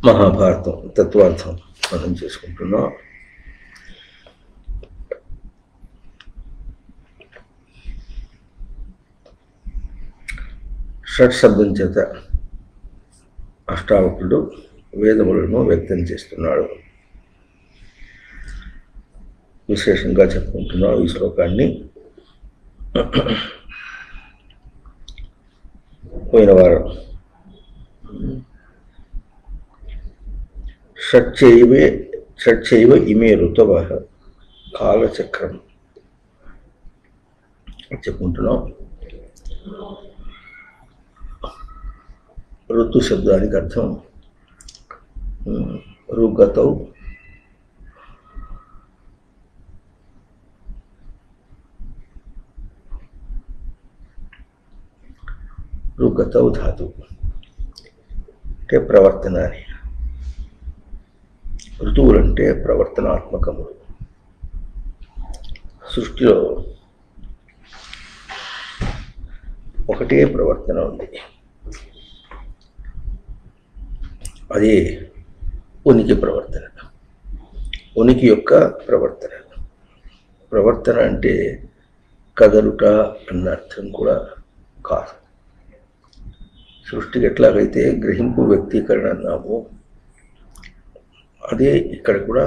మహాభారతం తత్వార్థం మనం చేసుకుంటున్నాం. షట్శబ్దం చేత అష్టావకుడు వేదములను వ్యక్తం చేస్తున్నాడు. విశేషంగా చెప్పుకుంటున్నాం ఈ శ్లోకాన్ని. పోయిన వారం షట్చైవ ఇమే ఋతవః కాలచక్రం చెప్పుకుంటున్నాం. ఋతు శబ్దానికి అర్థం ఋగతౌ, ఋగతౌ ధాతు అంటే ప్రవర్తన అని. ఋతువులంటే ప్రవర్తనాత్మకములు. సృష్టిలో ఒకటే ప్రవర్తన ఉంది, అదే ఉనికి ప్రవర్తన. ఉనికి యొక్క ప్రవర్తన. ప్రవర్తన అంటే కదలుట అన్న అర్థం కూడా కాదు. సృష్టికి ఎట్లాగైతే గ్రహింపు వ్యక్తీకరణ అన్నాము, అదే ఇక్కడ కూడా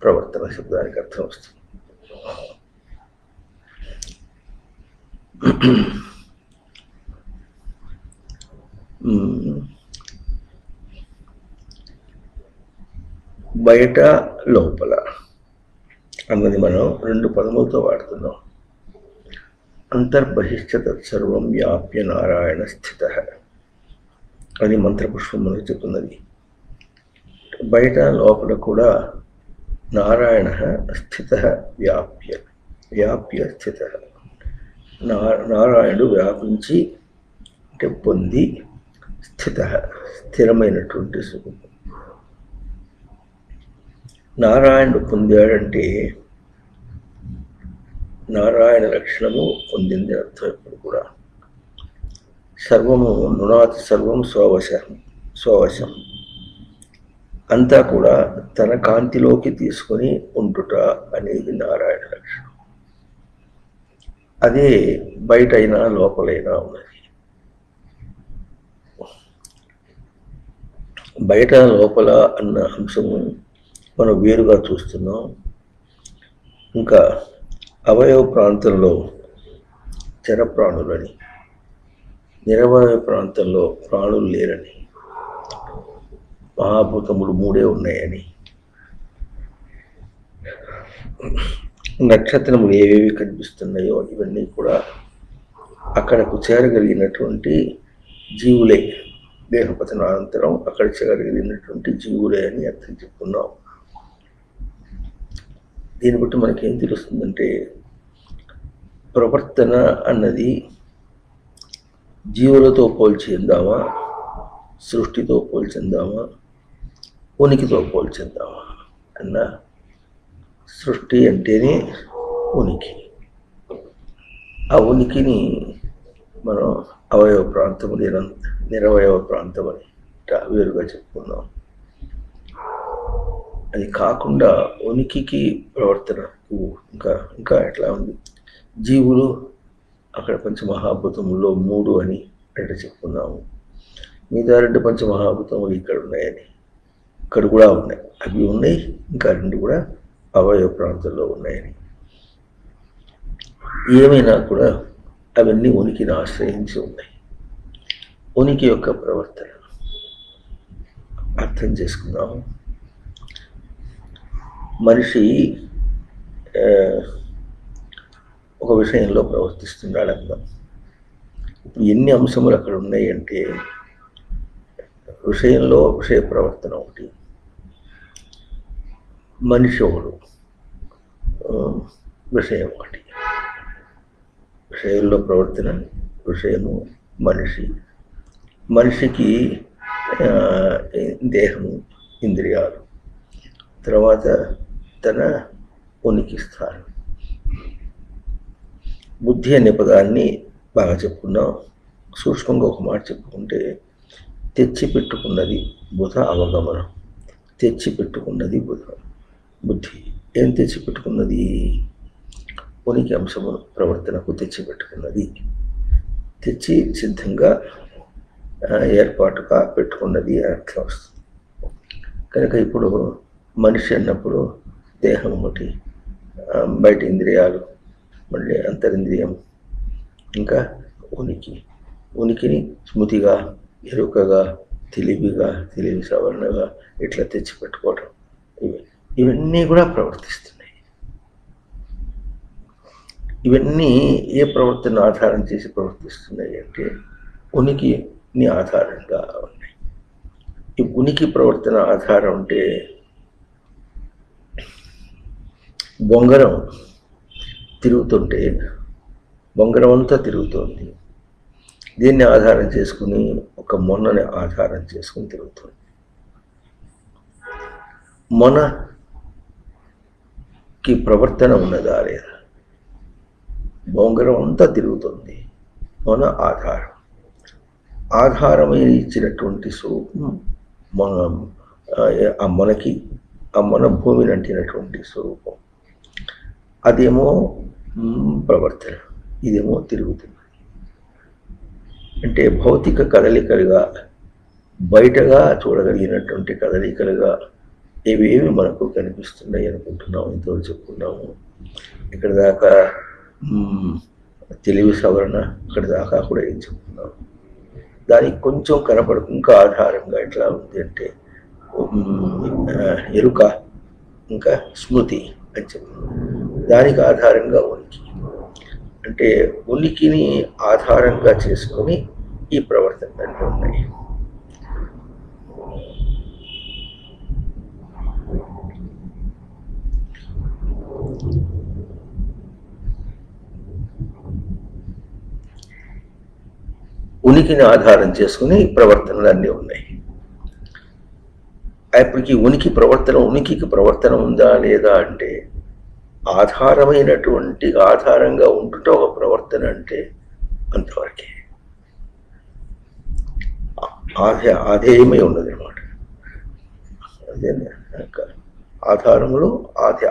ప్రవర్తన శబ్దానికి అర్థం వస్తుంది. బయట లోపల అన్నది మనం రెండు పదములతో వాడుతున్నాం. అంతర్బహిష్ట తత్సర్వం వ్యాప్య నారాయణ స్థిత అని మంత్రపుష్పం మనకు చెప్తున్నది. బయట లోపల కూడా నారాయణ స్థిత వ్యాప్య స్థిత. నారాయణుడు వ్యాపించి అంటే పొంది, స్థిత స్థిరమైనటువంటి సుఖం. నారాయణుడు పొందాడంటే నారాయణ లక్షణము పొందింది అర్థం. ఎప్పుడు కూడా సర్వము నునాతి సర్వం స్వవశం అంతా కూడా తన కాంతిలోకి తీసుకొని ఉంటుట అనేది నారాయణ లక్షణం. అదే బయటైనా లోపలైనా ఉన్నది. బయట లోపల అన్న అంశము మనం వేరుగా చూస్తున్నాం. ఇంకా అవయవ ప్రాంతంలో చరప్రాణులని, నిరవయవ ప్రాంతంలో ప్రాణులు లేరని, మహాభూతములు మూడే ఉన్నాయని, నక్షత్రములు ఏవేవి కనిపిస్తున్నాయో ఇవన్నీ కూడా అక్కడకు చేరగలిగినటువంటి జీవులే. దేహపతనానంతరం అక్కడ చేరగలిగినటువంటి జీవులే అని అర్థం చెప్పుకున్నాం. దీన్ని బట్టి మనకేం తెలుస్తుందంటే, ప్రవర్తన అన్నది జీవులతో పోల్చేద్దామా, సృష్టితో పోల్చేద్దామా, ఉనికితో పోల్చేద్దామా అన్న. సృష్టి అంటేనే ఉనికి. ఆ ఉనికిని మనం అవయవ ప్రాంతము, నిరవయవ ప్రాంతం అని వేరుగా చెప్పుకున్నాం. అది కాకుండా ఉనికికి ప్రవర్తనకు ఇంకా ఎట్లా ఉంది. జీవులు అక్కడ పంచమహాభూతముల్లో 3 అని అంటే చెప్పుకున్నాము. మిగతా 2 పంచమహాభూతములు ఇక్కడ ఉన్నాయని, ఇక్కడ కూడా ఉన్నాయి. అవి ఉన్నాయి, ఇంకా 2 కూడా అవయవ ప్రాంతంలో ఉన్నాయని. ఏమైనా కూడా అవన్నీ ఉనికిని ఆశ్రయించి ఉన్నాయి. ఉనికి యొక్క ప్రవర్తన అర్థం చేసుకున్నాము. మనిషి ఒక విషయంలో ప్రవర్తిస్తున్నాడు అందాం. ఇప్పుడు ఎన్ని అంశములు అక్కడ ఉన్నాయి అంటే, విషయంలో విషయ ప్రవర్తన ఒకటి, మనిషి ఒకడు, విషయం ఒకటి. విషయంలో ప్రవర్తన, విషయము, మనిషికి దేహము, ఇంద్రియాలు, తర్వాత తన ఉనికి స్థానం. బుద్ధి అనే పదాన్ని బాగా చెప్పుకున్నాం. సూక్ష్మంగా ఒక మాట చెప్పుకుంటే, తెచ్చిపెట్టుకున్నది బుధ అవగమనం. తెచ్చిపెట్టుకున్నది బుద్ధి. ఏం తెచ్చిపెట్టుకున్నది? ఉనికి అంశమును ప్రవర్తనకు తెచ్చిపెట్టుకున్నది. తెచ్చి సిద్ధంగా ఏర్పాటుగా పెట్టుకున్నది అర్థం వస్తుంది. కనుక ఇప్పుడు మనిషి అన్నప్పుడు దేహం ఒకటి, బయట ఇంద్రియాలు, మళ్ళీ అంతరింద్రియం, ఇంకా ఉనికిని స్మృతిగా, ఎరుకగా, తెలివి సవరణగా ఇట్లా తెచ్చిపెట్టుకోవడం, ఇవన్నీ కూడా ప్రవర్తిస్తున్నాయి. ఇవన్నీ ఏ ప్రవర్తన ఆధారం చేసి ప్రవర్తిస్తున్నాయి అంటే ఉనికిని ఆధారంగా ఉన్నాయి. ఈ ఉనికి ప్రవర్తన ఆధారం అంటే బొంగరం తిరుగుతుంటే బొంగరం అంతా తిరుగుతోంది. దీన్ని ఆధారం చేసుకుని ఒక మొన్నని ఆధారం చేసుకుని తిరుగుతుంది. మొనకి ప్రవర్తన ఉన్నదా లేదా? బొంగరం అంతా తిరుగుతుంది. మొన ఆధారమైన ఇచ్చినటువంటి స్వరూపం ఆ మొన భూమిని అంటినటువంటి స్వరూపం. అదేమో ప్రవర్తన, ఇదేమో తిరుగుతుంది. అంటే భౌతిక కదలికలుగా, బయటగా చూడగలిగినటువంటి కదలికలుగా ఏవేవి మనకు కనిపిస్తున్నాయి అనుకుంటున్నాము, ఇంతవరకు చెప్పుకున్నాము. ఇక్కడ దాకా తెలివి సవరణ, ఇక్కడ దాకా కూడా ఏం చెప్పుకున్నాము. దానికి కొంచెం ఇంకా ఆధారంగా ఎట్లా ఉంది అంటే ఎరుక, ఇంకా స్మృతి అని చెప్పుకున్నాం. దానికి ఆధారంగా ఉనికి. అంటే ఉనికిని ఆధారంగా చేసుకొని ఈ ప్రవర్తనలు ఉన్నాయి. ఉనికిని ఆధారం చేసుకుని ప్రవర్తనలు అన్నీ ఉన్నాయి. అప్పటికి ఉనికి ప్రవర్తన, ఉనికికి ప్రవర్తన ఉందా లేదా అంటే ఆధారంగా ఉంటుట ఒక ప్రవర్తన అంటే అంతవరకే. ఆధేయమై ఉన్నది అన్నమాట. అదే ఆధారములు,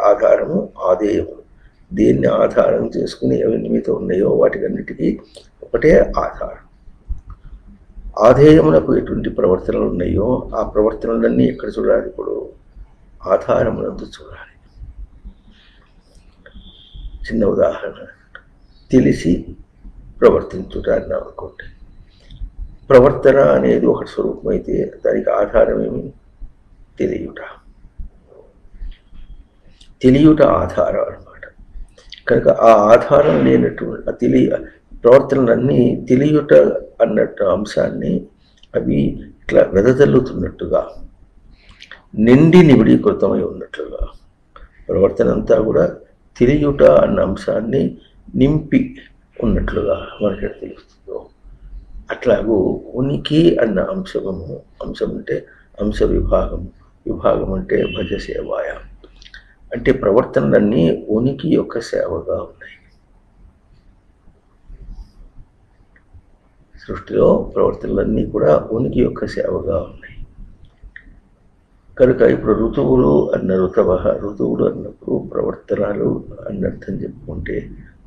ఆధారము, ఆధేయము. దీన్ని ఆధారం చేసుకుని ఎవరి మీద ఉన్నాయో వాటికన్నిటికీ ఒకటే ఆధారం. ఆధేయమునకు ఎటువంటి ప్రవర్తనలు ఉన్నాయో ఆ ప్రవర్తనలన్నీ ఎక్కడ చూడాలి? ఇప్పుడు ఆధారమునందు చూడాలి. చిన్న ఉదాహరణ, తెలిసి ప్రవర్తించుట అన్నాం అనుకోండి. ప్రవర్తన అనేది ఒక స్వరూపం అయితే దానికి ఆధారం ఏమి? తెలియుట ఆధారం అన్నమాట. కనుక ఆ ఆధారం లేనటువంటి ప్రవర్తనలన్నీ తెలియుట అన్నట్టు అంశాన్ని అవి ఇట్లా వెదజల్లుతున్నట్టుగా, నిండి నిబిడీకృతమై ఉన్నట్లుగా ప్రవర్తన అంతా కూడా తెలియుట అన్న అంశాన్ని నింపి ఉన్నట్లుగా మనకి తెలుస్తుందో అట్లాగూ ఉనికి అన్న అంశం అంటే అంశ విభాగం అంటే భజ సేవాయ అంటే ప్రవర్తనలన్నీ ఉనికి యొక్క సేవగా ఉన్నాయి. సృష్టిలో ప్రవర్తనలన్నీ కూడా ఉనికి యొక్క సేవగా ఉన్నాయి. కనుక ఇప్పుడు ఋతువులు అన్నప్పుడు ప్రవర్తనలు అన్నర్థం చెప్పుకుంటే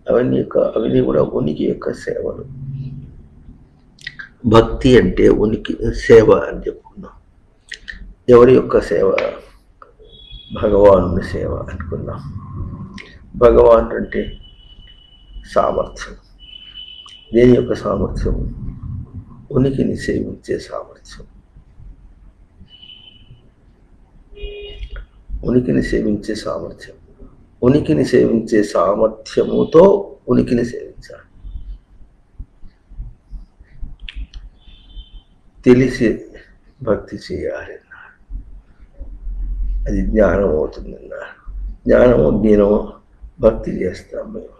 అవన్నీ కూడా ఉనికి యొక్క సేవలు. భక్తి అంటే ఉనికి సేవ అని చెప్పుకున్నాం. ఎవరి యొక్క సేవ? భగవానుని సేవ అనుకున్నాం. భగవానుడు అంటే సామర్థ్యం. దేని యొక్క సామర్థ్యం? ఉనికిని సేవించే సామర్థ్యం. ఉనికిని సేవించే సామర్థ్యముతో ఉనికిని సేవించాలి. తెలిసి భక్తి చేయాలి, అది జ్ఞానం అవుతుందన్నారు. జ్ఞానము భక్తి చేస్తాం, మేము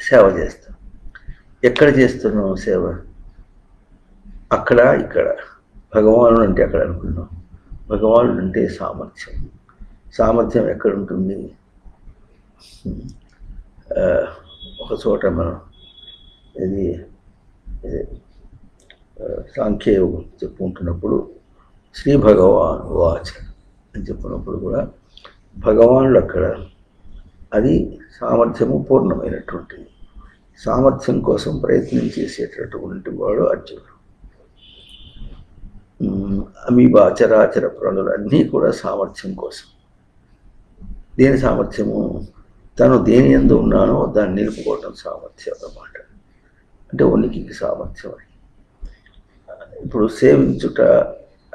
సేవ చేస్తాం. ఎక్కడ చేస్తున్నాం సేవ? అక్కడ ఇక్కడ. భగవానుడు అంటే అక్కడ అనుకున్నాం. భగవానుడు అంటే సామర్థ్యం ఎక్కడ ఉంటుంది? ఒక చోట మనం ఇది సాంఖ్యయోగం చెప్పుకుంటున్నప్పుడు శ్రీ భగవాన్ వాచ అని చెప్పినప్పుడు కూడా భగవానుడు అక్కడ అది సామర్థ్యము పూర్ణమైనటువంటిది. సామర్థ్యం కోసం ప్రయత్నం చేసేటటువంటి వాడు అర్జునుడు. అమీబా చరాచర ప్రాణులు అన్నీ కూడా సామర్థ్యం కోసం. దేని సామర్థ్యము? తను దేని యందు ఉన్నానో దాన్ని నిలుపుకోవటం సామర్థ్యం అన్నమాట. అంటే ఉనికికి సామర్థ్యం అని. ఇప్పుడు సేవించుట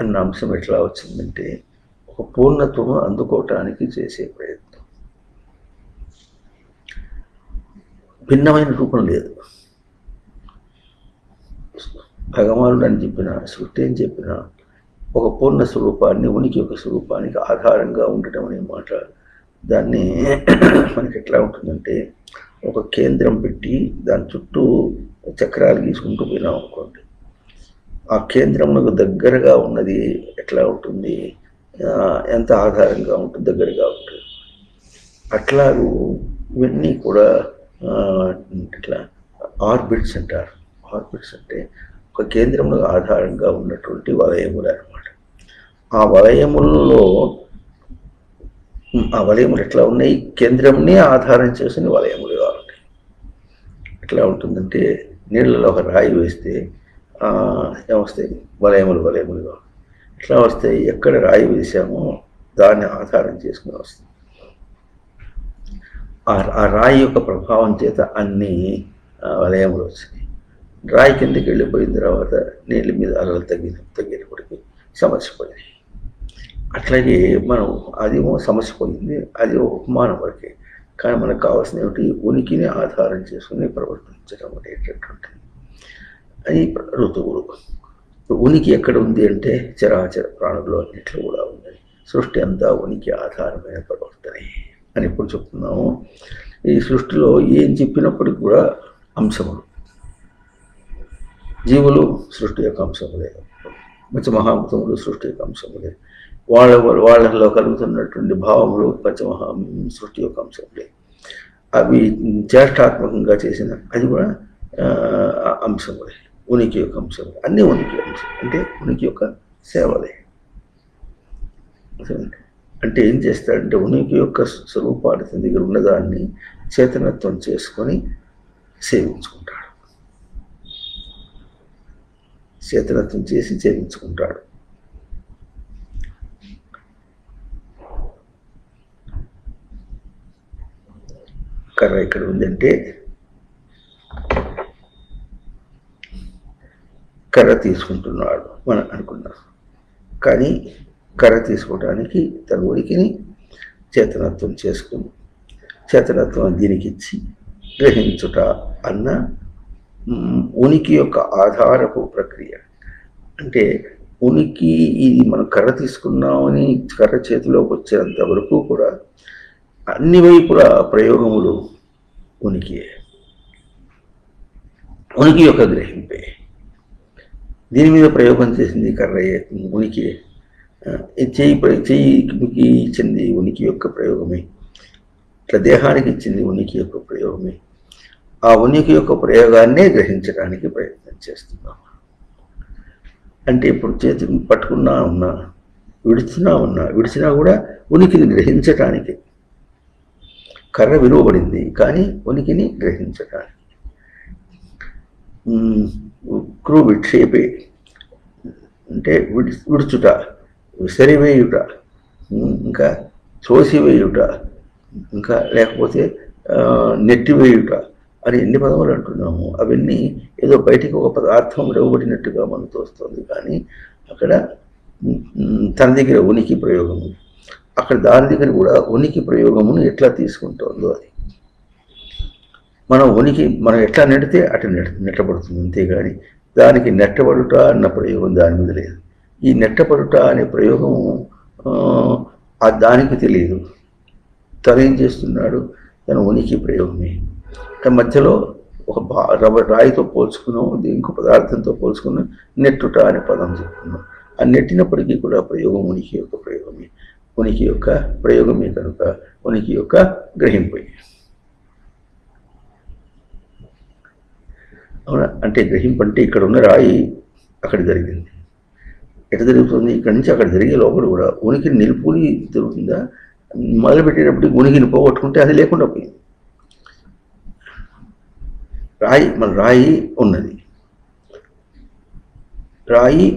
అన్న అంశం ఎట్లా వచ్చిందంటే ఒక పూర్ణత్వము అందుకోవటానికి చేసే ప్రయత్నం. భిన్నమైన రూపం లేదు. భగవానుడు అని చెప్పిన, సృష్టి అని చెప్పిన ఒక పూర్ణ స్వరూపాన్ని, ఉనికి యొక్క స్వరూపానికి ఆధారంగా ఉండటం అనే మాట. దాన్ని మనకి ఎట్లా ఉంటుందంటే ఒక కేంద్రం పెట్టి దాని చుట్టూ చక్రాలు గీసుకుంటూ పోయినాం అనుకోండి, ఆ కేంద్రమునకు దగ్గరగా ఉన్నది ఎట్లా ఉంటుంది, ఎంత ఆధారంగా ఉంటుంది, దగ్గరగా ఉంటుంది. అట్లాగూ ఇవన్నీ కూడా ఇట్లా ఆర్బిట్స్ అంటారు. ఆర్బిట్స్ అంటే ఒక కేంద్రంలో ఆధారంగా ఉన్నటువంటి వలయములు అన్నమాట. ఆ వలయములలో ఆ వలయములు ఎట్లా ఉన్నాయి? కేంద్రంని ఆధారం చేసిన వలయములుగా ఉంటాయి. ఎట్లా ఉంటుందంటే నీళ్ళలో ఒక రాయి వేస్తే ఏమొస్తాయి? వలయములుగా. ఎట్లా వస్తాయి? ఎక్కడ రాయి వేసామో దాన్ని ఆధారం చేసుకుని వస్తాయి. ఆ రాయి యొక్క ప్రభావం చేత అన్ని వలయములు వచ్చినాయి. రాయి కిందకి వెళ్ళిపోయిన తర్వాత నీళ్ళ మీద అలలు తగ్గినప్పటికీ సమస్య పోయింది. అట్లాగే మనం అదేమో సమస్య పోయింది, అది ఉపమానం వరకే. కానీ మనకు కావాల్సిన ఏమిటి? ఉనికిని ఆధారం చేసుకుని ప్రవర్తించడం అనేటటువంటిది. అది ఋతువులు. ఉనికి ఎక్కడ ఉంది అంటే చరాచర ప్రాణుల్లో అన్నిట్లో కూడా ఉంది. సృష్టి అంతా ఉనికి ఆధారమైన ప్రవర్తనే అని ఎప్పుడు చెప్తున్నాము. ఈ సృష్టిలో ఏం చెప్పినప్పటికీ కూడా అంశములు, జీవులు సృష్టి యొక్క అంశములే, పంచమహాభూతములు సృష్టి యొక్క అంశములే, వాళ్ళలో కలుగుతున్నటువంటి భావములు సృష్టి యొక్క అంశములే. అవి చేష్టాత్మకంగా చేసిన అది కూడా అంశములే, ఉనికి యొక్క అంశములే. అన్నీ ఉనికి అంశం అంటే ఉనికి యొక్క సేవలే. అంటే ఏం చేస్తాడంటే ఉనికి యొక్క స్వరూపాన్ని తన దగ్గర ఉన్నదాన్ని చేతనత్వం చేసుకొని సేవించుకుంటాడు. చేతనత్వం చేసి చేయించుకుంటాడు. కర్ర ఇక్కడ ఉందంటే కర్ర తీసుకుంటున్నాడు మనం అనుకున్నాం. కానీ కర్ర తీసుకోవడానికి తన ఉనికిని చేతనత్వం చేసుకుని చేతనత్వం దీనికి ఇచ్చి గ్రహించుట అన్న ఉనికి యొక్క ఆధారపు ప్రక్రియ. అంటే ఉనికి ఇది మనం కర్ర తీసుకున్నామని కర్ర చేతిలోకి వచ్చేంత వరకు కూడా అన్ని వైపుల ప్రయోగములు ఉనికియే, ఉనికి యొక్క గ్రహింపే. దీని మీద ప్రయోగం చేసింది కర్రయే, ఉనికి. చెయ్యికి ఇచ్చింది ఉనికి యొక్క ప్రయోగమే. ఇట్లా దేహానికి ఇచ్చింది ఉనికి యొక్క ప్రయోగమే. ఆ ఉనికి యొక్క ప్రయోగాన్నే గ్రహించడానికి ప్రయత్నం చేస్తున్నాం. అంటే ఇప్పుడు చేతిని పట్టుకున్నా ఉన్నా, విడిచినా కూడా ఉనికిని గ్రహించటానికి. కర్ర విలువబడింది కానీ ఉనికిని గ్రహించటానికి. క్రూ విక్షేపే అంటే విడుచుట, సరివేయుట, ఇంకా త్రోసివేయుట, ఇంకా లేకపోతే నెట్టివేయుట అని ఎన్ని పదములు అంటున్నాము. అవన్నీ ఏదో బయటికి ఒక పదార్థం ఇవ్వబడినట్టుగా మనకు తోస్తుంది. కానీ అక్కడ తన దగ్గర ఉనికి ప్రయోగము, అక్కడ దాని దగ్గర కూడా ఉనికి ప్రయోగమును ఎట్లా తీసుకుంటుందో అది. మనం ఎట్లా నెడితే అటు నెట్టబడుతుంది. అంతేగాని దానికి నెట్టబడుట అన్న ప్రయోగం దాని మీద లేదు. ఈ నెట్టబడుట అనే ప్రయోగము దానికి తెలియదు. తను ఏం చేస్తున్నాడు? తన ఉనికి ప్రయోగమే. మధ్యలో ఒక రాయితో పోల్చుకున్నాం, ఇంకో పదార్థంతో పోల్చుకున్నాం, నెట్టుట అనే పదం చెప్పుకున్నాం. ఆ నెట్టినప్పటికీ కూడా ప్రయోగం ఉనికి యొక్క ప్రయోగమే. ఉనికి యొక్క ప్రయోగమే కనుక ఉనికి యొక్క గ్రహింపు. అవునా? అంటే గ్రహింపు అంటే ఇక్కడ ఉన్న రాయి అక్కడ జరిగింది. ఎట్లా జరుగుతుంది? ఇక్కడి నుంచి అక్కడ జరిగే లోపల కూడా ఉనికిని నిలుపుని జరుగుతుందా? మొదలుపెట్టేటప్పటికి ఉనికిని పోగొట్టుకుంటే అది లేకుండా పోయింది. రాయి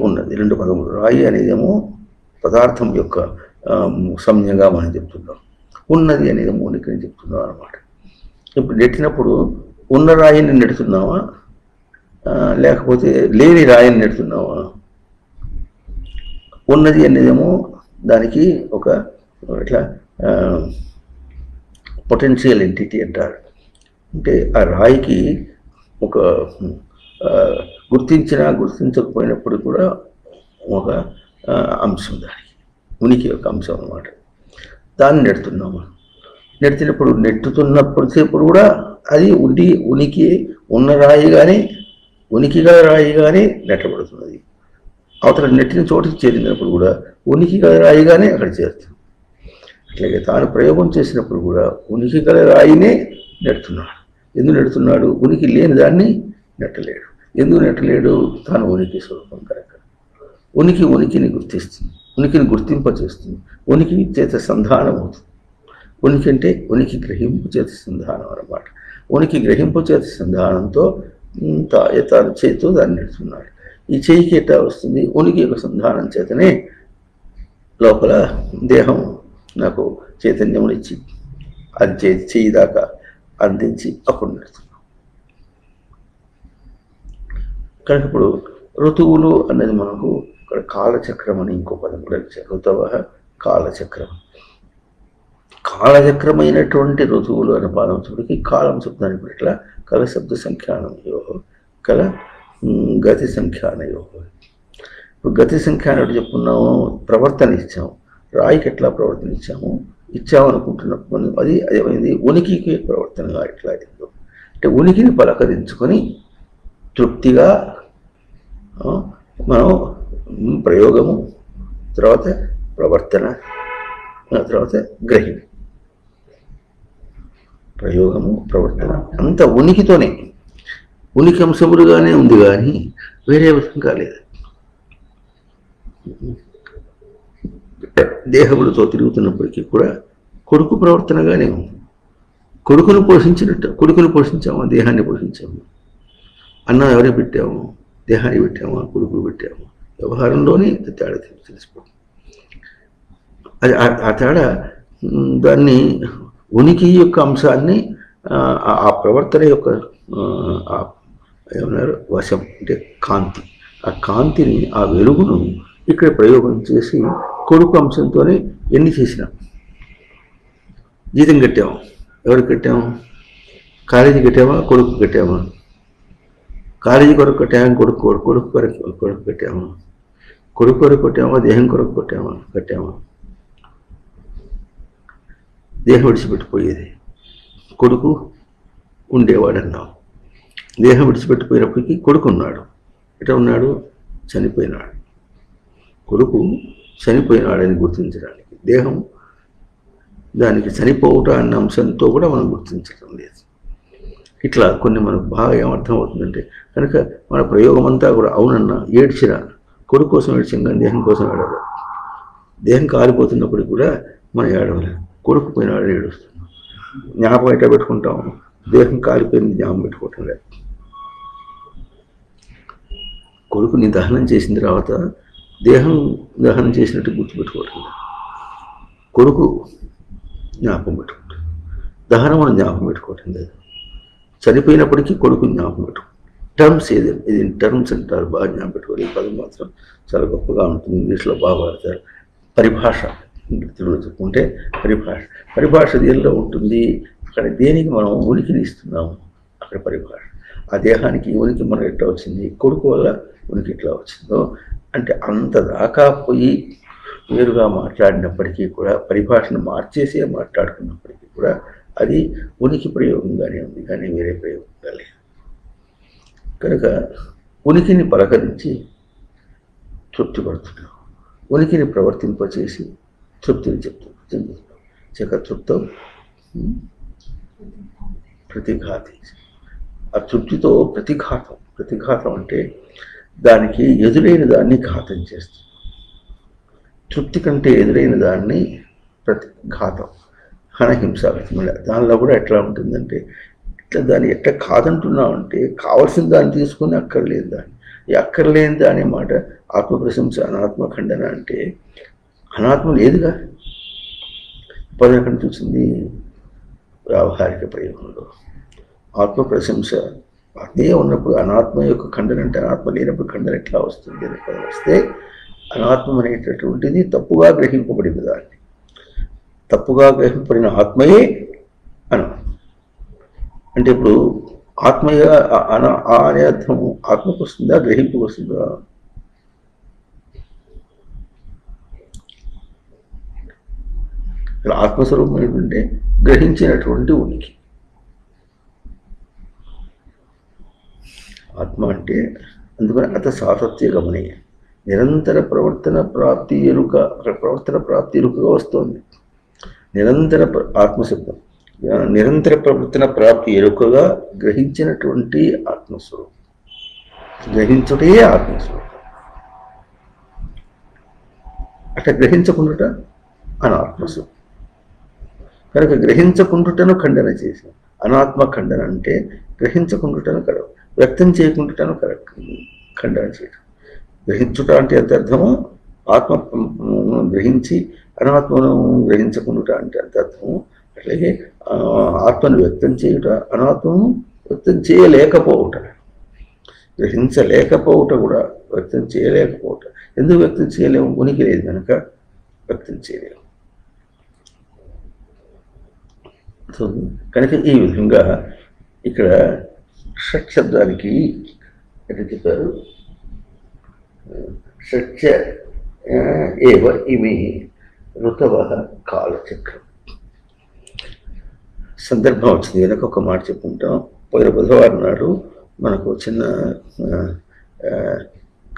ఉన్నది, రెండు పదములు. రాయి అనేదేమో పదార్థం యొక్క సంజ్ఞగా మనం చెప్తున్నాం, ఉన్నది అనేదేమో ఉనికిని చెప్తున్నాం అనమాట. ఇప్పుడు నెట్టినప్పుడు ఉన్న రాయిని నెడుతున్నావా, లేకపోతే లేని రాయిని నెడుతున్నావా? ఉన్నది అనేదేమో దానికి ఒక ఇట్లా పొటెన్షియల్ ఎంటిటీ అంటారు. అంటే ఆ రాయికి ఒక గుర్తించకపోయినప్పుడు కూడా ఒక అంశం, దానికి ఉనికి యొక్క అంశం అన్నమాట. దాన్ని నెట్టుతున్నప్పుడు సేపు కూడా అది ఉనికి ఉన్న రాయి కానీ ఉనికి గల రాయి కానీ నెట్టబడుతున్నది. అవతల నెట్టిన చోటికి చేరినప్పుడు కూడా ఉనికి గల రాయిగానే అక్కడ చేరుతుంది. అట్లాగే తాను ప్రయోగం చేసినప్పుడు కూడా ఉనికి గల రాయినే నెడుతున్నాడు. ఎందుకు నెడుతున్నాడు? ఉనికి లేని దాన్ని నెట్టలేడు. ఎందుకు నెట్టలేడు? తాను ఉనికి స్వరూపం కనుక. ఉనికిని గుర్తిస్తుంది, ఉనికిని గుర్తింపచేస్తుంది, ఉనికి చేత సంధానం అవుతుంది. ఉనికి అంటే ఉనికి గ్రహింపు చేత సంధానం అన్నమాట. ఉనికి గ్రహింపు చేత సంధానంతో తాను చేతితో దాన్ని నెడుతున్నాడు. ఈ చేయికి ఎట్లా వస్తుంది? ఉనికి యొక్క సంధానం చేతనే లోపల దేహం నాకు చైతన్యమునిచ్చి అది చేయి దాకా అందించి అప్పుడు నెడుతున్నాం. కనుక ఇప్పుడు ఋతువులు అనేది మనకు ఇక్కడ కాలచక్రం అని ఇంకో పదం కూడా ఇచ్చారు. ఋతవ కాలచక్రం. కాలచక్రమైనటువంటి ఋతువులు అనే పదం చూడికి కాలం శబ్దానికి ఇట్లా కల శబ్ద సంఖ్యానయో కల గతి సంఖ్యానయో. ఇప్పుడు గతి సంఖ్య అని చెప్పుకున్నాము, ప్రవర్తన ఇచ్చాము. రాయికి ఎట్లా ప్రవర్తన ఇచ్చామనుకుంటున్నప్పుడు అది అదేమైంది? ఉనికికి ప్రవర్తనగా ఎట్లా అయిందో అంటే ఉనికిని పలకరించుకొని తృప్తిగా మనం ప్రయోగము, తర్వాత ప్రవర్తన, తర్వాత గ్రహింపు. ప్రయోగము, ప్రవర్తన అంత ఉనికితోనే, ఉనికి అంశములుగానే ఉంది కానీ వేరే విధంగా లేదు. దేహములతో తిరుగుతున్నప్పటికీ కూడా కొడుకు ప్రవర్తనగానే ఉంది. కొడుకును పోషించామా, దేహాన్ని పోషించాము. అన్నం ఎవరికి పెట్టాము? దేహాన్ని పెట్టామా, కొడుకు పెట్టాము. వ్యవహారంలోనే తేడా తెలిసిపోతుంది. అది ఆ తేడా దాన్ని ఉనికి యొక్క అంశాన్ని ఆ ప్రవర్తన యొక్క ఏమన్నారు వశం అంటే కాంతి, ఆ కాంతిని, ఆ వెలుగును ఇక్కడ ప్రయోగం చేసి కొడుకు అంశంతోనే ఎన్ని చేసినాం. జీతం కట్టాము, ఎవరికి కట్టాము? కాలేజీ కట్టామా, కొడుకు కట్టామా? కాలేజీ కొరకు కట్టామా, కొడుకు కట్టామా? కొడుకు కొరకు కొట్టామా, దేహం కొరకు కట్టామా? దేహం విడిచిపెట్టిపోయేది, కొడుకు ఉండేవాడు అన్నాం. దేహం విడిచిపెట్టిపోయినప్పటికీ కొడుకు ఉన్నాడు. ఎట్లా ఉన్నాడు? చనిపోయినాడు. కొడుకు చనిపోయినాడని గుర్తించడానికి దేహం దానికి చనిపోవుట అన్న అంశంతో కూడా మనం గుర్తించడం లేదు. ఇట్లా కొన్ని మనకు బాగా ఏమర్థం అవుతుందంటే కనుక మన ప్రయోగం అంతా కూడా అవునన్నా ఏడ్చినా కొడుకు కోసం ఏడ్చాం కానీ దేహం కోసం ఏడవలేదు. దేహం కాలిపోతున్నప్పటికి కూడా మనం ఏడవలేదు, కొడుకు పోయినాడని ఏడుస్తున్నాం. జ్ఞాపకం ఎట్లా పెట్టుకుంటాం? దేహం కాలిపోయింది జ్ఞాపకం పెట్టుకోవటం లేదు. కొడుకుని దహనం చేసిన తర్వాత దేహం దహనం చేసినట్టు గుర్తుపెట్టుకోవటం లేదు. కొడుకు జ్ఞాపకం పెట్టుకుంటాం, దహనం మనం జ్ఞాపకం పెట్టుకోవటం లేదు. చనిపోయినప్పటికీ కొడుకు జ్ఞాపకం పెట్టుకుంటాం. టర్మ్స్ ఇది టర్మ్స్ అంటారు, బాగా జ్ఞాపకం పెట్టుకోవాలి. ఈ పదం మాత్రం చాలా గొప్పగా ఉంటుంది, ఇంగ్లీష్లో బాగా వాడతారు. పరిభాష తెలుగులో చెప్పుకుంటే పరిభాష దేనిలో ఉంటుంది? అక్కడ దేనికి మనం ఉనికిని ఇస్తున్నాము అక్కడ పరిభాష. ఆ దేహానికి ఉనికి మనం ఎట్లా వచ్చింది? కొడుకు వల్ల ఉనికి ఎట్లా వచ్చిందో అంటే అంత దాకా పోయి వేరుగా మాట్లాడినప్పటికీ కూడా, పరిభాషను మార్చేసే మాట్లాడుకున్నప్పటికీ కూడా అది ఉనికి ప్రయోగంగానే ఉంది కానీ వేరే ప్రయోగంగా లేదు. కనుక ఉనికిని పలకరించి తృప్తి పడుతున్నాం, ఉనికిని ప్రవర్తింపచేసి తృప్తిని చెందుతున్నాం. చకతృప్తం ప్రతిఘాతి. ఆ తృప్తితో ప్రతిఘాతం అంటే దానికి ఎదురైన దాన్ని ఘాతం చేస్తుంది. తృప్తి కంటే ఎదురైన దాన్ని ఘాతం, హనహింసాగతం. దానిలో కూడా ఎట్లా ఉంటుందంటే, ఇట్లా దాన్ని ఎట్లా కాదంటున్నామంటే కావలసిన దాన్ని తీసుకుని అక్కర్లేదు దాన్ని. ఈ అక్కర్లేని దాని మాట ఆత్మప్రశంస అనాత్మ ఖండన అంటే అనాత్మ లేదుగా. పదం ఎక్కడ చూసింది? వ్యావహారిక ప్రయోగంలో. ఆత్మ ప్రశంస ఆత్మీయ ఉన్నప్పుడు అనాత్మ యొక్క ఖండన అంటే అనాత్మ లేనప్పుడు ఖండన ఎట్లా వస్తుంది అని పదం వస్తే, అనాత్మ అనేటటువంటిది తప్పుగా గ్రహింపబడింది. దాన్ని తప్పుగా గ్రహింపబడిన ఆత్మయే అనాత్మ అంటే, ఇప్పుడు ఆత్మయ అనే అర్థము ఆత్మకు వస్తుందా, గ్రహింపుకు వస్తుందా? ఆత్మస్వరూపం ఏంటంటే గ్రహించినటువంటి ఉనికి. ఆత్మ అంటే అందుకని అత సాతత్య గమనీయ, నిరంతర ప్రవర్తన ప్రాప్తి ఎరుక, ప్రవర్తన ప్రాప్తి ఎరుకగా వస్తుంది. నిరంతర ఆత్మశబ్దం నిరంతర ప్రవర్తన ప్రాప్తి ఎరుకగా గ్రహించినటువంటి ఆత్మస్వరూపం. గ్రహించుటే ఆత్మస్వరూపం. అట్లా గ్రహించకుండుట అనాత్మస్వరూపం. కనుక గ్రహించకుండుటను ఖండన చేసి, అనాత్మ ఖండన అంటే గ్రహించకుండుటను వ్యక్తం చేయకుండుటను ఖండన చేయటం. గ్రహించుట అంటే ఎంత అర్థమో, ఆత్మ గ్రహించి అనాత్మను గ్రహించకుండుట అంటే ఎంత అర్థము. అట్లాగే ఆత్మను వ్యక్తం చేయుట, అనాత్మను వ్యక్తం చేయలేకపోవుట. గ్రహించలేకపోవుట కూడా వ్యక్తం చేయలేకపోవుట. ఎందుకు వ్యక్తం చేయలేము? ఉనికి లేదు కనుక వ్యక్తం చేయలేము. కనుక ఈ విధంగా ఇక్కడ షట్ శబ్దానికి ఎట్లా చెప్పారు? షట్చ ఏవ ఇమి ఋతవ కాలచక్రం. సందర్భం వచ్చింది కనుక ఒక మాట చెప్పుకుంటాం. పోయిన బుధవారం నాడు మనకు చిన్న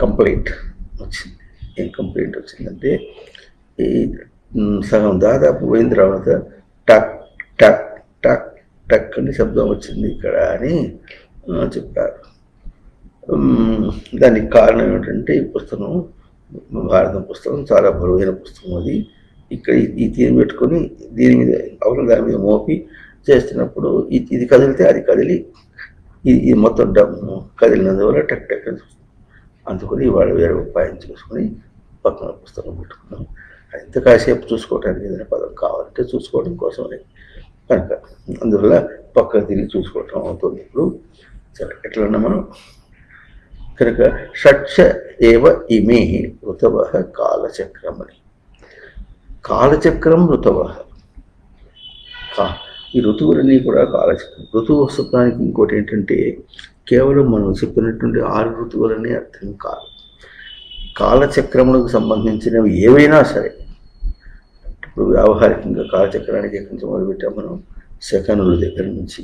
కంప్లైంట్ వచ్చింది. ఏం కంప్లైంట్ వచ్చిందంటే, ఈ సగం దాదాపు పోయిన తర్వాత టక్ టక్ టక్ టక్ అని శబ్దం వచ్చింది ఇక్కడ అని చెప్పారు. దానికి కారణం ఏమిటంటే, ఈ పుస్తకం భారతం పుస్తకం చాలా బరువైన పుస్తకం. అది ఇక్కడ ఈ తీరు పెట్టుకొని దీని మీద అవతల దాని మీద మోపి చేస్తున్నప్పుడు ఇది కదిలితే అది కదిలి ఇది మొత్తం కదిలినందువల్ల టక్ టక్ అని అందుకని ఇవాళ వేరే ఉపాయం చూసుకొని పక్కన పుస్తకం పెట్టుకున్నాం. ఎంత కాసేపు చూసుకోవటానికి ఏదైనా పదం కావాలంటే చూసుకోవడం కోసమని కనుక అందువల్ల పక్కన తిరిగి చూసుకోవటం అవుతుంది. ఇప్పుడు సరే ఎట్లన్నా మనం కనుక షట్చ ఏవ ఇమే ఋతవ కాలచక్రం అని. కాలచక్రం ఋతవ. ఈ ఋతువులన్నీ కూడా కాలచక్రం. ఋతువు శబ్దానికి ఇంకోటి ఏంటంటే, కేవలం మనం చెప్పినటువంటి 6 ఋతువులనే అర్థం కాదు. కాలచక్రములకు సంబంధించినవి ఏవైనా సరే, ఇప్పుడు వ్యావహారికంగా కాలచక్రానికి ఎక్కడి నుంచి మొదలుపెట్టాం మనం? సెకనుల దగ్గర నుంచి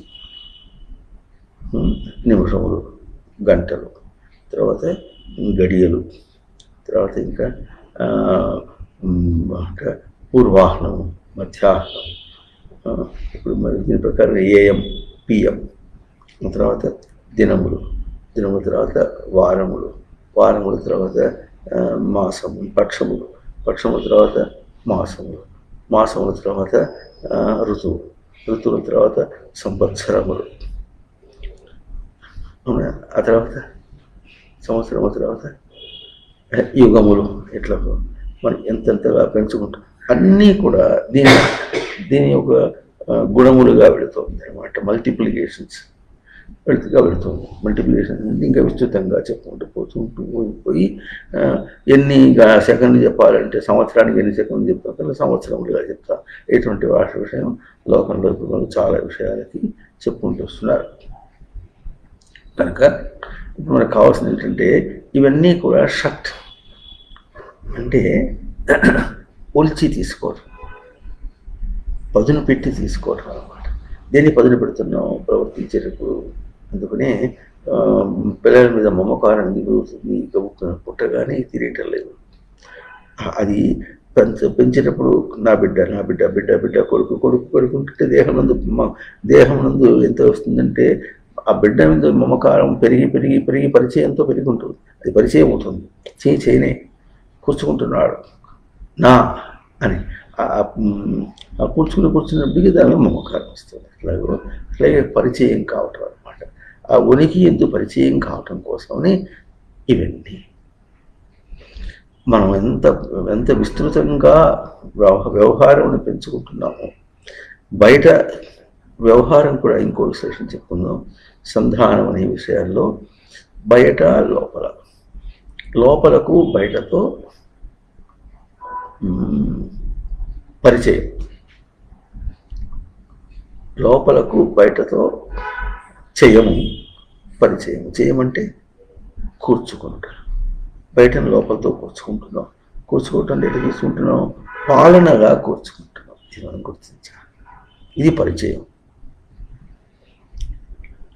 నిమిషములు, గంటలు, తర్వాత గడియలు, తర్వాత ఇంకా పూర్వాహ్నం, మధ్యాహ్నం, ఇప్పుడు మరి దీని ప్రకారం ఏఎం, పిఎం, తర్వాత దినములు, దినముల తర్వాత వారములు, వారముల తర్వాత మాసము, పక్షములు, పక్షముల తర్వాత మాసములు, మాసముల తర్వాత ఋతువు, ఋతువుల తర్వాత సంవత్సరములు, ఆ తర్వాత సంవత్సరముల తర్వాత యుగములు. ఇట్లా మనం ఎంతెంతగా పెంచుకుంటాం. అన్నీ కూడా దీని యొక్క గుణములుగా వెళుతుంది అనమాట. మల్టిప్లికేషన్స్ వెళుతుంది. మల్టిప్లికేషన్ ఇంకా విస్తృతంగా చెప్పుకుంటూ పోయి ఎన్ని సెకండ్లు చెప్పాలంటే సంవత్సరానికి ఎన్ని సెకండ్లు చెప్తాం కదా, సంవత్సరములుగా చెప్తాం. ఎటువంటి భాష విషయం లోకంలో చాలా విషయాలకి చెప్పుకుంటూ వస్తున్నారు. కనుక ఇప్పుడు మనకు కావాల్సింది ఏంటంటే, ఇవన్నీ కూడా షట్ అంటే ఒలిచి తీసుకోవడం, పదును పెట్టి తీసుకోవడం అనమాట. దేన్ని పదును పెడుతున్నాం? ప్రవర్తించేటప్పుడు. అందుకనే పిల్లల మీద మమకారం దిగుతుంది. పుట్టగానే తిరగటం లేదు. అది పెంచేటప్పుడు నా బిడ్డ నా బిడ్డ బిడ్డ బిడ్డ కొడుకు కొడుకు కొడుకుంటే దేహం నందు ఎంత వస్తుందంటే ఆ బిడ్డ మీద మమకారం పెరిగి పెరిగి పెరిగి పరిచయంతో పెరిగి ఉంటుంది. అది పరిచయం అవుతుంది. చేయనే కూర్చుకుంటున్నాడు నా అని కూర్చున్నప్పటికీ దానిలో మమకారం వస్తుంది. అట్లాగే పరిచయం కావటం అనమాట. ఆ ఉనికి ఎందుకు పరిచయం కావటం కోసమని ఇవన్నీ మనం ఎంత విస్తృతంగా వ్యవహారం పెంచుకుంటున్నాము. బయట వ్యవహారం కూడా ఇంకో విశేషం చెప్పుకుందాం. సంధానం అనే విషయాల్లో బయట లోపలకు బయటతో పరిచయం, లోపలకు బయటతో పరిచయం. చేయమంటే కూర్చుకుంటాం. బయటను లోపలతో కూర్చుకోవటం ఎట్లా తీసుకుంటున్నాం? పాలనగా కూర్చుకుంటున్నాం. ఇది మనం గుర్తించాలి. ఇది పరిచయం.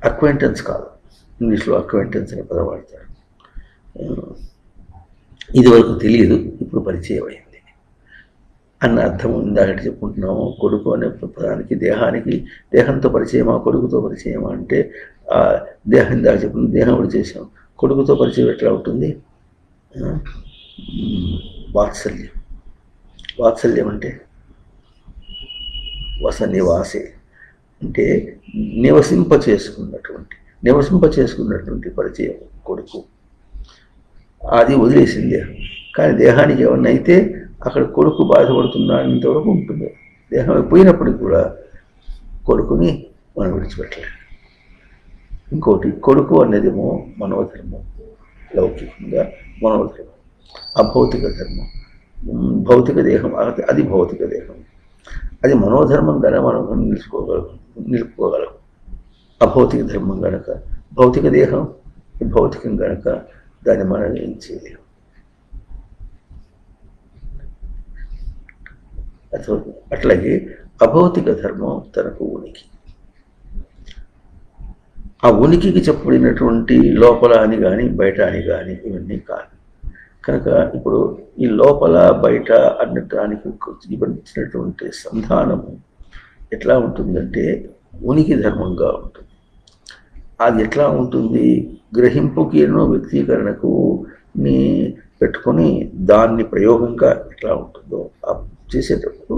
అక్వైంటెన్స్ కాదు. ఇంగ్లీష్లో అక్వైంటెన్స్ అనే పదం వాడతారు. ఇది వరకు తెలియదు, ఇప్పుడు పరిచయం అయింది అన్న అర్థం ఇందాక చెప్పుకుంటున్నాము. కొడుకు అనే పదానికి దేహంతో పరిచయమా, కొడుకుతో పరిచయమా అంటే దేహం ఇందాక చెప్పుకున్న దేహం కూడా చేసాం. కొడుకుతో పరిచయం ఎట్లా ఉంటుంది? వాత్సల్యం అంటే నివాసే అంటే నివసింప చేసుకున్నటువంటి పరిచయం కొడుకు. అది వదిలేసింది. కానీ దేహానికి ఏమన్నా అయితే అక్కడ కొడుకు బాధపడుతున్నంతవరకు ఉంటుంది. దేహం అయిపోయినప్పటికి కూడా కొడుకుని మనం విడిచిపెట్టలేము. ఇంకోటి, కొడుకు అనేదేమో మనోధర్మం. లౌకికంగా మనోధర్మం, అభౌతిక ధర్మం. భౌతిక దేహం అది భౌతిక దేహం. అది మనోధర్మం కనుక మనం నిలుపుకోగలం. అభౌతిక ధర్మం కనుక భౌతిక దేహం భౌతికం కనుక దాన్ని మనం ఏం చేయలేము. అట్లాగే అభౌతిక ధర్మం తనకు ఉనికి. ఆ ఉనికికి చెప్పబడినటువంటి లోపల అని కానీ బయట అని కానీ ఇవన్నీ కాదు. కనుక ఇప్పుడు ఈ లోపల బయట అన్నటానికి ఇచ్చినటువంటి సంధానము ఎట్లా ఉంటుందంటే ఉనికి ధర్మంగా ఉంటుంది. అది ఎట్లా ఉంటుంది? గ్రహింపుకి ఎన్నో వ్యక్తీకరణకు పెట్టుకొని దాన్ని ప్రయోగంగా ఎట్లా ఉంటుందో చేసేటప్పుడు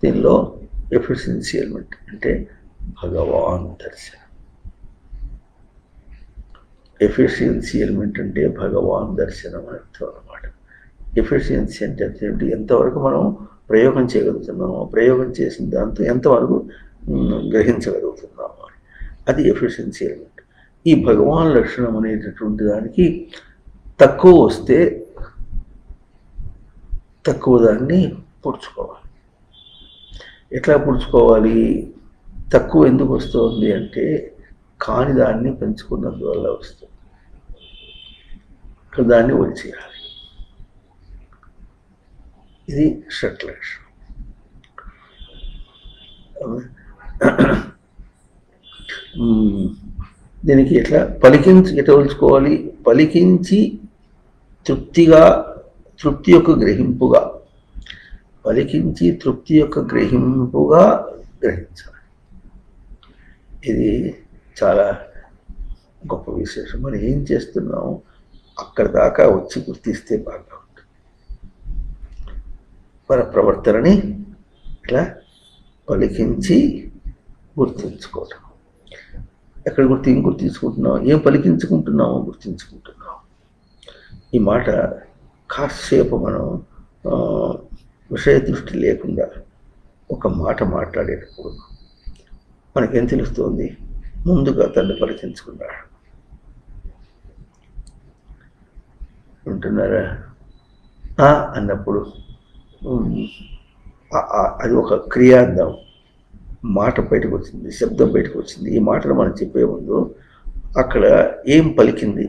దీనిలో ఎఫిషియన్సీ ఎలిమెంట్ అంటే భగవాన్ దర్శనం. ఎఫిషియన్సీ ఎలిమెంట్ అంటే భగవాన్ దర్శనం అని అర్థం అన్నమాట. ఎఫిషియన్సీ అంటే ఎంతవరకు మనం ప్రయోగం చేయగలుగుతున్నామో, ప్రయోగం చేసిన దాంతో ఎంతవరకు గ్రహించగలుగుతున్నాము, అది ఎఫిషియన్సీ ఎలిమెంట్. ఈ భగవాన్ లక్షణం అనేటటువంటి దానికి తక్కువ వస్తే తక్కువ దాన్ని పుడుచుకోవాలి. ఎట్లా పుడుచుకోవాలి? తక్కువ ఎందుకు వస్తుంది అంటే కాని దాన్ని పెంచుకున్నందువల్ల వస్తుంది. దాన్ని వదిలేయాలి. ఇది షట్ లక్షణం. దీనికి ఎట్లా ఎట్లా వలుచుకోవాలి? పలికించి తృప్తి యొక్క గ్రహింపుగా గ్రహించాలి. ఇది చాలా గొప్ప విశేషం. మనం ఏం చేస్తున్నాం అక్కడ దాకా వచ్చి గుర్తిస్తే బాగా ఉంటుంది. మన ప్రవర్తనని ఇట్లా పలికించి గుర్తించుకోవటం. ఎక్కడ గుర్తించుకుంటున్నాం? ఏం పలికించుకుంటున్నామో గుర్తించుకుంటున్నాం. ఈ మాట కాసేపు మనం విషయ దృష్టి లేకుండా ఒక మాట మాట్లాడేటప్పుడు మనకేం తెలుస్తుంది? ముందుగా తను పలికించుకున్నాడు. వింటున్నారా? అన్నప్పుడు అది ఒక క్రియార్థం. మాట బయటకు వచ్చింది, శబ్దం బయటకు వచ్చింది. ఈ మాటను మనం చెప్పే ముందు అక్కడ ఏం పలికింది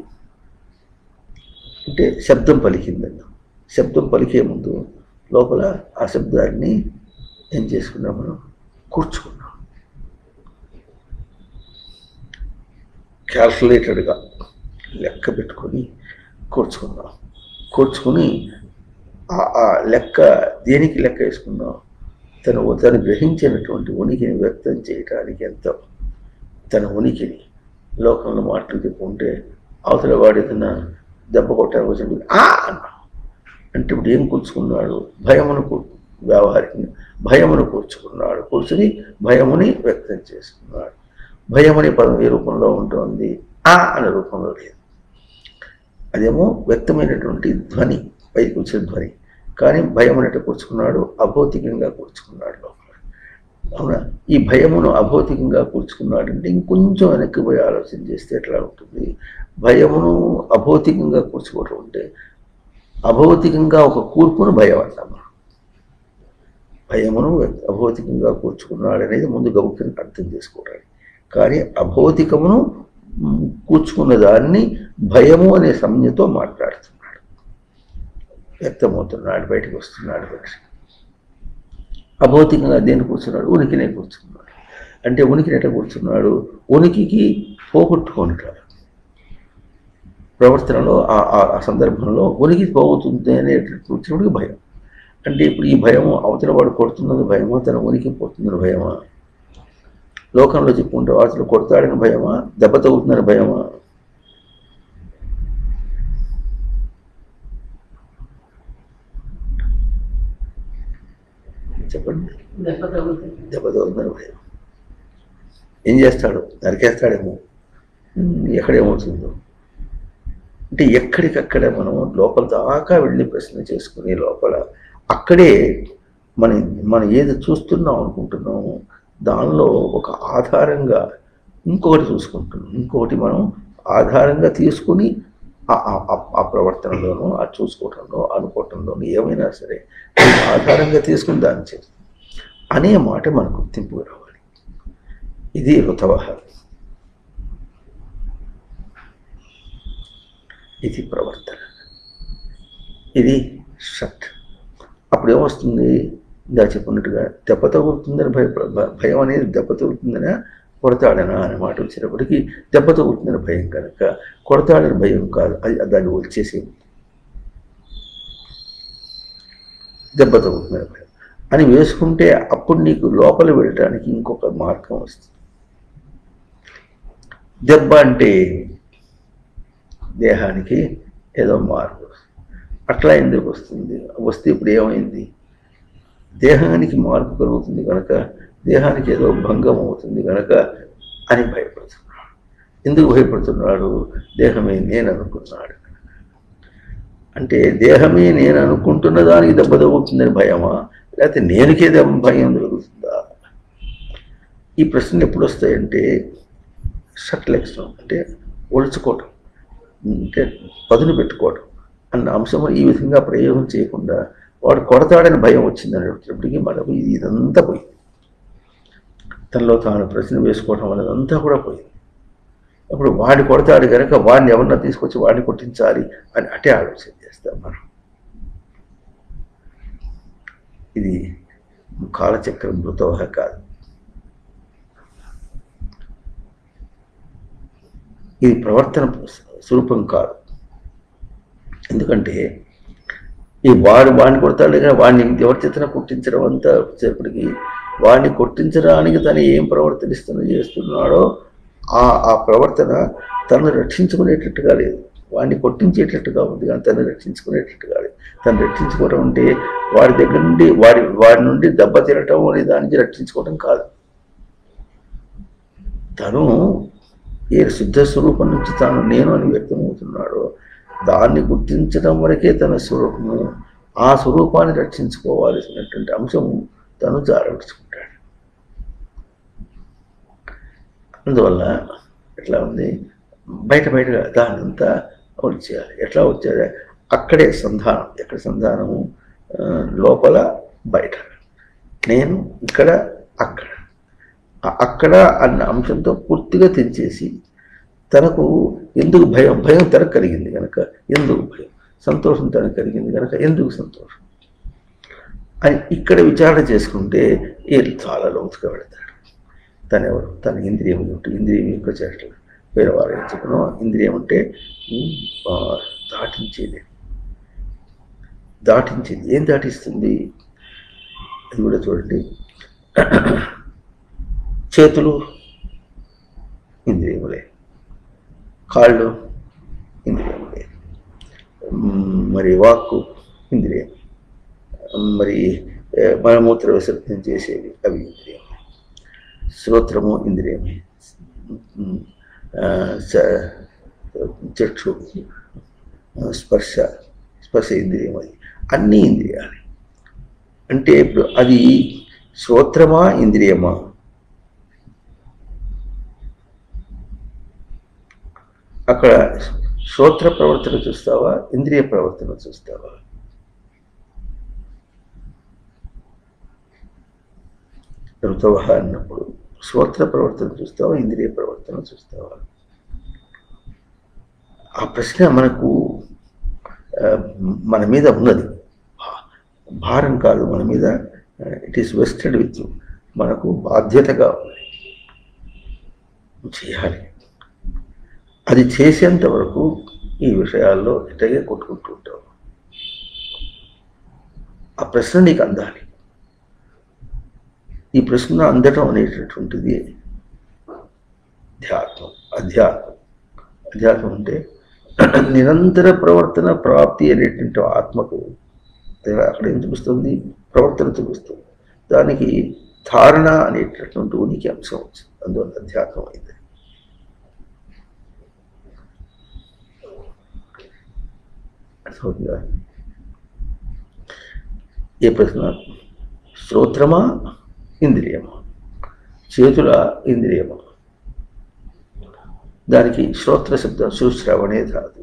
అంటే శబ్దం పలికిందన్న. శబ్దం పలికే ముందు లోపల ఆ శబ్దాన్ని ఏం చేసుకున్నాం? మనం కూర్చుకున్నాం. క్యాల్కులేటెడ్గా లెక్క పెట్టుకొని కూర్చుకుని ఆ లెక్క దేనికి లెక్క వేసుకున్నాం? తను గ్రహించినటువంటి ఉనికిని వ్యక్తం చేయటానికి ఎంతో తన ఉనికిని లోకంలో మాటలు చెప్పుకుంటే అవతల వాడు ఏదైనా దెబ్బ కొట్టారు వచ్చింది అంటే ఇప్పుడు ఏం కూర్చుకున్నాడు? భయమును వ్యవహారికంగా భయమును కూర్చుకున్నాడు. కూర్చుని భయముని వ్యక్తం చేసుకున్నాడు. భయమని పదం ఏ రూపంలో ఉంటుంది? అనే రూపంలో లేదు. అదేమో వ్యక్తమైనటువంటి ధ్వని, పైకి వచ్చే ధ్వని. కానీ భయం అనేట్టు కూర్చుకున్నాడు, అభౌతికంగా కూర్చుకున్నాడు లోపల. అవునా? ఈ భయమును అభౌతికంగా కూర్చుకున్నాడంటే ఇంకొంచెం వెనక్కి పోయి ఆలోచన చేస్తే ఎట్లా ఉంటుంది? భయమును అభౌతికంగా కూర్చుకోవటం అంటే అభౌతికంగా ఒక కూర్పును భయం అంటాం. భయమును అభౌతికంగా కూర్చుకున్నాడు అనేది ముందు గౌక్యం అర్థం చేసుకోవడానికి. కానీ అభౌతికమును కూర్చుకున్న దాన్ని భయము అనే సంజ్ఞతో మాట్లాడుతున్నాడు, వ్యక్తమవుతున్నాడు, బయటకు వస్తున్నాడు మనిషి. అభౌతికంగా దేన్ని కూర్చున్నాడు? ఉనికినే కూర్చున్నాడు. అంటే ఉనికిని ఎట్లా కూర్చున్నాడు? ఉనికికి పోగొట్టుకుంటాడు. ప్రవర్తనలో ఆ సందర్భంలో ఉనికి పోగుతుంది అనేటటువంటి కూర్చున్నప్పుడు భయం. అంటే ఇప్పుడు ఈ భయము అవతల వాడు కొడుతున్నది భయమా, తన ఉనికి పోతుందని భయమా? లోకంలో చెప్పుకుంటే అవతల కొడతాడని భయమా, దెబ్బ తగ్గుతుందని భయమా? చెప్పండి. దెబ్బ తగ్గుతుందని భయం. ఏం చేస్తాడు? నరికేస్తాడేమో, ఎక్కడేమవుతుందో. అంటే ఎక్కడికక్కడ మనం లోపల దాకా వెళ్ళి ప్రశ్న చేసుకునే లోపల అక్కడే మనం ఏది చూస్తున్నాం అనుకుంటున్నామో దానిలో ఒక ఆధారంగా ఇంకొకటి చూసుకుంటున్నాం. ఇంకొకటి మనం ఆధారంగా తీసుకుని ఆ ప్రవర్తనలోనూ, ఆ చూసుకోవటంలో, అనుకోవటంలోనూ ఏమైనా సరే ఆధారంగా తీసుకుని దాన్ని చేస్తాం అనే మాట మనకు గుర్తింపు రావాలి. ఇది ఋతవః, ఇది ప్రవర్తన, ఇది షట్. అప్పుడు ఏమొస్తుంది? ఇందా చెప్పినట్టుగా దెబ్బ తగులుతుందని భయం అనేది దెబ్బ తగులుతుందనా కొడతాడనా అనే మాట వచ్చినప్పటికీ దెబ్బ తగులుతుందని భయం కనుక కొడతాడని భయం కాదు, అది దాన్ని వచ్చేసేది. దెబ్బ తగులుతుందని భయం అని వేసుకుంటే అప్పుడు నీకు లోపల వెళ్ళడానికి ఇంకొక మార్గం వస్తుంది. దెబ్బ అంటే దేహానికి ఏదో మార్పు. అట్లా ఎందుకు వస్తుంది? వస్తే ఇప్పుడు ఏమైంది? దేహానికి మార్పు కలుగుతుంది కనుక, దేహానికి ఏదో భంగం అవుతుంది కనుక అని భయపడుతున్నాడు. ఎందుకు భయపడుతున్నాడు? దేహమే నేను అనుకున్నాడు. అంటే దేహమే నేను అనుకుంటున్న దానికి దెబ్బ తగ్గుతుందని భయమా, లేకపోతే నేనుకే భయం కలుగుతుందా? ఈ ప్రశ్నలు ఎప్పుడు వస్తాయంటే షట్లెక్షన్ అంటే ఒలుచుకోవటం, అంటే పదును పెట్టుకోవడం అన్న అంశం ఈ విధంగా ప్రయోగం చేయకుండా వాడు కొడతాడని భయం వచ్చిందని అడిగినప్పటికీ మనకు ఇదంతా పోయింది. తనలో తాను ప్రశ్న వేసుకోవడం అనేదంతా కూడా పోయింది. అప్పుడు వాడిని కొడతాడు కనుక వాడిని ఎవరన్నా తీసుకొచ్చి వాడిని కొట్టించాలి అని అటే ఆలోచన చేస్తాం మనం. ఇది కాలచక్రం ఋతవః కాదు, ఇది ప్రవర్తన స్వరూపం కాదు. ఎందుకంటే ఈ వాడిని కొడతాడు కానీ వాడిని ఎవరి చేతన కొట్టించడం అంతా వచ్చేప్పటికీ వాడిని కొట్టించడానికి తను ఏం చేస్తున్నాడో ఆ ప్రవర్తన తను రక్షించుకునేటట్టుగా లేదు, వాడిని కొట్టించేటట్టుగా ఉంది కానీ తను రక్షించుకునేటట్టుగా లేదు. తను రక్షించుకోవడం అంటే వాడి దగ్గర నుండి వాడి నుండి దెబ్బ తినటం అనే దానికి రక్షించుకోవడం కాదు. తను ఏ శుద్ధ స్వరూపం నుంచి తాను నేను అని వ్యక్తమవుతున్నాడో దాన్ని గుర్తించడం వరకే తన స్వరూపము. ఆ స్వరూపాన్ని రక్షించుకోవాల్సినటువంటి అంశము తను జారవిడుచుకుంటాడు. అందువల్ల ఎట్లా ఉంది? బయటగా దానంతా వచ్చేయాలి. ఎట్లా వచ్చేది? అక్కడే సంధానం. ఎక్కడ సంధానము? లోపల బయట. నేను ఇక్కడ అక్కడ. అక్కడ అన్న అంశంతో పూర్తిగా తెంచేసి తనకు ఎందుకు భయం తనకు కలిగింది కనుక ఎందుకు భయం, సంతోషం తనకు కలిగింది కనుక ఎందుకు సంతోషం అని ఇక్కడ విచారణ చేసుకుంటే చాలా లోతుగా వెళతాడు. తనెవరు? తన ఇంద్రియం ఏమిటి? ఇంద్రియం యొక్క చేష్టలు వేరే వారు చెప్పిన ఇంద్రియం అంటే దాటించేది. ఏం దాటిస్తుంది? అది కూడా చూడండి. చేతులు ఇంద్రియములే, కాళ్ళు ఇంద్రియం, మరి వాక్కు ఇంద్రియం, మరి మలమూత్ర విసర్జన చేసేవి అవి ఇంద్రియం, శ్రోత్రము ఇంద్రియమే, చక్షు స్పర్శ ఇంద్రియం, అది అన్నీ ఇంద్రియాలు. అంటే ఇప్పుడు అది శ్రోత్రమా ఇంద్రియమా? అక్కడ శ్రోత్ర ప్రవర్తన చూస్తావా, ఇంద్రియ ప్రవర్తన చూస్తావా? ఋతవ అన్నప్పుడు శ్రోత్ర ప్రవర్తన చూస్తావా, ఇంద్రియ ప్రవర్తన చూస్తావా? ఆ ప్రశ్న మనకు మన మీద ఉన్నది, భారం కాదు మన మీద, it is vested with you, మనకు బాధ్యతగా ఉంది, చేయాలి. అది చేసేంత వరకు ఈ విషయాల్లో ఇటగే కొట్టుకుంటూ ఉంటావు. ఆ ప్రశ్న నీకు అందాలి. ఈ ప్రశ్న అందటం అనేటటువంటిది అధ్యాత్మం అంటే నిరంతర ప్రవర్తన ప్రాప్తి అనేటువంటి ఆత్మకు అక్కడ ఏం చూపిస్తుంది? ప్రవర్తన చూపిస్తుంది. దానికి ధారణ అనేటటువంటి ఉనికి అంశం వచ్చింది, అందువల్ల అధ్యాత్మం అయింది. ఏ ప్రశ్న? శ్రోత్రమా ఇంద్రియమా? చేతుల ఇంద్రియమా? దానికి శ్రోత్ర శబ్దం సుశ్రవణే ధాతు.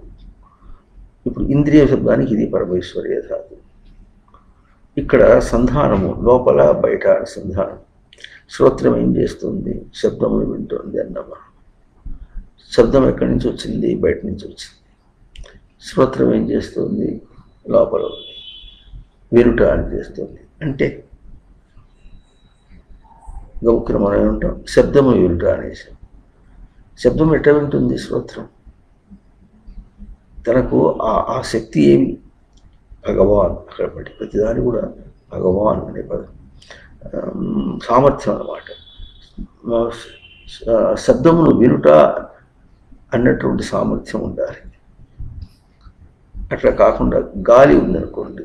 ఇప్పుడు ఇంద్రియ శబ్దానికి ఇది పరమేశ్వరే ధాతు. ఇక్కడ సంధానము లోపల బయట సంధానం. శ్రోత్రం ఏం చేస్తుంది? శబ్దమును వింటుంది అన్నమా. శబ్దం ఎక్కడి నుంచి వచ్చింది? బయట నుంచి వచ్చింది. శ్రోత్రం ఏం చేస్తుంది? లోపల ఉంది, వినుట అని చేస్తుంది. అంటే గౌక్రం మనం ఏమంటాం? శబ్దము వినుట అనేసి. శబ్దం ఎట్లా వింటుంది? శ్రోత్రం. తనకు ఆ శక్తి ఏమి? భగవాన్. అక్కడ బట్టి ప్రతిదాని కూడా భగవాన్ అనే పదం సామర్థ్యం అన్నమాట. శబ్దమును వినుట అన్నటువంటి సామర్థ్యం ఉండాలి. అట్లా కాకుండా గాలి ఉందనుకోండి,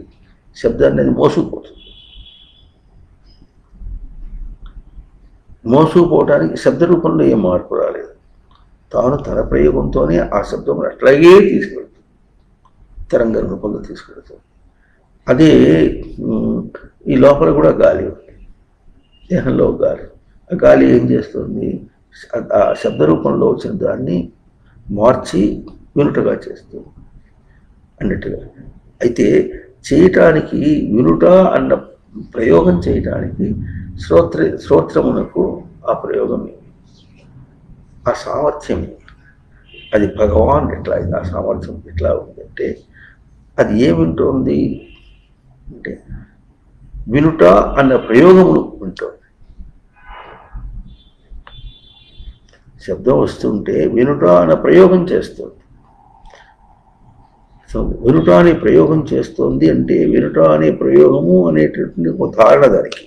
శబ్దాన్ని అది మోసుకుపోతుంది. మోసుకుపోవటానికి శబ్ద రూపంలో ఏం మార్పు రాలేదు. తాను తన ప్రయోగంతోనే ఆ శబ్దమును అట్లాగే తీసుకెళ్తుంది, తరంగ రూపంలో తీసుకెళ్తుంది. అదే ఈ లోపల కూడా గాలి ఉంది, దేహంలో గాలి. ఆ గాలి ఏం చేస్తుంది? ఆ శబ్ద రూపంలో వచ్చిన దాన్ని మార్చి వినుటగా చేస్తుంది అన్నట్టుగా. అయితే చేయటానికి, వినుట అన్న ప్రయోగం చేయటానికి శ్రోత్రమునకు ఆ ప్రయోగం, ఆ సామర్థ్యం, అది భగవాన్ ఎట్లా అయింది? ఆ సామర్థ్యం ఎట్లా ఉందంటే అది ఏమింటోంది అంటే వినుట అన్న ప్రయోగమును వింటోంది. శబ్దం వస్తుంటే వినుట అన్న ప్రయోగం చేస్తుంది. వినుట అనే ప్రయోగం చేస్తోంది అంటే వినుట అనే ప్రయోగము అనేటటువంటి ఒక ధారణ దానికి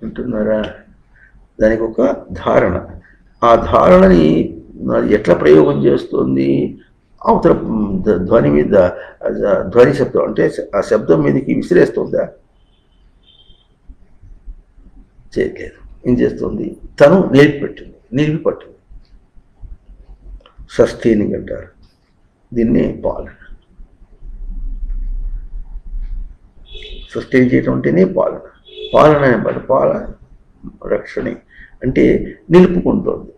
వింటున్నారా? దానికి ఒక ధారణ. ఆ ధారణని ఎట్లా ప్రయోగం చేస్తుంది? అవతల ధ్వని మీద, ధ్వని శబ్దం అంటే ఆ శబ్దం మీదకి విసిరేస్తుందా? చేయట్లేదు. ఏం చేస్తుంది? తను నిలిపి పట్టింది. సస్టైనింగ్ అంటారు దీన్ని. పాలన, సస్టైన్ చేయటం అంటేనే పాలన. పాలన అనమాట. రక్షణ అంటే నిలుపుకుంటుంది.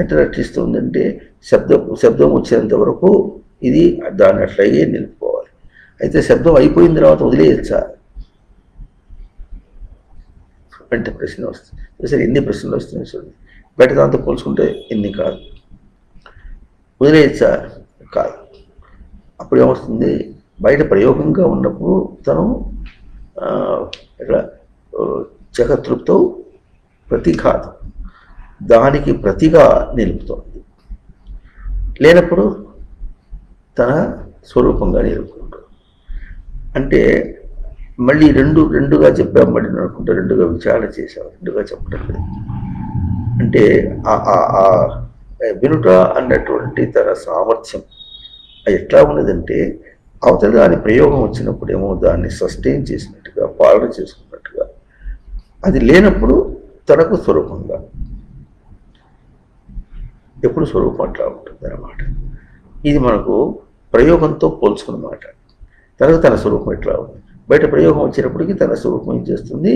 ఎట్లా రక్షిస్తుంది అంటే శబ్దం వచ్చేంత వరకు ఇది దాన్ని అట్లాగే నిలుపుకోవాలి. అయితే శబ్దం అయిపోయిన తర్వాత వదిలేయచ్చా అంటే ప్రశ్న వస్తుంది. సరే, ఎన్ని ప్రశ్నలు వస్తున్నాయి చూడండి. బయట దాంతో పోల్చుకుంటే ఎన్ని కాదు. వదిలేయచ్చా? కాదు. అప్పుడు ఏమవుతుంది? బయట ప్రయోగంగా ఉన్నప్పుడు తను ఇట్లా జగతృప్తం ప్రతిఘాతం, దానికి ప్రతిగా నిలుపుతోంది. లేనప్పుడు తన స్వరూపంగా నిలుపుకుంటుంది. అంటే మళ్ళీ రెండుగా చెప్పాం. మళ్ళీ అనుకుంటా రెండుగా విచారణ చేసాం. రెండుగా చెప్పడం లేదు. అంటే ఆ వినుట అన్నటువంటి తన సామర్థ్యం ఎట్లా ఉన్నదంటే అవతల దాని ప్రయోగం వచ్చినప్పుడేమో దాన్ని సస్టైన్ చేసినట్టుగా పాలన చేసుకున్నట్టుగా, అది లేనప్పుడు తనకు స్వరూపంగా ఎప్పుడు స్వరూపం అట్లా ఉంటుంది అన్నమాట. ఇది మనకు ప్రయోగంతో పోల్చుకున్నమాట. తనకు తన స్వరూపం ఎట్లా ఉంది, బయట ప్రయోగం వచ్చినప్పటికీ తన స్వరూపం ఏం చేస్తుంది,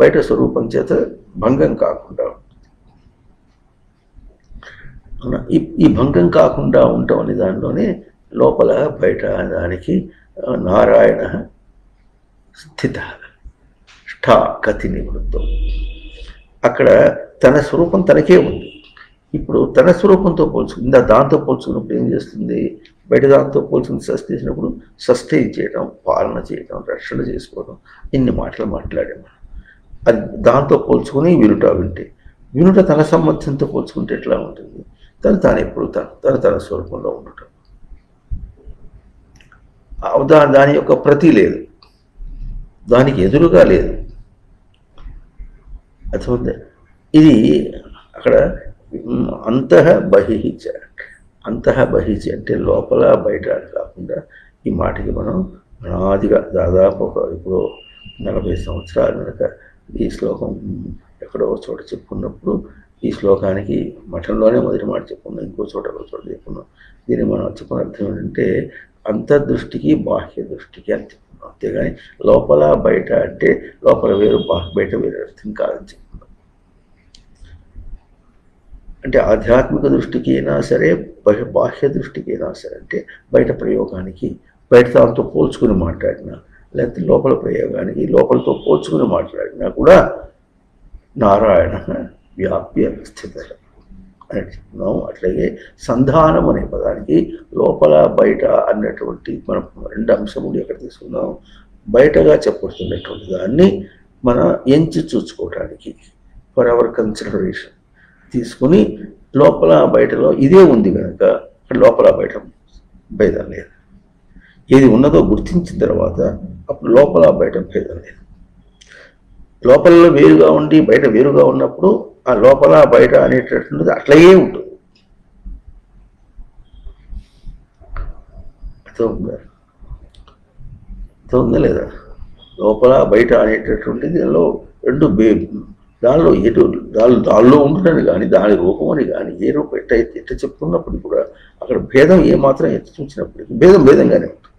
బయట స్వరూపం చేత భంగం కాకుండా ఈ భంగం కాకుండా ఉండటం అనే దానిలోనే లోపల బయట దానికి నారాయణ స్థిత ష్ఠా కతి నివృత్తం. అక్కడ తన స్వరూపం తనకే ఉంది. ఇప్పుడు తన స్వరూపంతో పోల్చుకుంది, దాంతో పోల్చుకున్నప్పుడు ఏం చేస్తుంది, బయట దాంతో పోల్చుకుని చేసినప్పుడు సస్టైన్ చేయడం, పాలన చేయడం, రక్షణ చేసుకోవడం, ఇన్ని మాటలు మాట్లాడాము. అది దాంతో పోల్చుకుని వినుట తన సంబంధంతో పోల్చుకుంటే ఎట్లా ఉంటుంది, తాను ఎప్పుడు తన స్వరూపంలో ఉండటం. దాని యొక్క ప్రతి లేదు, దానికి ఎదురుగా లేదు. అర్థమైంది. ఇది అక్కడ అంతః బహిః అంటే లోపల బయట కాకుండా, ఈ మాటకి మనం అనాదిగా దాదాపు ఇప్పుడు 40 సంవత్సరాల వెనక ఈ శ్లోకం ఎక్కడో చోట చెప్పుకున్నప్పుడు, ఈ శ్లోకానికి మఠంలోనే మొదటి మాట చెప్పుకున్నాం, ఇంకో చోట చెప్పుకున్నాం. దీన్ని మనం చెప్పుకున్న అర్థం ఏంటంటే అంతర్దృష్టికి బాహ్య దృష్టికి అని చెప్పుకున్నాం. అంతేగాని లోపల బయట అంటే లోపల వేరు బయట వేరు అర్థం కాదని చెప్పుకున్నాం. అంటే ఆధ్యాత్మిక దృష్టికి అయినా సరే, బాహ్య దృష్టికి అయినా సరే, అంటే బయట ప్రయోగానికి బయట దాంతో పోల్చుకుని మాట్లాడినా, లేకపోతే లోపల ప్రయోగానికి లోపలతో పోల్చుకుని మాట్లాడినా కూడా నారాయణ వ్యాప్య స్థిత అని చెప్తున్నాం. అట్లాగే సంధానం అనే పదానికి లోపల బయట అన్నటువంటి మనం 2 అంశములు ఎక్కడ తీసుకున్నాం, బయటగా చెప్పబడుతున్నటువంటి దాన్ని మన ఎంచి చూసుకోవడానికి ఫర్ అవర్ కన్సిడరేషన్ తీసుకుని లోపల బయటలో ఇదే ఉంది కనుక అక్కడ లోపల బయట భేదం లేదు. ఏది ఉన్నదో గుర్తించిన తర్వాత అప్పుడు లోపల బయట భేదం లేదు. లోపల వేరుగా ఉండి బయట వేరుగా ఉన్నప్పుడు ఆ లోపల బయట అనేటటువంటిది అట్లయే ఉంటుంది. అర్థం లేదా? లోపల బయట అనేటటువంటిది దానిలో దానిలో ఉంటుందని కానీ, దాని రూపం అని కానీ, ఏ రూపం ఎట్ట చెప్పుకున్నప్పుడు కూడా అక్కడ భేదం ఏమాత్రం చూసినప్పటికీ భేదంగానే ఉంటుంది.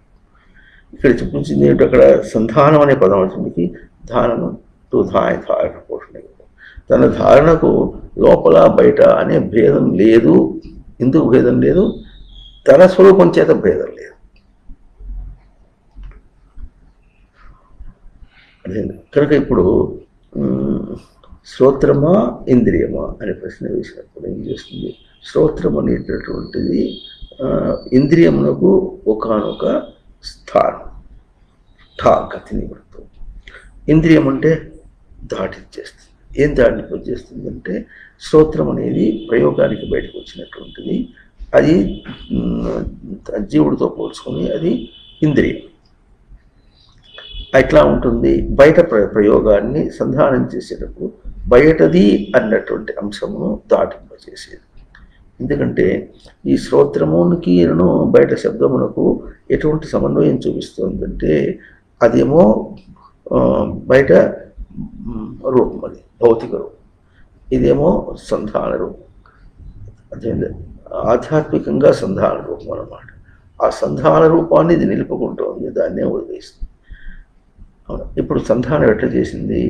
ఇక్కడ చెప్పించింది ఏంటంటే అక్కడ సంధానం అనే పదం వచ్చిందికి ధారణం టు ధారణ పోషణ, తన ధారణకు లోపల బయట అనే భేదం లేదు. ఎందుకు భేదం లేదు? తన స్వరూపం చేత భేదం లేదు. అదే కనుక ఇప్పుడు శ్రోత్రమా ఇంద్రియమా అనే ప్రశ్న వేసినప్పుడు ఏం చేస్తుంది, శ్రోత్రం అనేటటువంటిది ఇంద్రియమునకు ఒకానొక స్థానం, గతి నివృత్తం. ఇంద్రియం అంటే దాటిచ్చేస్తుంది. ఏం దాటిచ్చేస్తుంది అంటే శ్రోత్రం అనేది ప్రయోగానికి బయటకు వచ్చినటువంటిది, అది జీవుడితో పోల్చుకొని అది ఇంద్రియం. ఎట్లా ఉంటుంది, బయట ప్రయోగాన్ని సంధానం చేసేటప్పుడు బయటది అన్నటువంటి అంశమును దాటింపజేసేది. ఎందుకంటే ఈ శ్రోత్రమునికి బయట శబ్దమునకు ఎటువంటి సమన్వయం చూపిస్తుందంటే అదేమో బయట రూపం, అది భౌతిక రూపం, ఇదేమో సంధాన రూపం. అదే ఆధ్యాత్మికంగా సంధాన రూపం అన్నమాట. ఆ సంధాన రూపాన్ని ఇది నిలుపుకుంటుంది, దాన్నే వదిలేస్తుంది. ఇప్పుడు సంధానం ఎట్లా చేసింది,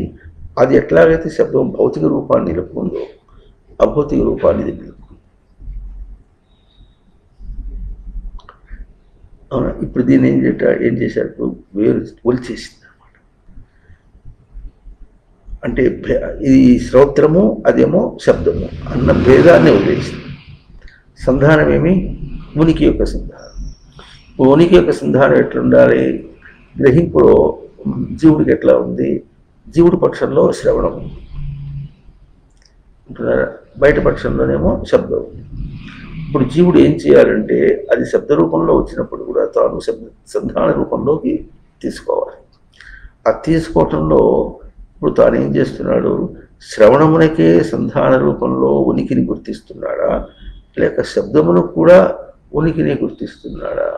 అది ఎట్లాగైతే శబ్దం భౌతిక రూపాన్ని నిలుపుకుందో అభౌతిక రూపాన్ని ఇది నిలుపుకుంది. అవునా? ఇప్పుడు దీన్ని ఏం చేశారు, వేరు ఒలిచేసింది అనమాట. అంటే ఇది శ్రోత్రము అదేమో శబ్దము అన్న భేదాన్ని వదిలేసింది. సంధానం ఏమి, ఉనికి యొక్క సంధానం. ఉనికి యొక్క సంధానం ఎట్లుండాలి, గ్రహింపులో జీవుడికి ఎట్లా ఉంది, జీవుడి పక్షంలో శ్రవణం ఉంది, బయట పక్షంలోనేమో శబ్దం ఉంది. ఇప్పుడు జీవుడు ఏం చేయాలంటే అది శబ్ద రూపంలో వచ్చినప్పుడు కూడా తాను సంధాన రూపంలోకి తీసుకోవాలి. ఆ తీసుకోవటంలో ఇప్పుడు తాను ఏం చేస్తున్నాడు? శ్రవణమునకే సంధాన రూపంలో ఉనికిని గుర్తిస్తున్నాడా, లేక శబ్దమునకు కూడా ఉనికిని గుర్తిస్తున్నాడా?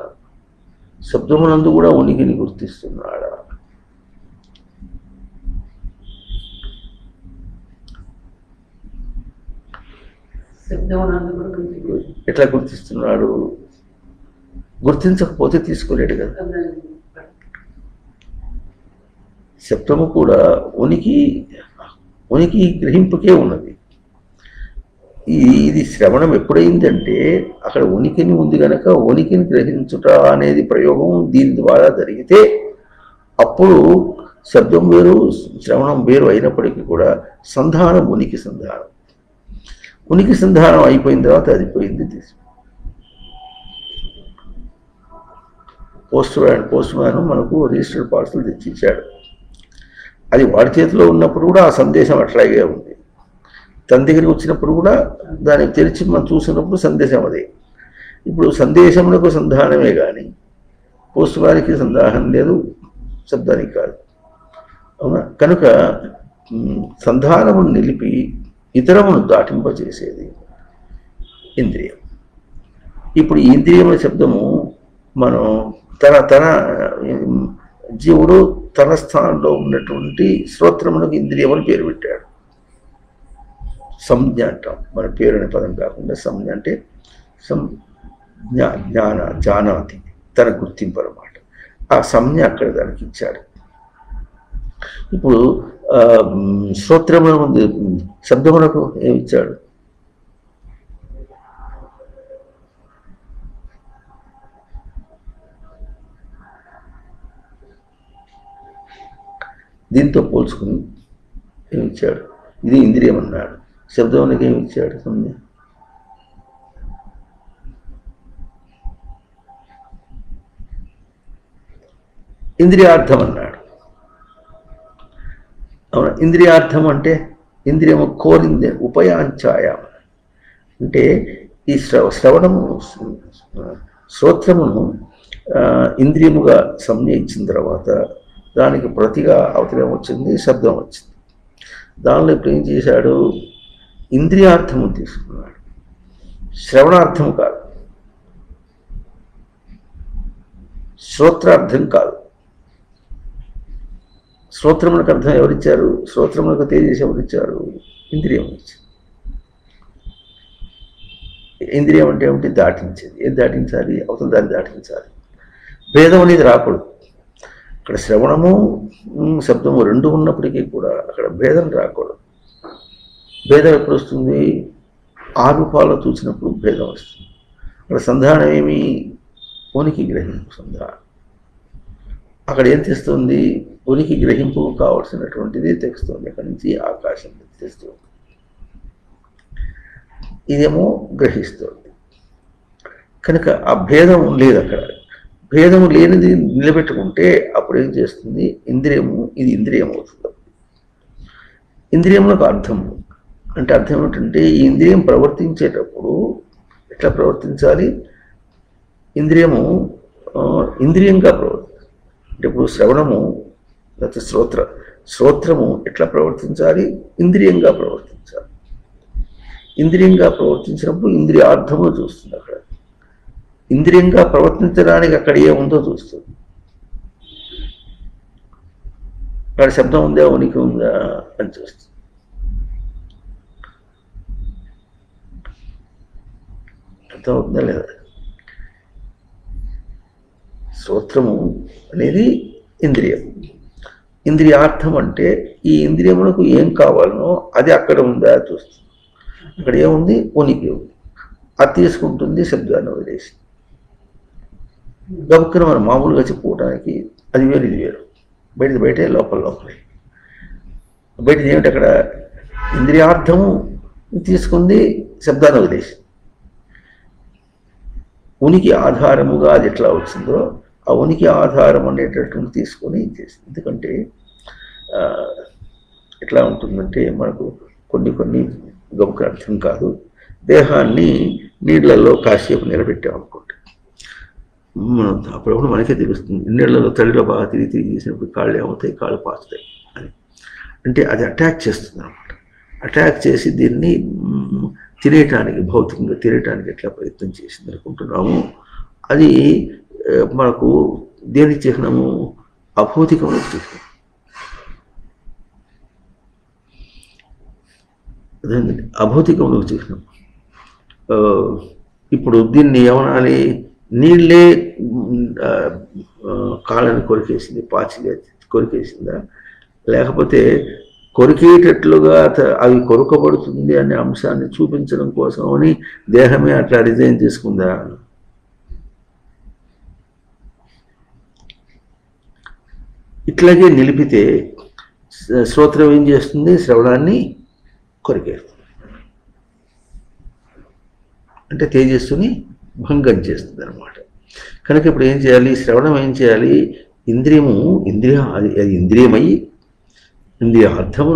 శబ్దమునందు కూడా ఉనికిని గుర్తిస్తున్నాడా? ఎట్లా గుర్తిస్తున్నాడు? గుర్తించకపోతే తీసుకోలేడు కదా. శబ్దము కూడా ఉనికి గ్రహింపుకే ఉన్నది. ఇది శ్రవణం ఎప్పుడైందంటే అక్కడ ఉనికిని ఉంది కనుక ఉనికిని గ్రహించుట అనేది ప్రయోగం దీని ద్వారా జరిగితే అప్పుడు శబ్దం వేరు శ్రవణం వేరు అయినప్పటికీ కూడా సంధానం ఉనికి సంధానం. ఉనికి సంధానం అయిపోయిన తర్వాత అది పోయింది. పోస్ట్ మ్యాన్ మనకు రిజిస్టర్డ్ పార్సల్ తెచ్చిచ్చాడు. అది వాడి చేతిలో ఉన్నప్పుడు కూడా ఆ సందేశం అట్లాగే ఉంది. తన దగ్గరికి వచ్చినప్పుడు కూడా దాన్ని తెరిచి మనం చూసినప్పుడు సందేశం అదే. ఇప్పుడు సందేశములకు సంధానమే కానీ పోస్ట్ మ్యాన్కి సంధానం లేదు, శబ్దానికి కాదు. అవునా? కనుక సంధానమును నిలిపి ఇతరమును దాటింపచేసేది ఇంద్రియం. ఇప్పుడు ఈ ఇంద్రియముల శబ్దము మనం తన జీవుడు తన స్థానంలో ఉన్నటువంటి శ్రోత్రమునకు ఇంద్రియములు పేరు పెట్టాడు. సంజ్ఞ అంటాం. మన పేరు అనే పదం కాకుండా సంజ్ఞ అంటే జానాతి, తన గుర్తింపు అన్నమాట. ఆ సంజ్ఞ అక్కడ దానికి ఇచ్చాడు. ఇప్పుడు శ్రోత్రముల ముందు శబ్దములకు ఏమి ఇచ్చాడు? దీంతో పోల్చుకుని ఏమిచ్చాడు? ఇది ఇంద్రియం అన్నాడు. శబ్దానికి ఏమి ఇచ్చాడు? సంజ్ఞ. ఇంద్రియార్థం అన్నాడు. అవునా? ఇంద్రియార్థం అంటే ఇంద్రియము కోరింది ఉపయాంఛాయామ అంటే ఈ శ్రవణము శ్రోత్రమును ఇంద్రియముగా సంజ్ఞ ఇచ్చిన తర్వాత దానికి ప్రతిగా అవతరం వచ్చింది, శబ్దం వచ్చింది. దానిలో ఇప్పుడు ఏం చేశాడు? ఇంద్రియార్థము తీసుకున్నాడు, శ్రవణార్థం కాదు, శ్రోత్రార్థం కాదు. శ్రోత్రములకు అర్థం ఎవరిచ్చారు? శ్రోత్రములకు తేజేసి ఎవరిచ్చారు? ఇంద్రియం ఇచ్చారు. ఇంద్రియం అంటే ఏమిటి? దాటించేది. ఏది దాటించాలి? అవతల దాన్ని దాటించాలి. భేదం అనేది రాకూడదు. అక్కడ శ్రవణము శబ్దము రెండు ఉన్నప్పటికీ కూడా అక్కడ భేదం రాకూడదు. భేదం ఎప్పుడు వస్తుంది? ఆ రూపాల్లో చూసినప్పుడు భేదం వస్తుంది. అక్కడ సంధానం ఏమి? ఉనికి గ్రహింపు సంధానం. అక్కడ ఏం తెస్తుంది? ఉనికి గ్రహింపు కావాల్సినటువంటిది తెస్తుంది. అక్కడి నుంచి ఆకాశం తెస్తుంది. ఇదేమో గ్రహిస్తుంది. కనుక ఆ భేదం లేదు. అక్కడ భేదము లేనిది నిలబెట్టుకుంటే అప్పుడు ఏం చేస్తుంది? ఇంద్రియము, ఇది ఇంద్రియం అవుతుంది. ఇంద్రియములకు అర్థము అంటే అర్థం ఏమిటంటే ఈ ఇంద్రియం ప్రవర్తించేటప్పుడు ఎట్లా ప్రవర్తించాలి? ఇంద్రియము ఇంద్రియంగా ప్రవర్తించాలి. అంటే ఇప్పుడు శ్రవణము లేకపోతే శ్రోత్రము ఎట్లా ప్రవర్తించాలి? ఇంద్రియంగా ప్రవర్తించాలి. ఇంద్రియంగా ప్రవర్తించినప్పుడు ఇంద్రియార్థము చూస్తుంది. అక్కడ ఇంద్రియంగా ప్రవర్తించడానికి అక్కడ ఏముందో చూస్తుంది. అక్కడ శబ్దం ఉందా, ఉనికి ఉందా అని చూస్తుంది. అర్థం అవుతుందా లేదా? శ్రోత్రము అనేది ఇంద్రియం. ఇంద్రియార్థం అంటే ఈ ఇంద్రియములకు ఏం కావాలనో అది అక్కడ ఉందా చూస్తుంది. అక్కడ ఏముంది? ఉనికి ఉంది. అది తీసుకుంటుంది, శబ్దాన్ని వదిలేసి. గబుక్కున మనం మామూలుగా చెప్పుకోవడానికి అది వేరు ఇది వేరు. బయటే లోపలే. బయటది ఏమిటి? అక్కడ ఇంద్రియార్థము తీసుకుంది, శబ్దాన్ని వదిలేసి. ఉనికి ఆధారముగా అది ఎట్లా వచ్చిందో ఆ ఉనికి ఆధారం అనేటటువంటి తీసుకొని చేసింది. ఎందుకంటే ఎట్లా ఉంటుందంటే మనకు కొన్ని గబుక్కున అర్థం కాదు. దేహాన్ని నీళ్లలో కాసేపు నిలబెట్టామనుకోండి, అప్పుడప్పుడు మనకే తెలుస్తుంది. నీళ్లలో తడిలో బాగా తిరిగి చేసినప్పుడు కాళ్ళు ఏమవుతాయి? కాళ్ళు పాచుతాయి అని. అంటే అది అటాక్ చేస్తుంది అనమాట. అటాక్ చేసి దీన్ని తినేయటానికి, భౌతికంగా తినేయటానికి ఎట్లా ప్రయత్నం చేసింది అనుకుంటున్నాము, అది మనకు దేనికి చిహ్నము? అభౌతికమైన చిహ్నం. అదేంటండి అభౌతికమైన చిహ్నం. ఇప్పుడు దీన్ని ఏమనాలి? నీళ్ళే కాళ్ళని కొరికేసింది, పాచిగా కొరికేసిందా, లేకపోతే కొరికేటట్లుగా అవి కొరకబడుతుంది అనే అంశాన్ని చూపించడం కోసం అని దేహమే అట్లా డిజైన్ చేసుకుందా? ఇట్లాగే నిలిపితే శ్రోత్రం ఏం చేస్తుంది? శ్రవణాన్ని కొరికేస్తుంది, అంటే తేజస్సుని భంగం చేస్తుంది అనమాట. కనుక ఇప్పుడు ఏం చేయాలి? శ్రవణం ఏం చేయాలి? అది ఇంద్రియమై ఇంద్రియార్థము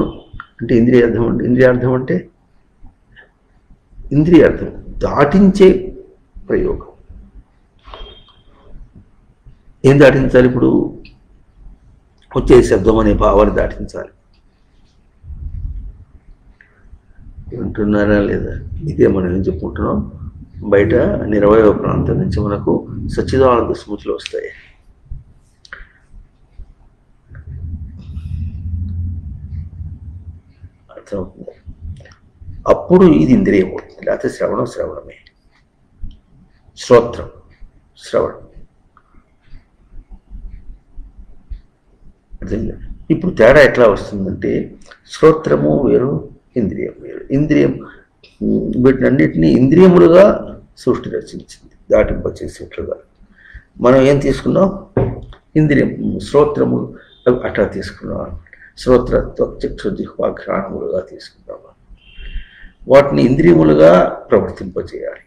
అంటే ఇంద్రియార్థం అంటే ఇంద్రియార్థం దాటించే ప్రయోగం. ఏం దాటించాలి? ఇప్పుడు వచ్చే శబ్దం అనే భావాన్ని దాటించాలి. వింటున్నారా లేదా? ఇదే మనం ఏం చెప్పుకుంటున్నాం? బయట నిరవయవ ప్రాంతం నుంచి మనకు సచ్చిదానంద స్మృతులు వస్తాయి. అర్థమవుతుంది? అప్పుడు ఇది ఇంద్రియం అవుతుంది, లేకపోతే శ్రవణమే. శ్రోత్రం శ్రవణం. అర్థమైందా? ఇప్పుడు తేడా ఎట్లా వస్తుందంటే శ్రోత్రము వేరు, ఇంద్రియం వేరు. ఇంద్రియం వీటినన్నిటినీ ఇంద్రియములుగా సృష్టి రచించింది, దాటింపచేసేట్లుగా. మనం ఏం తీసుకున్నాం? ఇంద్రియం శ్రోత్రములు అట్లా తీసుకున్నాం. శ్రోత్ర చక్షుజిహ్వాఘ్రాణములుగా తీసుకున్నాం. వాటిని ఇంద్రియములుగా ప్రవర్తింపజేయాలి,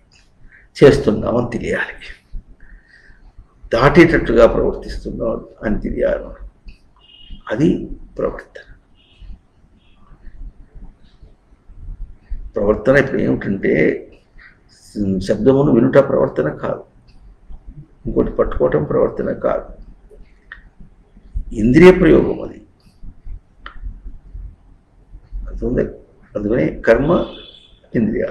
చేస్తున్నామని తెలియాలి. దాటేటట్లుగా ప్రవర్తిస్తున్నాం అని తెలియాలి. అది ప్రవర్తన. ప్రవర్తన ఇప్పుడు ఏమిటంటే శబ్దమును వినుట ప్రవర్తన కాదు, ఇంకోటి పట్టుకోవటం ప్రవర్తన కాదు, ఇంద్రియ ప్రయోగం అది. అందుకని కర్మ ఇంద్రియ,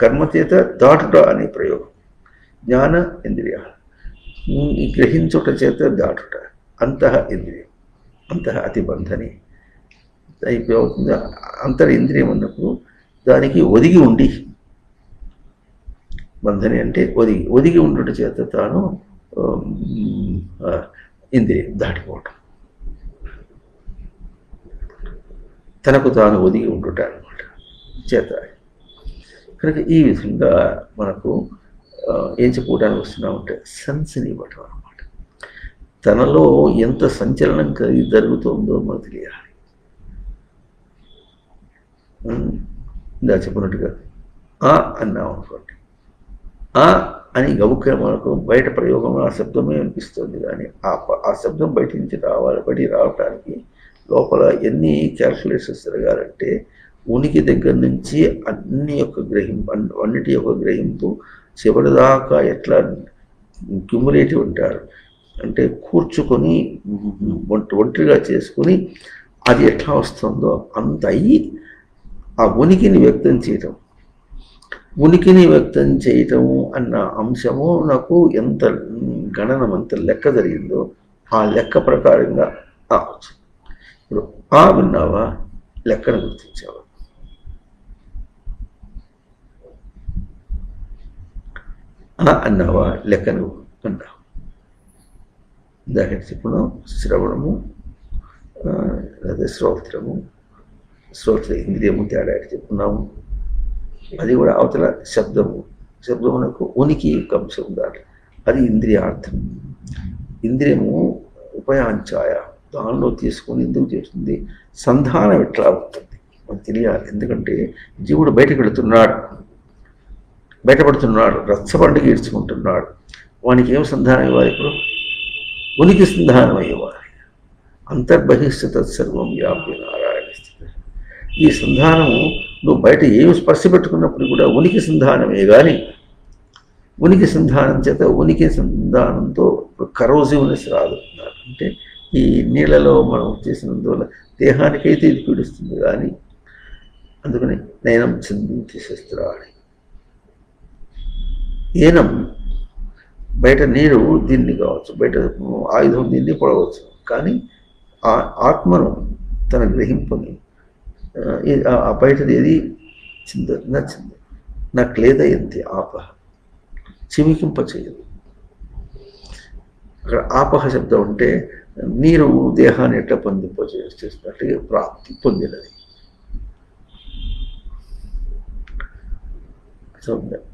కర్మ చేత దాటుట అనే ప్రయోగం. జ్ఞాన ఇంద్రియ, గ్రహించుట చేత దాటుట, అంతః ఇంద్రియం, అంతః అతిబంధని. అయిపోతుంది. అంతరింద్రియం అన్నప్పుడు దానికి ఒదిగి ఉండి, బంధని అంటే ఒదిగి ఉండుట చేత తాను ఇంద్రియం దాటిపోవటం, తనకు తాను ఒదిగి ఉండుట అనమాట చేత. కనుక ఈ విధంగా మనకు ఏం చెప్పుకోవడానికి వస్తున్నామంటే సెన్స్ని ఇవ్వటం అనమాట. తనలో ఎంత సంచలనం కలిగి జరుగుతుందో మనకు తెలియాలి. ఇందా చెప్పినట్టుగా ఆ అన్నాం అనుకోండి, ఆ అని గబుక్క మనకు బయట ప్రయోగం ఆ శబ్దమే అనిపిస్తుంది, కానీ ఆ శబ్దం బయట నుంచి రావటానికి లోపల ఎన్ని క్యాల్కులేషన్స్ జరగాలంటే ఉనికి దగ్గర నుంచి అన్నిటి యొక్క గ్రహింపు చివరిదాకా ఎట్లా క్యుములేటివ్ ఉంటారు అంటే కూర్చుకొని ఒంటరిగా చేసుకుని అది ఎట్లా వస్తుందో అంత అయ్యి ఆ ఉనికిని వ్యక్తం చేయటము అన్న అంశము నాకు ఎంత గణనం, ఎంత లెక్క జరిగిందో ఆ లెక్క ప్రకారంగా వచ్చింది. ఇప్పుడు ఆ విన్నావా, లెక్కను గుర్తించావా? అన్నావా, లెక్కను అన్నావు. దానికి చెప్పుకున్నాం శ్రవణము, అదే శ్రోత్ర ఇంద్రియము తేడా చెప్పుకున్నాము. అది కూడా అవతల శబ్దమునకు ఉనికి అంశం ఉండాలి, అది ఇంద్రియార్థం. ఇంద్రియము ఉపయాంఛాయ, దానిలో తీసుకొని ఎందుకు చేస్తుంది? సంధానం ఎట్లా అవుతుంది మనకు తెలియాలి. ఎందుకంటే జీవుడు బయటపడుతున్నాడు, రచ్చబండకి ఈడ్చుకుంటున్నాడు. వానికి ఏం సంధానం ఇవ్వాలి? ఇప్పుడు ఉనికి సంధానం అయ్యేవారు. అంతర్బహిష్ట తత్సర్వం వ్యాప్య నారాయణ స్థితి. ఈ సంధానము నువ్వు బయట ఏమి స్పర్శ పెట్టుకున్నప్పుడు కూడా ఉనికి సంధానమే, కానీ ఉనికి సంధానం చేత ఉనికి సంధానంతో కరోజివ్నెస్ రాదు. అంటే ఈ నీళ్ళలో మనం చేసినందువల్ల దేహానికైతే ఇది పీడిస్తుంది, కానీ అందుకని నయనం చిందించి శస్త్రాన్ని. ఏనం బయట నీరు దీన్ని కావచ్చు, బయట ఆయుధం దీన్ని పొడవచ్చు, కానీ ఆత్మను తన గ్రహింపుని బయటది ఏది నచ్చింది నాకు లేదయంతి ఆపహ, చిమికింప చేయదు. అక్కడ ఆపహ శబ్దం అంటే నీరు దేహాన్ని ఎట్లా చేస్తున్నట్టుగా ప్రాప్తి పొందినది.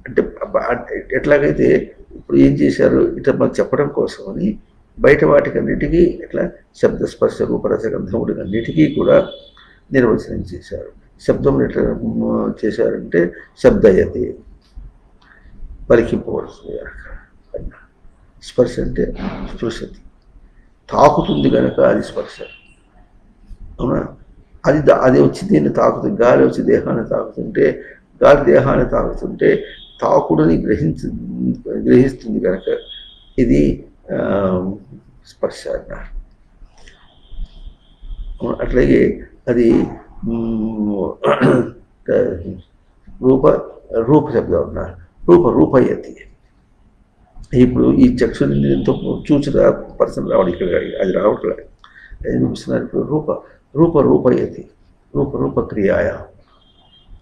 అంటే ఎట్లాగైతే ఇప్పుడు ఏం చేశారు, ఇట్లా మనకు చెప్పడం కోసమని బయట వాటికన్నిటికీ ఇట్లా శబ్ద స్పర్శ రూపరసగంధముడికి అన్నిటికీ కూడా నిర్వచనం చేశారు. శబ్దం ఎట్లా చేశారంటే శబ్దయతి, పలికింపవలసింది. స్పర్శ అంటే స్పృశతి, తాకుతుంది కనుక అది స్పర్శ. అవునా? అది వచ్చి దీన్ని తాకుతుంది. గాలి వచ్చి దేహాన్ని తాకుతుంటే, గాలి దేహాన్ని తాకుతుంటే తాకుడుని గ్రహిస్తుంది కనుక ఇది స్పర్శ అన్నారు. అట్లాగే అది రూప శబ్దం అన్నారు. రూపయతి. ఇప్పుడు ఈ చక్షునితో చూసిన పర్సన్ రావడం ఇక్కడ అది రావట్లేదు, అది చూపిస్తున్నారు. ఇప్పుడు రూపయతి, రూపక్రియాయ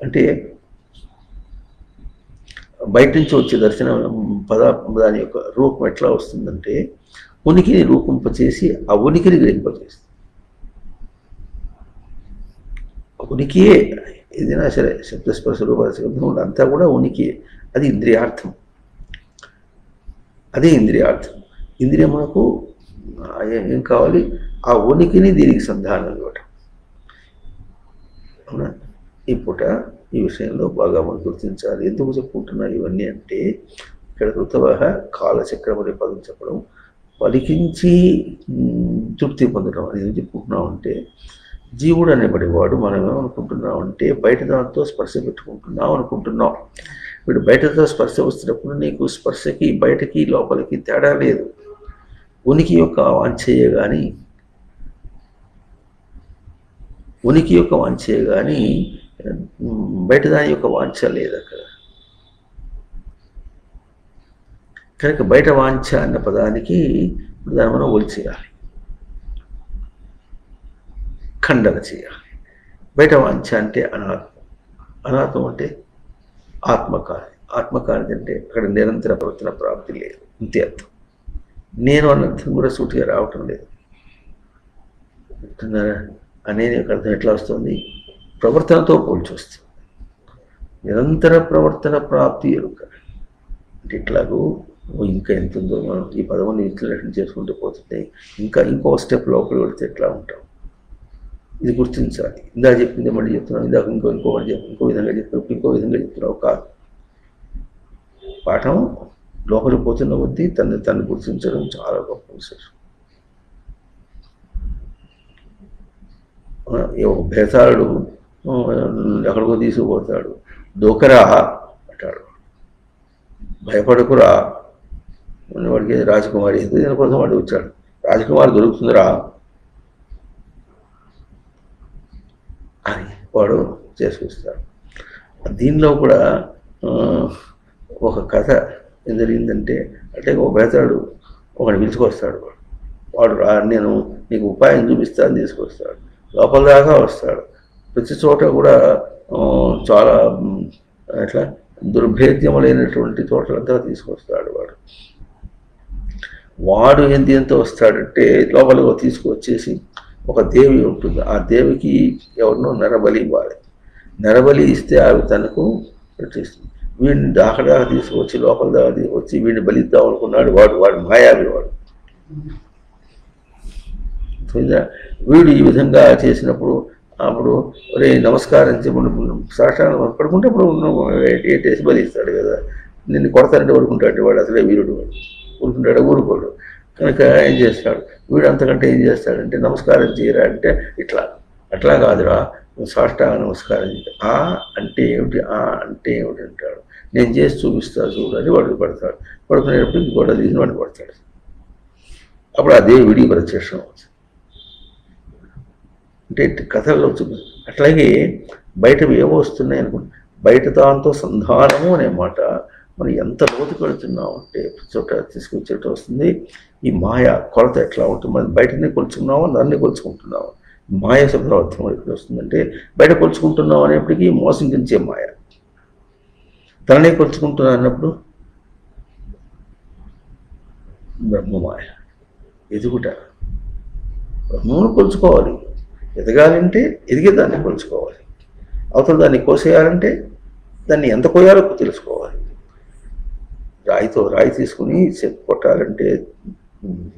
అంటే బయట నుంచి వచ్చే దర్శనం దాని యొక్క రూపం ఎట్లా వస్తుందంటే ఉనికిని రూపింపచేసి ఆ ఉనికిని గ్రహింపచేస్తుంది. ఉనికియే ఏదైనా సరే, శబ్దస్పర్శ రూపరసగంధం అంతా కూడా ఉనికి. అది ఇంద్రియార్థం, అదే ఇంద్రియార్థం. ఇంద్రియమునకు ఏం కావాలి? ఆ ఉనికిని దీనికి సంధానం ఇవ్వటం. అవునా? ఈ పూట ఈ విషయంలో బాగా మనం గుర్తించాలి. ఎందుకు చెప్పుకుంటున్నా ఇవన్నీ అంటే, ఇక్కడ ఋతవః కాలచక్రం అనే పదం చెప్పడం, పలికించి తృప్తి పొందడం అని ఏం చెప్పుకుంటున్నాం అంటే, జీవుడు అనేబడేవాడు మనం ఏమనుకుంటున్నాం అంటే బయట దాంతో స్పర్శ పెట్టుకుంటున్నాం అనుకుంటున్నాం. వీడు బయటతో స్పర్శ వస్తున్నప్పుడు నీకు స్పర్శకి బయటకి లోపలికి తేడా లేదు. ఉనికి యొక్క వాంఛేయ కానీ బయట దాని యొక్క వాంఛ లేదు అక్కడ. కనుక బయట వాంఛ అన్న పదానికి దాన్ని మనం ఒలిచేయాలి, ఖండన చేయాలి. బయట వాంఛ అంటే అనాత్మం అంటే ఆత్మకారి అంటే అక్కడ నిరంతర ప్రవర్తన ప్రాప్తి లేదు, ఇంతే అర్థం. నేను అన్నర్థం కూడా సూటిగా రావటం లేదు. చెప్తున్నారా? అనేది అర్థం ఎట్లా వస్తుంది? ప్రవర్తనతో పోల్చి వస్తుంది. నిరంతర ప్రవర్తన ప్రాప్తి ఎరుక అంటే ఇట్లాగూ ఇంకా ఎంత ఉందో మనం ఈ పదముని విశ్లేషణ చేసుకుంటూ పోతుంటే ఇంకో స్టెప్ లోపల వెళితే ఎట్లా ఉంటాం, ఇది గుర్తించాలి. ఇందాక చెప్పింది మళ్ళీ చెప్తున్నావు, ఇందాక ఇంకో విధంగా చెప్తున్నావు కాదు. పాఠం లోపలికి పోతున్న కొద్దీ తను గుర్తించడం చాలా గొప్ప విశేషం. భేతాళుడు ఎక్కడికో తీసుకుపోతాడు, దూకరా అంటాడు, భయపడకురా. వాడికి రాజకుమారి దీనికోసం వాడు వచ్చాడు, రాజకుమారి దొరుకుతుందిరా అని వాడు చేసుకొస్తాడు. దీనిలో కూడా ఒక కథ ఏం జరిగిందంటే, అంటే ఒక బేతాడు ఒకటి పిలుచుకొస్తాడు. వాడు నేను నీకు ఉపాయం చూపిస్తాను తీసుకొస్తాడు. లోపల దాకా వస్తాడు. ప్రతి చోట కూడా చాలా ఎట్లా దుర్భేద్యములైనటువంటి తోటలంతా తీసుకొస్తాడు. వాడు ఎంతో వస్తాడంటే లోపలికి తీసుకువచ్చేసి ఒక దేవి ఉంటుంది. ఆ దేవికి ఎవరినో నరబలి ఇవ్వాలి. నరబలి ఇస్తే అవి తనకు పెట్టేస్తుంది. వీడిని దాకా తీసుకొచ్చి లోపల దాకా తీసుకొచ్చి వీడిని బలిద్దాం అనుకున్నాడు. వాడు మాయావి. వీడు ఈ విధంగా చేసినప్పుడు అప్పుడు ఒరే నమస్కారం సాష్టాంగం పడుకుంటే అప్పుడు ఏటేసి బలిస్తాడు కదా. నిన్ను కొడతానంటే ఊరుకుంటాడు వాడు, అసలే వీరుడు. ఊరుకుంటాడు, ఊరుకోడు. కనుక ఏం చేస్తాడు వీడు? అంతకంటే ఏం చేస్తాడంటే నమస్కారం చేయరా అంటే అట్లా కాదురా, సాష్టాంగ నమస్కారం చేయ. అంటే ఏమిటి అంటాడు. నేను చేసి చూపిస్తా చూడని వాడు పడతాడు. పడుకునేటప్పుడు గొడవ తీసిన వాడిని పడతాడు. అప్పుడు అదే విడి ప్రత్యక్షం అవుతుంది. అంటే కథల్లో చూపి. అట్లాగే బయట ఏవో వస్తున్నాయి అనుకోండి, బయట దాంతో సంధానము అనే మాట మనం ఎంత లోతుకు వెళుతున్నాం అంటే చోట తీసుకొచ్చేట వస్తుంది. ఈ మాయ కొలత ఎట్లా ఉంటుంది, మనం బయటనే కొలుచుకున్నామో దాన్ని కొలుచుకుంటున్నాము. మాయ శబ్దం అర్థం ఎప్పుడు వస్తుందంటే బయట కొలుచుకుంటున్నాం అనేప్పటికీ మోసగించే మాయ, తననే కొలుచుకుంటున్నా అన్నప్పుడు బ్రహ్మమాయ. ఎదుగుట బ్రహ్మను కొలుచుకోవాలి, ఎదగాలంటే ఎదిగేదాన్ని కొలుచుకోవాలి, అవతల దాన్ని కోసేయాలంటే దాన్ని ఎంత కోయాలో తెలుసుకోవాలి. రాయితో రాయి తీసుకుని కొట్టాలంటే,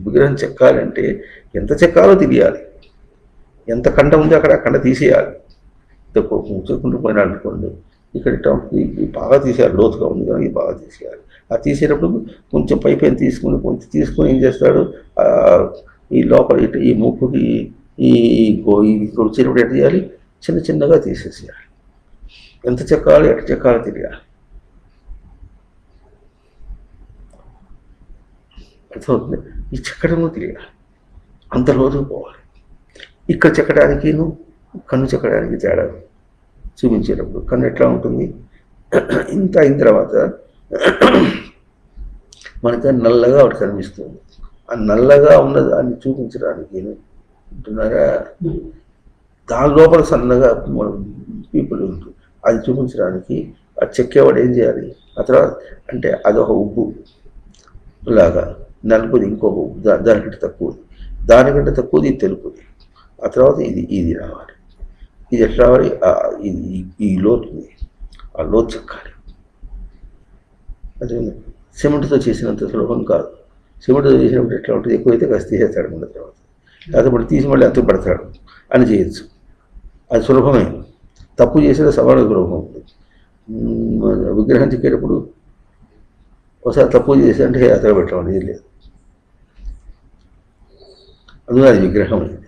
విగ్రహం చెక్కాలంటే ఎంత చెక్కాలో తెలియాలి, ఎంత కండ ఉంది అక్కడ కండ తీసేయాలి. చెక్కుంటూ పోయినా అనుకోండి, ఇక్కడ బాగా తీసేయాలి, లోతుగా ఉంది కానీ బాగా తీసేయాలి. ఆ తీసేటప్పుడు కొంచెం పైపైన తీసుకుని ఏం చేస్తాడు, ఈ లోపల ఈ ముక్కుకి ఈ చెరువుడు ఎట్ట చేయాలి, చిన్న చిన్నగా తీసేసేయాలి. ఎంత చెక్కాలో ఎట్ట చెక్కాలో తెలియాలి. అర్థమవుతుంది. ఈ చెక్కడము తెలియాలి, అంత లోతుకు పోవాలి. ఇక్కడ చెక్కడానికి కన్ను చెక్కడానికి తేడా చూపించేటప్పుడు కన్ను ఎట్లా ఉంటుంది, ఇంత అయిన తర్వాత మనకి నల్లగా ఒకటి కనిపిస్తుంది. ఆ నల్లగా ఉన్న దాన్ని చూపించడానికి ఉంటున్నారా, దాని లోపల సన్నగా పీపుల్ ఉంటుంది. అది చూపించడానికి ఆ చెక్కేవాడు ఏం చేయాలి, ఆ తర్వాత అంటే అదొక ఉబ్బు లాగా, నలుపుది ఇంకొక ఉబ్బు, దానికంటే తక్కువది, దానికంటే తక్కువది తెలుపుది, ఆ తర్వాత ఇది రావాలి. ఇది ఎట్లా రావాలి, ఈ లోతుని ఆ లోతు చెక్కాలి. అదే సిమెంట్తో చేసినంత సులభం కాదు. సిమెంట్తో చేసినప్పుడు ఎట్లా ఉంటుంది, ఎక్కువైతే కాస్త తీసేస్తాడు మన తర్వాత, లేకపోతే తీసి మళ్ళీ అంత పడతాడు అని చేయొచ్చు. అది సులభమే. తప్పు చేసిన సవాలు సులభం ఉంటుంది. విగ్రహం చెక్కేటప్పుడు ఒకసారి తప్పు చేశారంటే అతగ పెట్టడం అనేది లేదు, అందులో అది విగ్రహం అనేది.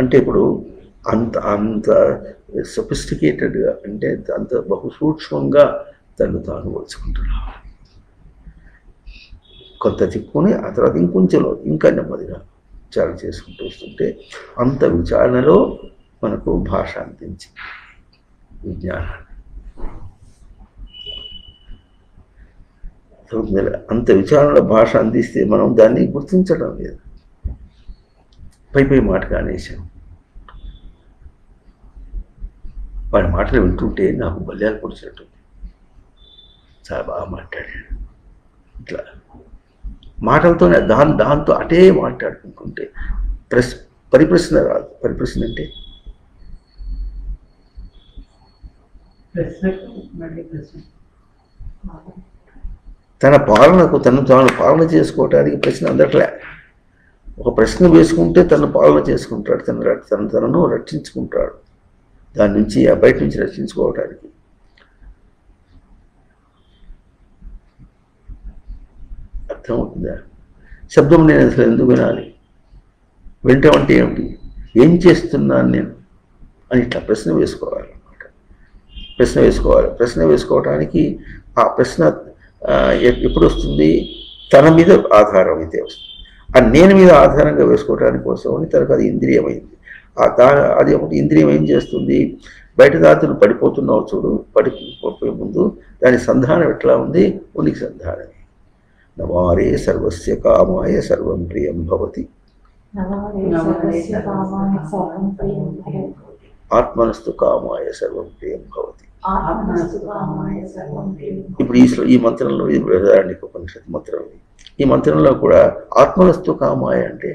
అంటే ఇప్పుడు అంత సొఫిస్టికేటెడ్గా, అంటే అంత బహు సూక్ష్మంగా తను తాను వచ్చుకుంటున్నాడు. కొంత చిక్కుని ఆ తర్వాత ఇంకొంచెంలో ఇంకా నెమ్మదిగా విచారణ చేసుకుంటూ వస్తుంటే అంత విచారణలో మనకు భాష అందించింది విజ్ఞానాన్ని. అంత విచారణలో భాష అందిస్తే మనం దాన్ని గుర్తించడం లేదు, పై మాటగా అనేసాం. వాడి మాటలు వింటుంటే నాకు బల్యాలు పొడిచినట్టుంది, చాలా బాగా మాట్లాడాడు. ఇట్లా మాటలతోనే దాంతో అటే మాట్లాడుకుంటుంటే పరిప్రశ్న రాదు. పరిప్రశ్న అంటే తన పాలనకు తాను పాలన చేసుకోవటానికి ప్రశ్న అందట్లే. ఒక ప్రశ్న వేసుకుంటే తను పాలన చేసుకుంటాడు, తనను రక్షించుకుంటాడు, దాని నుంచి బయట నుంచి రక్షించుకోవటానికి. అర్థమవుతుందా? శబ్దం నేను అసలు ఎందుకు వినాలి, వింటమంటే ఏమిటి, ఏం చేస్తున్నాను నేను అని ఇట్లా ప్రశ్న వేసుకోవాలన్నమాట. ప్రశ్న వేసుకోవటానికి ఆ ప్రశ్న ఎప్పుడు వస్తుంది, తన మీద ఆధారం అయితే వస్తుంది. ఆ నేను మీద ఆధారంగా వేసుకోవడానికి కోసం అని తనకు అది ఇంద్రియమైంది. అది ఒకటి ఇంద్రియం ఏం చేస్తుంది, బయట దాతులు పడిపోతున్నావు చూడు, పడిపోయే ముందు దాని సంధానం ఎట్లా ఉంది, ఉనికి సంధానమే. నవారే సర్వస్య కామాయ సర్వం ప్రియం భవతి, ఆత్మనస్తు కామాయ సర్వం ప్రియం భవతి. ఇప్పుడు ఈ మంత్రంలో, ఇది బృహదారణ్యక ఉపనిషత్ మంత్రం, ఈ మంత్రంలో కూడా ఆత్మనస్తు కామాయ అంటే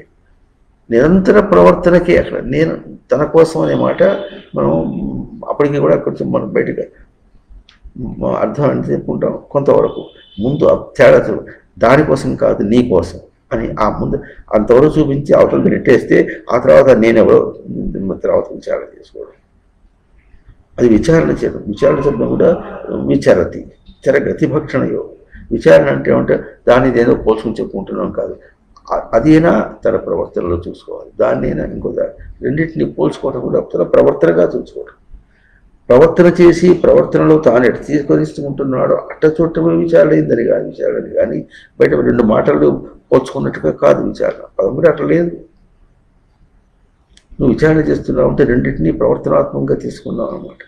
నిరంతర ప్రవర్తనకే. అక్కడ నేను తన కోసం అనే మాట మనం అప్పటికి కూడా కొంచెం మనం బయటగా అర్థం అంటే చెప్పుకుంటాం కొంతవరకు. ముందు తేడా దానికోసం కాదు నీ కోసం అని ఆ ముందు అంతవరకు చూపించి అవతలకి నెట్టేస్తే ఆ తర్వాత నేనెవరో తర్వాత విచారణ చేసుకోవడం, అది విచారణ చేయడం. విచారణ శబ్దం కూడా విచారతి, చరగతి భక్షణ యోగం. విచారణ అంటే ఏమంటే దాన్ని ఏదో పోల్చుకుని చెప్పుకుంటున్నాం కాదు, అదేనా తన ప్రవర్తనలో చూసుకోవాలి, దాన్నైనా ఇంకో రెండింటిని పోల్చుకోవడం కూడా తన ప్రవర్తనగా చూసుకోవడం. ప్రవర్తన చేసి ప్రవర్తనలో తాను ఎట్ట తీసుకొనిస్తుంటున్నాడో అట్ట చూడటమే విచారణ అయిందని కాదు, విచారణ కానీ బయట రెండు మాటలు పోల్చుకున్నట్టుగా కాదు విచారణ. పదమూడు అట్లా లేదు. నువ్వు విచారణ చేస్తున్నావు అంటే రెండింటినీ ప్రవర్తనాత్మకంగా తీసుకున్నావు అన్నమాట.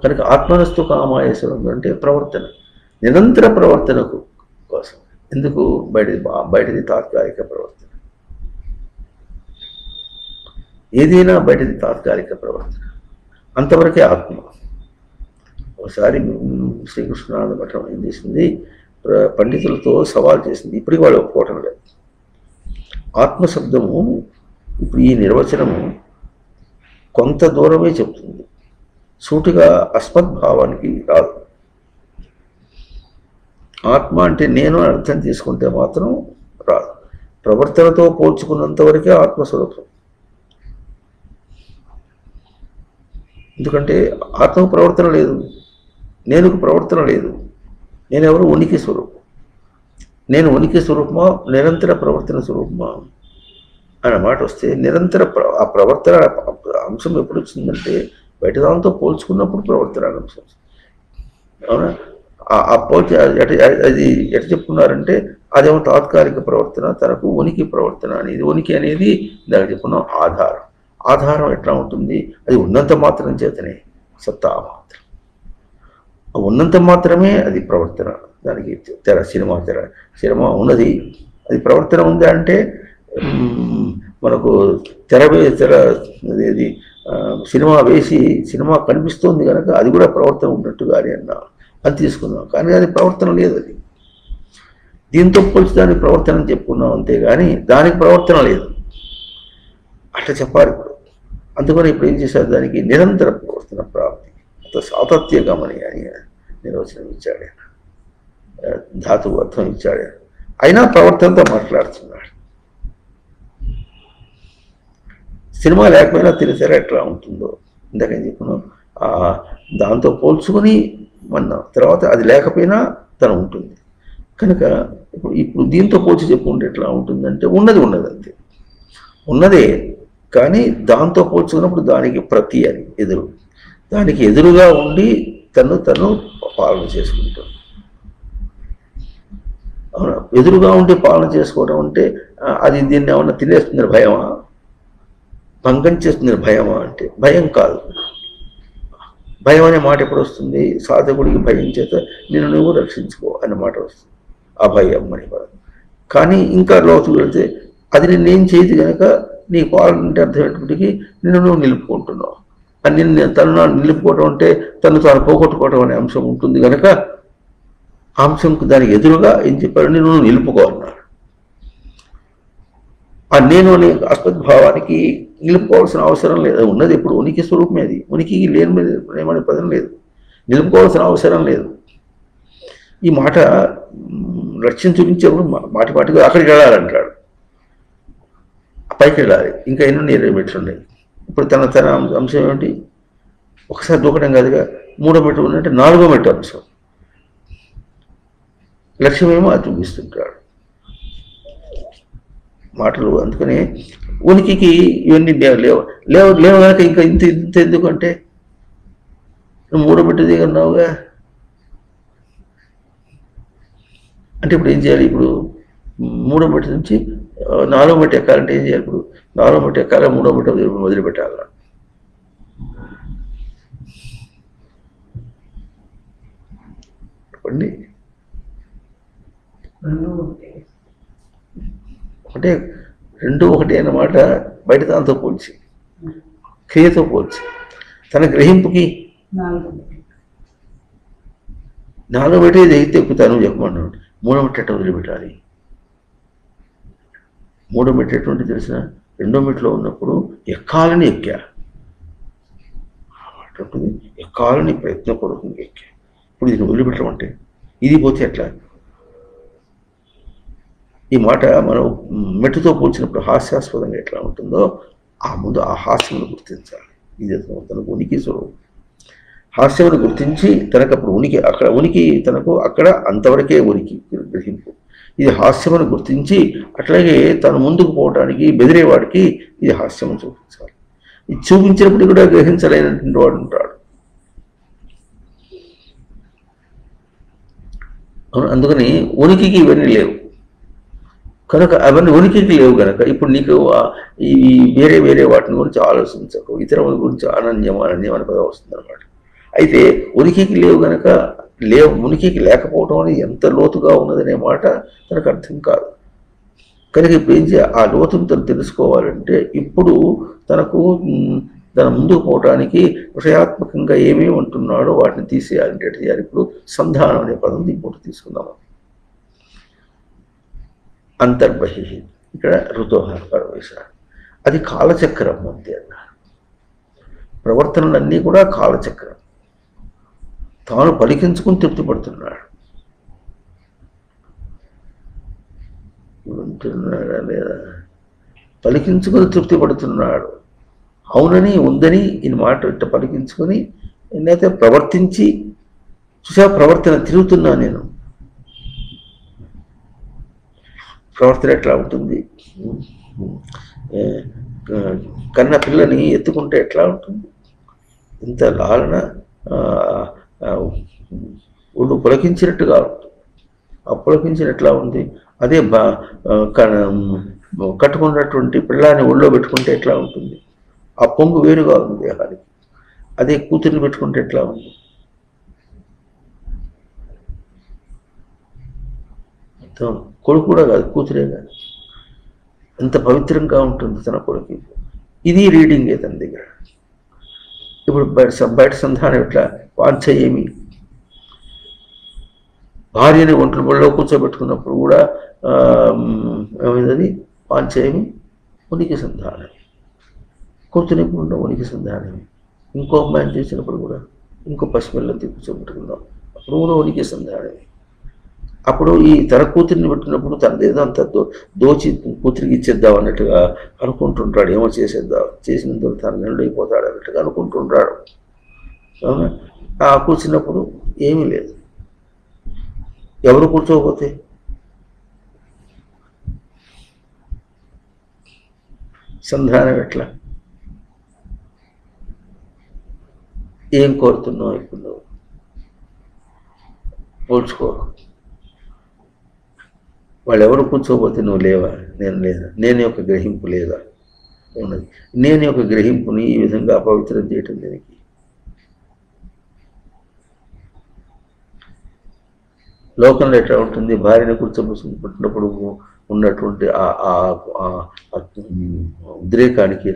కనుక ఆత్మనస్తు కామాయేశ్వరం అంటే ప్రవర్తన, నిరంతర ప్రవర్తనకు కోసం. ఎందుకు? బయటది తాత్కాలిక ప్రవర్తన, ఏదైనా బయటది తాత్కాలిక ప్రవర్తన, అంతవరకే ఆత్మ. ఒకసారి శ్రీకృష్ణానంద మఠం ఏం చేసింది, పండితులతో సవాల్ చేసింది. ఇప్పటికి వాళ్ళు ఒప్పుకోవటం లేదు. ఆత్మశబ్దము ఇప్పుడు ఈ నిర్వచనము కొంత దూరమే చెప్తుంది, సూటిగా అస్మద్భావానికి రాదు. ఆత్మ అంటే నేను అర్థం తీసుకుంటే మాత్రం రాదు. ప్రవర్తనతో పోల్చుకున్నంత వరకే ఆత్మస్వరూపం. ఎందుకంటే ఆత్మకు ప్రవర్తన లేదు, నేనుకు ప్రవర్తన లేదు. నేనెవరు? ఉనికి స్వరూపం. నేను ఉనికి స్వరూపమా, నిరంతర ప్రవర్తన స్వరూపమా అనే మాట వస్తే, నిరంతర ఆ ప్రవర్తన అంశం ఎప్పుడు వచ్చిందంటే బయట దాంతో పోల్చుకున్నప్పుడు ప్రవర్తన అంశం. అవునా? ఆ పోల్చి అది ఎట చెప్పుకున్నారంటే అదేమో తాత్కాలిక ప్రవర్తన, తనకు ఉనికి ప్రవర్తన అనేది. ఉనికి అనేది దానికి చెప్పుకున్నాం ఆధారం. ఆధారం ఎట్లా ఉంటుంది? అది ఉన్నంత మాత్రం చేతనే సత్తా మాత్రం, ఉన్నంత మాత్రమే అది ప్రవర్తన. దానికి సినిమా ఉన్నది, అది ప్రవర్తన ఉందా అంటే మనకు అదేది సినిమా వేసి సినిమా కనిపిస్తుంది కనుక అది కూడా ప్రవర్తన ఉన్నట్టుగానే అన్నా అది తీసుకున్నాం. కానీ అది ప్రవర్తన లేదు. అది దీంతో పోల్చి దానికి ప్రవర్తన చెప్పుకున్నాం అంతేగాని దానికి ప్రవర్తన లేదు. అట్లా చెప్పాలి ఇప్పుడు. అందుకని ఇప్పుడు ఏం చేశారు, దానికి నిరంతర ప్రవర్తన ప్రాప్తి, అంత సాతత్య గమని అని నిర్వచనం ఇచ్చాడు, ధాతువు అర్థం ఇచ్చాడు. అయినా ప్రవర్తనతో మాట్లాడుతున్నాడు. సినిమా లేకపోయినా తెలిసారా ఎట్లా ఉంటుందో ఇందాకని చెప్పుకున్నాం. దాంతో పోల్చుకొని మన తర్వాత అది లేకపోయినా తను ఉంటుంది. కనుక ఇప్పుడు దీంతో పోల్చి చెప్పుకుంటే ఎట్లా ఉంటుందంటే ఉన్నది అంతే, ఉన్నదే. కానీ దాంతో పోల్చుకున్నప్పుడు దానికి ప్రతి అని ఎదురు, దానికి ఎదురుగా ఉండి తను పాలన చేసుకుంటాడు. అవునా? ఎదురుగా ఉండి పాలన చేసుకోవడం అంటే అది దీన్ని ఏమన్నా తినేస్తుంది భయమా, భంగం చేస్తుంది భయమా అంటే భయం కాదు. భయం అనే మాట ఎప్పుడు వస్తుంది? సాధకుడికి భయం చేత నిన్ను నువ్వు రక్షించుకో అనే మాట వస్తుంది, అభయం అని పదం. కానీ ఇంకా లోతులు వెళ్తే అది నిన్నేం చేయదు కనుక నీ పాలన అంటే అర్థమైనప్పటికీ నిన్ను నువ్వు నిలుపుకుంటున్నావు. తను నిలుపుకోవడం అంటే తాను పోగొట్టుకోవడం అనే అంశం ఉంటుంది కనుక ఆ అంశంకు దానికి ఎదురుగా ఏం చెప్పారు, నిన్ను నువ్వు నిలుపుకోవాలన్నాడు. ఆ నేను అనే అస్మద్భావానికి నిలుపుకోవాల్సిన అవసరం లేదు. ఉన్నది ఇప్పుడు ఉనికి స్వరూపమే. అది ఉనికి లేని ఏమనే పదం లేదు, నిలుపుకోవాల్సిన అవసరం లేదు. ఈ మాట లక్ష్యం చూపించేప్పుడు మాటిగా అక్కడికి వెళ్ళాలంటాడు, పైకి వెళ్ళాలి. ఇంకా ఎన్నో 20 మెట్లు ఉన్నాయి. ఇప్పుడు తన అంశం ఏమిటి? ఒకసారి దూకడం కాదుగా, 3వ మెట్టు ఉన్నట్టు 4వ మెట్టు అంశం. లక్ష్యమేమో అది చూపిస్తుంటాడు మాటలు. అందుకని ఉనికికి ఇవన్నీ లేవు కనుక ఇంకా ఇంత ఎందుకంటే నువ్వు 3వ మెట్టు దిగన్నావుగా అంటే ఇప్పుడు ఏం చేయాలి? ఇప్పుడు 3వ మెట్టు నుంచి 4వ మెట్టు ఎక్కాలంటే ఏం చేయాలి? ఇప్పుడు 4వ మెట్టు ఎక్కాలి, 3వ మెట్టు మొదలుపెట్టాలి. చెప్పండి. ఒకటే, 2 ఒకటే అన్నమాట. బయట దాంతో పోల్చి, క్రియతో పోల్చి తన గ్రహింపుకి 4వ మెట్టు దిగితే ఎక్కుతాను చెప్పమన్నాడు. 3వ మెట్టు ఎట్ట వదిలిపెట్టాలి? 3వ మెట్టు ఎటువంటి తెలిసిన 2వ మెట్టులో ఉన్నప్పుడు ఎక్కాలని ఎక్కా, ఎక్కాలని ప్రయత్నపూర్వకంగా ఎక్కా. ఇప్పుడు ఇది వదిలిపెట్టడం అంటే ఇది పోతే ఎట్లా? ఈ మాట మనం మెట్టుతో పోల్చినప్పుడు హాస్యాస్పదంగా ఎట్లా ఉంటుందో ముందు ఆ హాస్యమును గుర్తించాలి. ఇది తనకు ఉనికి స్వరూపం. హాస్యమును గుర్తించి తనకు అప్పుడు ఉనికి, అక్కడ ఉనికి తనకు అక్కడ అంతవరకే ఉనికి గ్రహింపు. ఇది హాస్యమును గుర్తించి అట్లాగే తను ముందుకు పోవడానికి బెదిరేవాడికి ఇది హాస్యము చూపించాలి. ఇది చూపించినప్పుడు కూడా గ్రహించలేనటువంటి వాడు ఉంటాడు. అందుకని ఉనికికి ఇవన్నీ లేవు కనుక, అవన్నీ ఉనికికి లేవు కనుక ఇప్పుడు నీకు ఈ వేరే వేరే వాటిని గురించి ఆలోచించకు, ఇతరుల గురించి అనన్యం అనన్యం అనే పదం వస్తుంది అనమాట. అయితే ఉనికికి లేవు కనుక ఉనికికి లేకపోవడం అనేది ఎంత లోతుగా ఉన్నదనే మాట తనకు అర్థం కాదు. కనుక ఇప్పుడు ఏం చేయాలి, ఆ లోతును తను తెలుసుకోవాలంటే ఇప్పుడు తనకు తన ముందుకు పోవటానికి విషయాత్మకంగా ఏమేమి ఉంటున్నాడో వాటిని తీసేయాలంటే చేయాలి. ఇప్పుడు సంధానం అనే పదం దీంట్లో తీసుకుందాము. అంతర్బహి, ఇక్కడ ఋతోహ పరమేశ, అది కాలచక్రం అంతే అన్నారు. ప్రవర్తనలన్నీ కూడా కాలచక్రం. తాను పలికించుకుని తృప్తి పడుతున్నాడు. వింటున్నాడా లేదా? పలికించుకుని తృప్తి పడుతున్నాడు. అవునని ఉందని ఈ మాట ఇట్ట పలికించుకొని నేనైతే ప్రవర్తించి చూసా, ప్రవర్తన తిరుగుతున్నా నేను. ప్రవర్తన ఎట్లా ఉంటుంది? కన్న పిల్లని ఎత్తుకుంటే ఎట్లా ఉంటుంది? ఇంత లాలన ఒళ్ళు పులకించినట్టుగా ఉంటుంది. ఆ పులకించిన ఎట్లా ఉంది? అదే కట్టుకున్నటువంటి పిల్లాన్ని ఒళ్ళో పెట్టుకుంటే ఎట్లా ఉంటుంది? ఆ పొంగు వేరుగా ఉంది దేహానికి. అదే కూతురిని పెట్టుకుంటే ఎట్లా ఉంది? కొడుకు కూడా కాదు, కూతురే కాదు, ఎంత పవిత్రంగా ఉంటుంది తన కొడుకు. ఇది రీడింగే తన దగ్గర. ఇప్పుడు బయట సంధానం ఎట్లా? వాంఛ ఏమి? భార్యని ఒంట్లో బళ్ళో కూర్చోబెట్టుకున్నప్పుడు కూడా ఏమైంది? వాంఛ ఏమి? ఉనికి సంధానం. కూర్చునిప్పుడు ఉనికి సంధానమే. ఇంకో అమ్మాయిని చేసినప్పుడు కూడా ఇంకో పసిపిల్లని కూర్చోబెట్టుకుందాం, అప్పుడు కూడా ఉనికి సంధానమే. అప్పుడు ఈ తన కూతురిని పెట్టినప్పుడు తనదేదో అంత దోచి కూతురికి ఇచ్చేద్దాం అన్నట్టుగా అనుకుంటుంటాడు. ఏమో చేసేద్దాం, చేసినందుకు తను నిండైపోతాడు అన్నట్టుగా అనుకుంటుంటాడు. ఆ కూర్చున్నప్పుడు ఏమీ లేదు. ఎవరు కూర్చోకపోతే సంధానం ఎట్లా? ఏం కోరుతున్నావు ఇప్పుడు నువ్వు? పోల్చుకో. వాళ్ళు ఎవరు కూర్చోకపోతే నువ్వు లేవా? నేను లేదా? నేను యొక్క గ్రహింపు లేదా? ఉన్నది. నేను యొక్క గ్రహింపుని ఈ విధంగా అపవిత్రం చేయటం దీనికి. లోకంలో ఎట్లా ఉంటుంది? భార్యను కూర్చోబెట్టినప్పుడు ఉన్నటువంటి ఉద్రేకానికి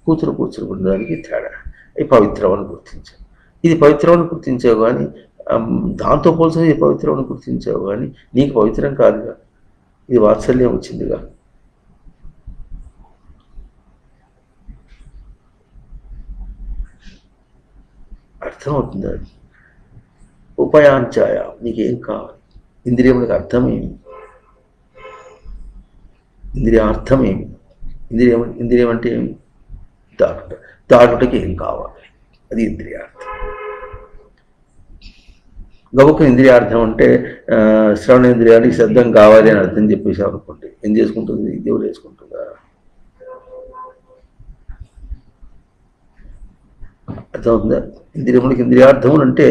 కూతురు కూర్చోబెట్టిన దానికి తేడా. ఈ పవిత్రమని గుర్తించావు. ఇది పవిత్రమని గుర్తించావు కానీ దాంతో పోల్చిన ఇది పవిత్రమని గుర్తించావు కానీ నీకు పవిత్రం కాదుగా. ఇది వాత్సల్యం వచ్చిందిగా. అర్థమవుతుంది. అది ఉపయాంచాయ, నీకేం కావాలి? ఇంద్రియములకు అర్థమేమి? ఇంద్రియార్థమేమి? ఇంద్రియం అంటే ఏమి? దాటుట. దాటుటకి ఏం కావాలి? అది ఇంద్రియార్థం. గౌక ఇంద్రియార్థం అంటే శ్రవణేంద్రియానికి శబ్దం కావాలి అని అర్థం చెప్పేసాం అనుకోండి, ఏం చేసుకుంటుంది? దేవుడు వేసుకుంటుందా? అర్థమవుతుందా? ఇంద్రియములకి ఇంద్రియార్థములు అంటే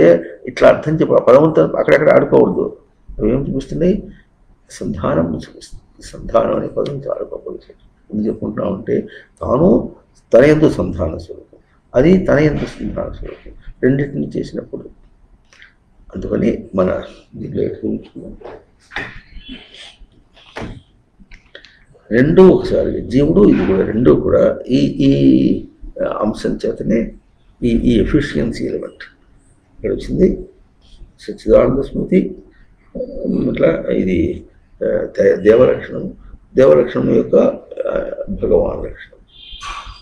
ఇట్లా అర్థం చెప్ప, పదవంతా అక్కడెక్కడ ఆడుకోవద్దు. అవేం చూపిస్తున్నాయి? సంధానం చూపిస్తుంది. సంధానం అనే పదం చాలా గొప్ప విషయం. ఎందుకు చెప్పుకుంటున్నామంటే తాను తన యందు సంధాన స్వరూపం, అది తన యందు సంధాన స్వరూపం, రెండింటిని చేసినప్పుడు. అందుకని మన దీంట్లో రెండూ ఒకసారి జీవుడు ఇది కూడా రెండూ కూడా ఈ అంశం చేతనే ఈ ఎఫిషియన్సీ ఎలిమెంట్ ఇక్కడ వచ్చింది. సచ్చిదానంద స్మృతి ఇట్లా ఇది దేవలక్షణం, దేవలక్షణం యొక్క భగవాన్ లక్షణం.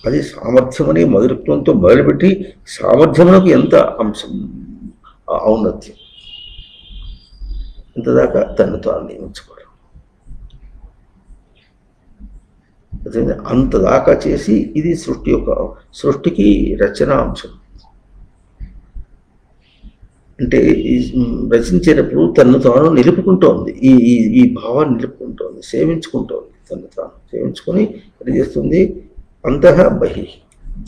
అది సామర్థ్యమని మధురత్వంతో మొదలుపెట్టి సామర్థ్యమునకు ఎంత అంశం ఔన్నత్యం, ఇంతదాకా తను తాను నియమించుకోవడం, అంతదాకా చేసి ఇది సృష్టి యొక్క సృష్టికి రచన అంశం. అంటే రచించేటప్పుడు తను తాను నిలుపుకుంటోంది, ఈ భావాన్ని నిలుపుకుంటోంది, సేవించుకుంటోంది. తను తాను సేవించుకొని అది చేస్తుంది. అంతః బహి,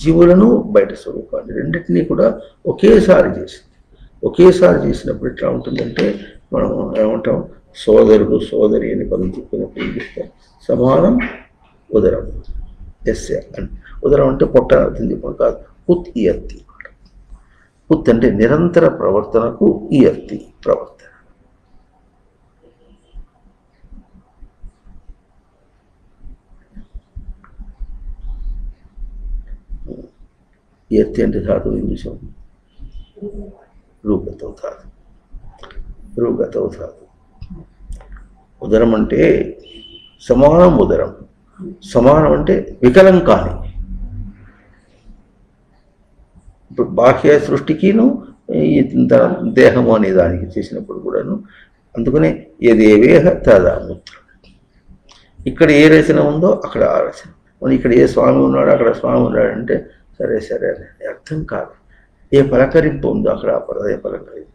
జీవులను బయట స్వరూపాన్ని రెండింటినీ కూడా ఒకేసారి చేసింది. ఒకేసారి చేసినప్పుడు ఎట్లా ఉంటుందంటే మనం ఏమంటాం, సోదరుడు సోదరి అని పదం చెప్పినప్పుడు ఏం చెప్తాం, సమానం ఉదరం. ఎస్ఏ అంటే ఉదరం అంటే పొట్ట అర్థం చెప్పడం కాదు, పుత్ ఇయర్తి. పుత్ అంటే నిరంతర ప్రవర్తనకు, ఇయర్తి ప్రవర్తన. ఇయర్తి అంటే ధాతువు ఏం చూసాం, రూగతవు ధాతు. రూగతవు ధాతు. ఉదరం అంటే సమానం. ఉదరం సమానం అంటే వికలం కాని. ఇప్పుడు బాహ్య సృష్టికిను ఈ దేహము అనే దానికి చేసినప్పుడు కూడాను అందుకనే యదేవేహ తదా మూత్రం. ఇక్కడ ఏ రచన ఉందో అక్కడ ఆ రచన. మనం ఇక్కడ ఏ స్వామి ఉన్నాడో అక్కడ స్వామి ఉన్నాడంటే సరే సరే అని అర్థం కాదు. ఏ పలకరింపు ఉందో అక్కడ అదే పలకరింపు.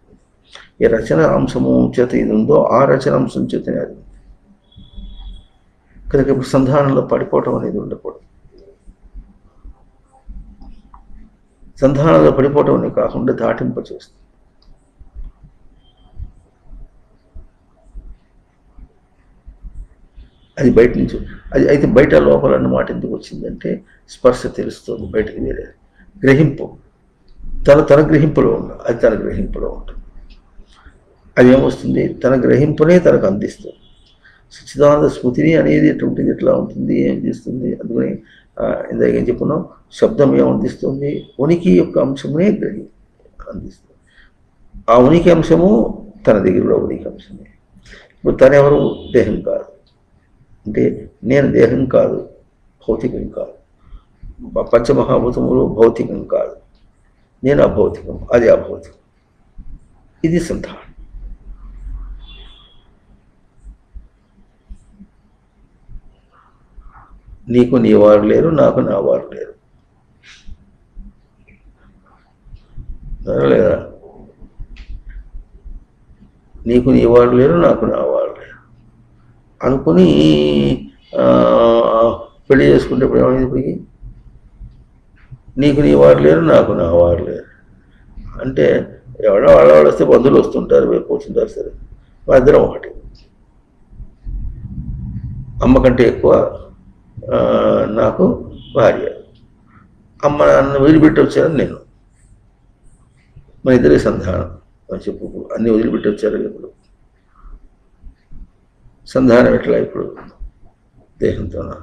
ఏ రచన అంశము చేత ఇది ఉందో ఆ రచన అంశం చేతనే అది. కనుక ఇప్పుడు సంధానంలో పడిపోవటం అనేది ఉండకూడదు. సంధానంలో పడిపోవటం అనేది కాకుండా దాటింప చేస్తుంది. అది బయట నుంచి అది అయితే బయట లోపల అన్నమాట ఎందుకు వచ్చిందంటే స్పర్శ తెలుస్తుంది, బయటకు వేరే గ్రహింపు. తన గ్రహింపులో ఉన్న అది తన గ్రహింపులో ఉంటుంది. అది ఏమొస్తుంది, తన గ్రహింపునే తనకు అందిస్తుంది. సచ్చిదానంద స్మృతిని అనేది ఎటువంటిది, ఎట్లా ఉంటుంది, ఏం చేస్తుంది. అందుకని ఇందాక ఏం చెప్పుకున్నాం, శబ్దం ఏమందిస్తుంది, ఉనికి యొక్క అంశమునే అందిస్తుంది. ఆ ఉనికి అంశము తన దగ్గర కూడా ఉనికి అంశమే. ఇప్పుడు తనెవరు, దేహం కాదు. అంటే నేను దేహం కాదు, భౌతికం కాదు. పంచమహాభూతములు భౌతికం కాదు, నేను అభౌతికం, అది అభౌతికం. ఇది సంధానం. నీకు నీ వారు లేరు, నాకు నా వారు లేరు. లేదా నీకు నీ వారు లేరు, నాకు నా వారు లేరు అనుకుని పెళ్లి చేసుకుంటే ఇప్పుడు ఏమైంది, ఇప్పటికి నీకు నీ వారు లేరు, నాకు నా వారు లేరు అంటే ఎవడో వాళ్ళవాళ్ళు వస్తే బంధువులు వస్తుంటారు, రేపు పోతుంటారు. సరే మా ఇద్దరం ఒకటి. అమ్మ కంటే ఎక్కువ నాకు భార్య. అమ్మ నాన్న వదిలిపెట్టి వచ్చారని నేను, మన ఇద్దరే సంధానం. చెప్పు అన్నీ వదిలిపెట్టి వచ్చారు. ఇప్పుడు సంధానం ఎట్లా, ఇప్పుడు దేహంతోనా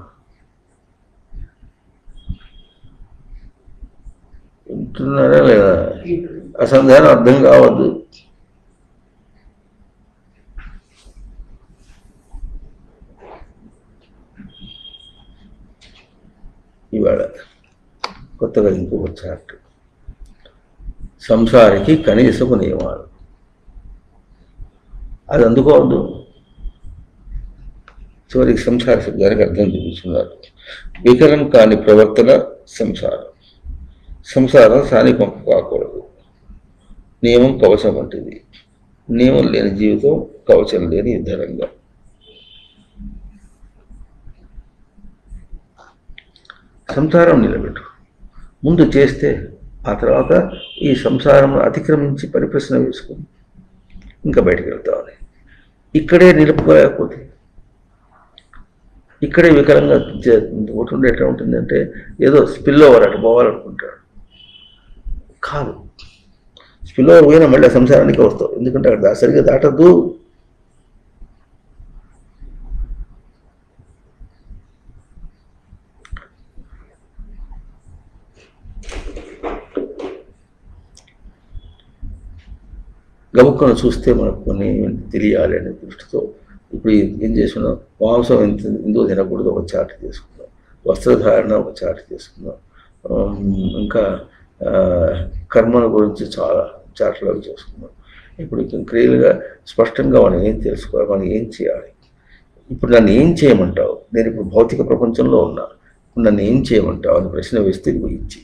వింటున్నారా లేదా? ఆ సంధానం అర్థం కావద్దు. ఇవాళ కొత్తగా ఇంకొక చార్ట్, సంసారికి కనీసపు నియమాలు. అది అందుకోవద్దు. చివరికి సంసార శబ్దానికి అర్థం చూపిస్తున్నారు. వికలం కాని ప్రవర్తన సంసారం. సంసారం సానిపం కాకూడదు. నియమం కవచం వంటిది. నియమం లేని జీవితం, కవచం లేని యుద్ధరంగం. సంసారం నిలబెట్టు. ముందు చేస్తే ఆ తర్వాత ఈ సంసారం అతిక్రమించి పరిప్రశ్న వేసుకుని ఇంకా బయటకు వెళ్తామని. ఇక్కడే నిలుపుకోలేకపోతే, ఇక్కడే వికలంగా ఒకటి ఎట్లా ఉంటుందంటే ఏదో స్పిల్ ఓవర్ అటు పోవాలనుకుంటాడు. కాదు, స్పిల్ ఓవర్ పోయినా మళ్ళీ సంసారానికి వస్తావు. ఎందుకంటే అక్కడ సరిగ్గా దాటద్దు. గబుక్కను చూస్తే మనకు కొన్ని తెలియాలి అనే దృష్టితో ఇప్పుడు ఏం చేస్తున్నాం, మాంసం ఎందుకు తినకూడదు ఒక చాటు చేసుకున్నాం, వస్త్రధారణ ఒక చాటు చేసుకున్నాం, ఇంకా కర్మల గురించి చాలా చాట్లు అవి చేసుకున్నాం. ఇప్పుడు క్లియర్గా స్పష్టంగా మనం ఏం తెలుసుకోవాలి, మనం ఏం చేయాలి. ఇప్పుడు నన్ను ఏం చేయమంటావు, నేను ఇప్పుడు భౌతిక ప్రపంచంలో ఉన్నా, ఇప్పుడు నన్ను ఏం చేయమంటావు అని ప్రశ్న వేస్తే ఇచ్చి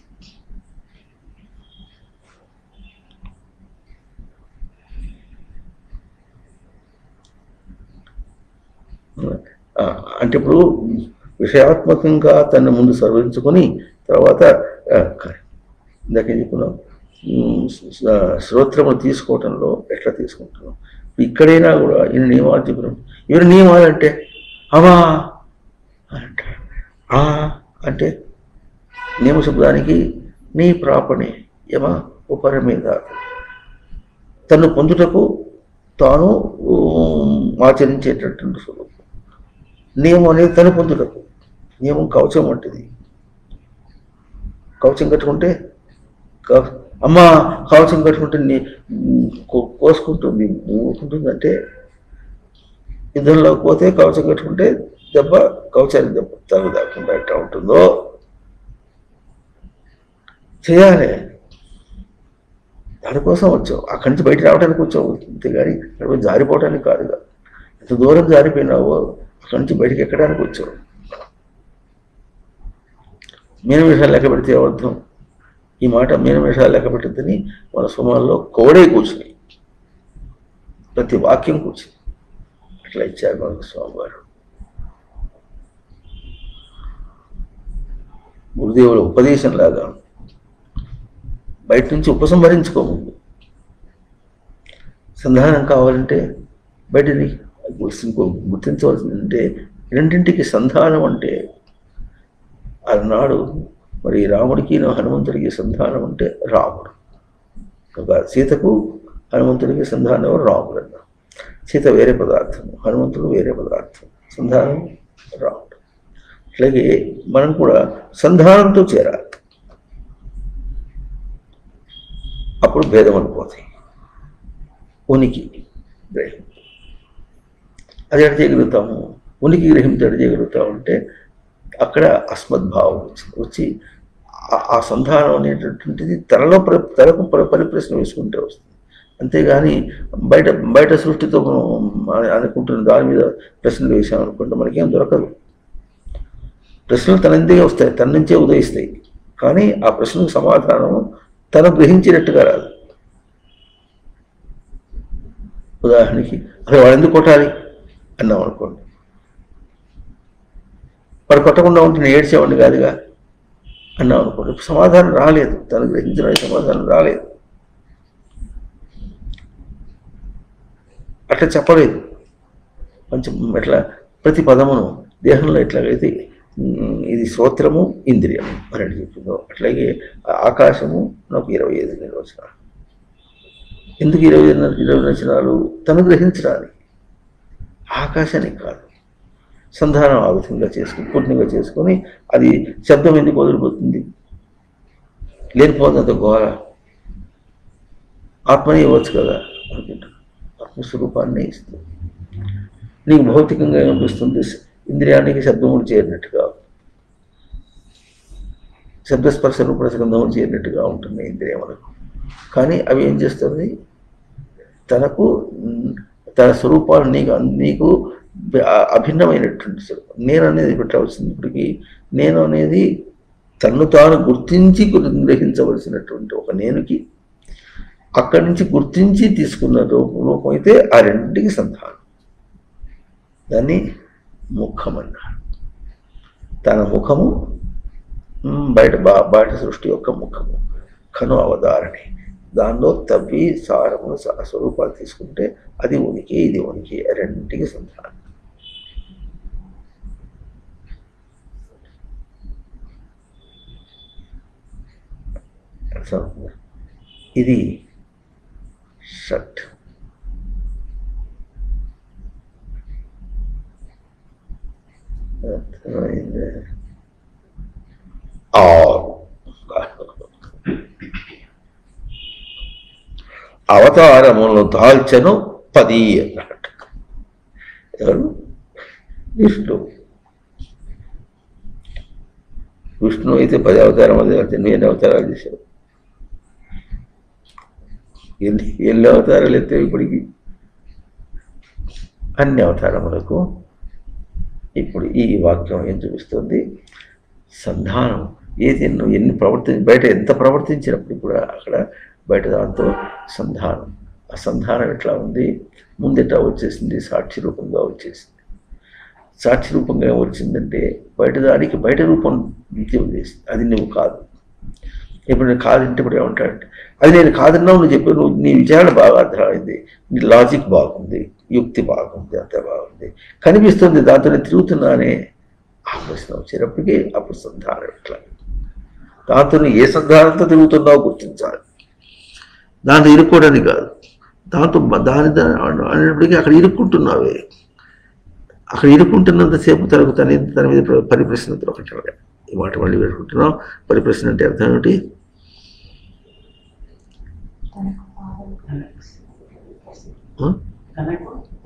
అంటే ఇప్పుడు విషయాత్మకంగా తన ముందు సర్వించుకొని తర్వాత ఇందాక చెప్పుకున్నాం శ్రోత్రము తీసుకోవటంలో ఎట్లా తీసుకుంటున్నాం. ఇక్కడైనా కూడా ఈయన నియమాలు చెప్పినాం. ఈయన నియమాలు అంటే అవా అంట అంటే నియమశబ్దానికి నీ ప్రాపణి యమ ఉపరి మీద తను పొందుటకు తాను ఆచరించేటటువంటి స్వరూపం. నియమం అనేది తను పొందుటకు. నియమం కవచం వంటిది. కవచం కట్టుకుంటే అమ్మ కవచం కట్టుకుంటే కోసుకుంటుంది, ఊరుకుంటుంది. అంటే యుద్ధంలోకి పోతే కవచం కట్టుకుంటే దెబ్బ కవచానికి దెబ్బ తగ్గకుండా ఎట్లా ఉంటుందో చేయాలి. దానికోసం వచ్చావు. అక్కడి నుంచి బయట రావడానికి వచ్చావు, అంతేగాని అక్కడ జారిపోవడానికి కాదుగా. ఎంత దూరం జారిపోయినావో అక్కడి నుంచి బయటకు ఎక్కడానికి వచ్చావు. మీనమేషాలు లెక్క పెడితే అర్థం. ఈ మాట మీనమేషాలు లెక్క పెట్టద్దని మన సుమాల్లో కోడే కూర్చుని ప్రతి వాక్యం కూర్చుని అట్లా ఇచ్చారు మనకు స్వామివారు. గురుదేవుల ఉపదేశంలాగా బయట నుంచి ఉపసంహరించుకోముందు సంధానం కావాలంటే బయటని గుర్తించవలసిందంటే రెండింటికి సంధానం అంటే అన్నాడు మరి రాముడికి హనుమంతుడికి సంధానం అంటే రాముడు. ఒక సీతకు హనుమంతుడికి సంధానం రాముడు అన్న. సీత వేరే పదార్థము, హనుమంతుడు వేరే పదార్థం, సంధానం రాముడు. అట్లాగే మనం కూడా సంధానంతో చేరాలి. అప్పుడు భేదం అనుకోతాయి. ఉనికి గ్రహింపు అది ఎడ చేయగలుగుతాము. ఉనికి గ్రహింపు ఎడ చేయగలుగుతామంటే అక్కడ అస్మద్భావం వచ్చి ఆ సంధానం అనేటటువంటిది తలకు పరిప్రశ్న వేసుకుంటే వస్తుంది. అంతేగాని బయట సృష్టితో అనుకుంటున్న దాని మీద ప్రశ్నలు వేసామనుకుంటే మనకేం దొరకదు. ప్రశ్నలు తనందే వస్తాయి, తన నుంచే ఉదయిస్తాయి. కానీ ఆ ప్రశ్నకు సమాధానం తను గ్రహించినట్టుగా రాదు. ఉదాహరణకి అసలు వాడు ఎందుకు కొట్టాలి అన్నాం అనుకోండి. వాడు కొట్టకుండా ఉంటే నేను ఏడ్చేవాడిని కాదుగా అన్నాం అనుకోండి. సమాధానం రాలేదు, తను గ్రహించడానికి సమాధానం రాలేదు. అట్లా చెప్పలేదు. కొంచెం ఎట్లా ప్రతి పదమును దేహంలో ఎట్లాగైతే ఇది శ్రోత్రము ఇంద్రియం అని చెప్పిందో అట్లాగే ఆకాశము నాకు 25 నిర్వచనాలు. ఎందుకు 20 నిర్వచనాలు? తను గ్రహించడానికి, ఆకాశానికి కాదు. సంధానం ఆ విధంగా చేసుకుని పూర్ణంగా చేసుకొని అది శబ్దం ఎందుకు వదిలిపోతుంది? లేనిపోతుందంత ఘోర. ఆత్మనే ఇవ్వచ్చు కదా అనుకుంటా. ఆత్మస్వరూపాన్ని ఇస్తుంది. నీకు భౌతికంగా ఏమనిపిస్తుంది? ఇంద్రియానికి శబ్దములు చేరినట్టుగా, శబ్దస్పర్శ రూపరసగంధములు చేరినట్టుగా ఉంటుంది ఇంద్రియములకు. కానీ అవి ఏం చేస్తుంది? తనకు తన స్వరూపాలు నీకు అభిన్నమైనటువంటి స్వరూపం. నేను అనేది పెట్టవలసింది. ఇప్పటికీ నేను అనేది తన్ను తాను గుర్తించి గ్రహించవలసినటువంటి ఒక నేనుకి అక్కడి నుంచి గుర్తించి తీసుకున్న రూపం అయితే ఆ రెండింటికి సంధానం. దాన్ని ముఖం అన్నారు. తన ముఖము బయట సృష్టి యొక్క ముఖము, కను అవధారణి. దానిలో తవ్వి సారము స్వరూపాలు తీసుకుంటే అది ఉనికి, ఇది ఉనికి, రెండింటికి సంధానం. ఇది షట్. అవతారములను దాల్చెను 10 అన్నట్టు. ఎవరు? విష్ణు అయితే 10 అవతారం. అదే ఎన్ని అవతారాలు చేశారు? ఎన్ని అవతారాలు ఎత్తావు ఇప్పటికి? అన్ని అవతారములకు ఇప్పుడు ఈ వాక్యం ఏం చూపిస్తుంది? సంధానం. ఏది ఎన్ని బయట ఎంత ప్రవర్తించినప్పుడు కూడా అక్కడ బయట దాంతో సంధానం. ఆ సంధానం ఎట్లా ఉంది? ముందెట్లా వచ్చేసింది? సాక్షి రూపంగా వచ్చేసింది. సాక్షి రూపంగా వచ్చిందంటే బయట దానికి బయట రూపం నిత్యం చేసింది. అది నువ్వు కాదు. ఇప్పుడు నేను కాదంటే ఇప్పుడు ఏమంటాడంటే అది నేను కాదన్నావు, నువ్వు చెప్పి నువ్వు నీ విచారణ బాగా అర్థమైంది, నీ లాజిక్ బాగుంది, యుక్తి బాగుంది, అంతా బాగుంది, కనిపిస్తుంది, దాంతో నేను తిరుగుతున్నానే. ఆ ప్రశ్న వచ్చేటప్పటికీ అప్పుడు సంధానం ఎట్లా, దాంతో ఏ సంధానంతో తిరుగుతున్నావు గుర్తించాలి. దాంతో ఇరుక్కోవడానికి కాదు, దాంతో దాని అనేప్పటికీ అక్కడ ఇరుక్కుంటున్నావే. అక్కడ ఇరుక్కుంటున్నంతసేపు తన మీద పరిప్రశ్న దొరకటం. ఈ మాట మళ్ళీ పెట్టుకుంటున్నాం. పరిప్రశ్న అంటే అర్థం ఏమిటి?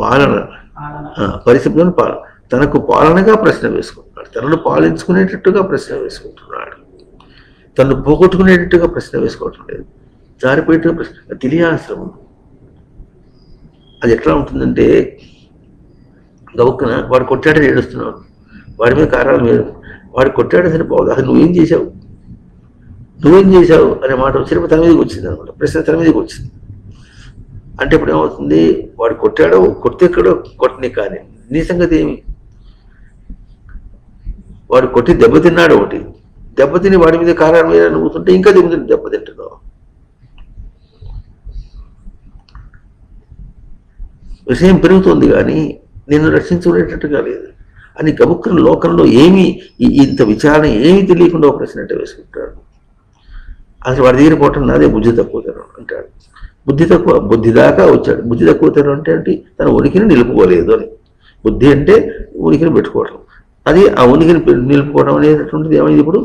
పాలన, పరిశుభ్రం పాలన. తనకు పాలనగా ప్రశ్న వేసుకుంటున్నాడు, తనను పాలించుకునేటట్టుగా ప్రశ్న వేసుకుంటున్నాడు, తను పోగొట్టుకునేటట్టుగా ప్రశ్న వేసుకోవటం లేదు, జారిపోయేట్టుగా ప్రశ్న తెలియాల్సిన. అది ఎట్లా ఉంటుందంటే గబుక్కున వాడు కొట్టాడని ఏడుస్తున్నాడు, వాడి మీద కారాలు మీద వాడు కొట్టాడు సరిపోదు, అసలు నువ్వేం చేశావు అనే మాట వచ్చినప్పుడు తన మీదకి వచ్చింది అనమాట. ప్రశ్న తన మీదకి వచ్చింది అంటే ఇప్పుడు ఏమవుతుంది, వాడు కొట్టాడో కొడితే ఎక్కడో కొట్టని, కానీ నీ సంగతి ఏమి? వాడు కొట్టి దెబ్బతిన్నాడు ఒకటి, దెబ్బతిని వాడి మీద కారాల మీద నువ్వుతుంటే ఇంకా దెబ్బతింటున్నావు. విషయం పెరుగుతుంది కానీ నిన్ను రక్షించుకునేటట్టుగా లేదు అని గబుక్కున లోకంలో ఏమీ ఇంత విచారణ ఏమీ తెలియకుండా ఒక ప్రశ్న అంటే వేసుకుంటాడు. అసలు వాడి దగ్గర పోవటం నాదే బుద్ధి తక్కువతనం అంటాడు. బుద్ధి దాకా వచ్చాడు. బుద్ధి తక్కువతనం అంటే ఏంటి? తన ఉనికిని నిలుపుకోలేదు అని. బుద్ధి అంటే ఉనికిని పెట్టుకోవటం, అది ఆ ఉనికిని నిలుపుకోవడం అనేటటువంటిది ఏమైంది ఇప్పుడు?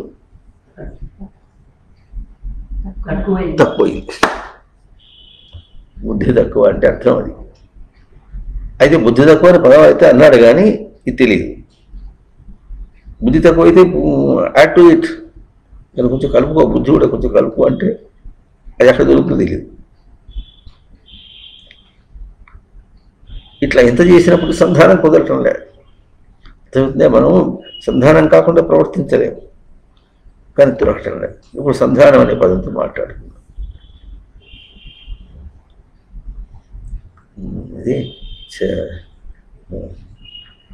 తక్కువైంది. బుద్ధి తక్కువ అంటే అర్థం అది. అయితే బుద్ధి తక్కువ అని పదం అయితే అన్నాడు కానీ ఇది తెలియదు. బుద్ధి తక్కువ అయితే యాడ్ టు ఇట్, దాన్ని కొంచెం కలుపుకో, బుద్ధి కూడా కొంచెం కలుపు అంటే అది ఎక్కడ దొరుకుతుందో తెలియదు. ఇట్లా ఎంత చేసినప్పుడు సంధానం కుదరటం లేదు. మనం సంధానం కాకుండా ప్రవర్తించలేము, కానీ దొరకటం లేదు. ఇప్పుడు సంధానం అనే పదంతో మాట్లాడుతున్నాం. ఇది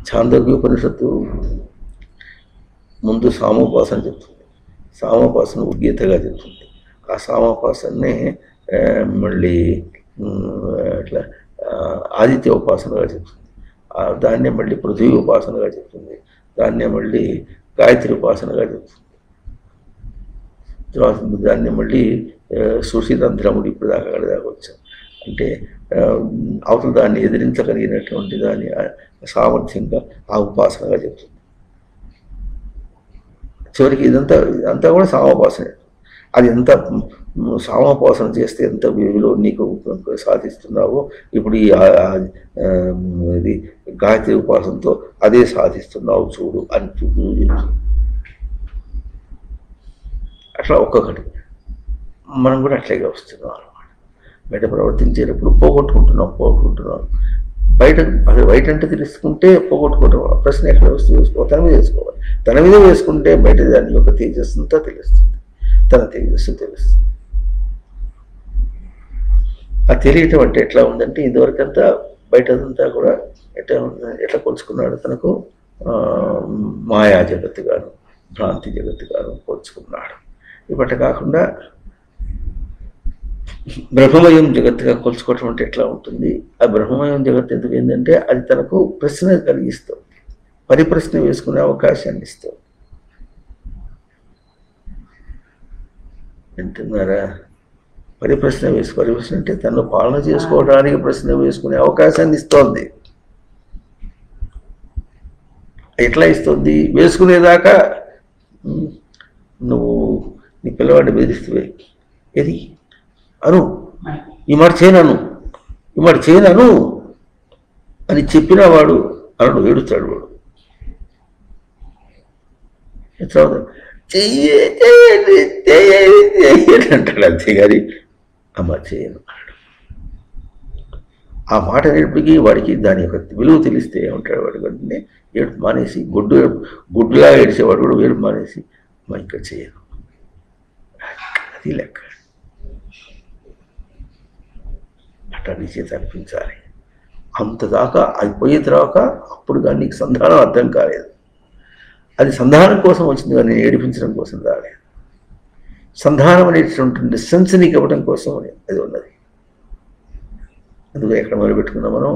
ఛాందోగ్యోపనిషత్తు ముందు సామోపాసన చెప్తుంది. సామోపాసన ఉద్గీతగా చెప్తుంది. ఆ సామోపాసననే మళ్ళీ అట్లా ఆదిత్య ఉపాసనగా చెప్తుంది. దాన్నే మళ్ళీ పృథ్వీ ఉపాసనగా చెప్తుంది. దాన్నే మళ్ళీ గాయత్రి ఉపాసనగా చెప్తుంది. తర్వాత దాన్ని మళ్ళీ సుషితంధ్రముడు ఇప్పుడు దాకా వచ్చాం. అంటే అవతల దాన్ని ఎదిరించగలిగినటువంటి దాని సామర్థ్యంగా ఆ ఉపాసనగా చెప్తుంది. చివరికి ఇదంతా కూడా సామోపాసనే. అది ఎంత సామోపాసన చేస్తే ఎంత విలువ నీకు సాధిస్తున్నావో ఇప్పుడు ఇది గాయత్రి ఉపాసనతో అదే సాధిస్తున్నావు చూడు అని చెప్తుంది. అట్లా ఒక్కొక్కటి మనం కూడా అట్లాగే వస్తున్నాం అన్నమాట. బయట ప్రవర్తించేటప్పుడు పోగొట్టుకుంటున్నాం. బయట అంటే తెలుసుకుంటే పోగొట్టుకుంటాం. ప్రశ్న ఎక్కడ వస్తుంది వేసుకోవాలి, తన మీద వేసుకోవాలి. తన మీద వేసుకుంటే బయట దాని యొక్క తేజస్సు అంతా తెలుస్తుంది, తన తేజస్సు తెలుస్తుంది. ఆ తెలియటం అంటే ఎట్లా ఉందంటే ఇదివరకంతా బయటదంతా కూడా ఎట్లా కొలుచుకున్నాడు, తనకు మాయా జగత్తు గాను భ్రాంతి జగత్తు గాను కొలుచుకున్నాడు. ఇప్పటి కాకుండా బ్రహ్మమయం జగత్తుగా కొలుచుకోవటం అంటే ఎట్లా ఉంటుంది? ఆ బ్రహ్మమయం జగత్తు ఎందుకు ఏంటంటే అది తనకు ప్రశ్న కలిగిస్తుంది, పరిప్రశ్న వేసుకునే అవకాశాన్ని ఇస్తుంది. వింటున్నారా? పరిప్రశ్న అంటే తను పాలన చేసుకోవడానికి ప్రశ్న వేసుకునే అవకాశాన్ని ఇస్తోంది. ఎట్లా ఇస్తుంది? వేసుకునేదాకా నువ్వు నీ పిల్లవాడిని బెదిరిస్తే ఏది అను, ఈ మాట చేయను అని చెప్పిన వాడు అన్నాడు, ఏడుస్తాడు వాడు. ఎట్లా అంటాడు అంతేగాని అమ్మ చేయను అన్నాడు. ఆ మాట అనేప్పటికీ వాడికి దాని యొక్క విలువ తెలిస్తే ఏమంటాడు వాడు? వెంటనే ఏడుపు మానేసి గుడ్డులా ఏడిచేవాడు కూడా ఏడుపు మానేసి మా ఇంకా చేయను, అది లెక్క. అట్లా నీ చేత అనిపించాలి. అంతదాకా అయిపోయే తర్వాత అప్పుడు కానీ నీకు సంధానం అర్థం కాలేదు. అది సంధానం కోసం వచ్చింది కానీ నేను ఏడిపించడం కోసం రాలేదు. సంధానం అనేటువంటి సెన్స్ నీకు ఇవ్వడం కోసం అది ఉన్నది. అందుకే ఎక్కడ మొదలుపెట్టుకున్నాం మనం,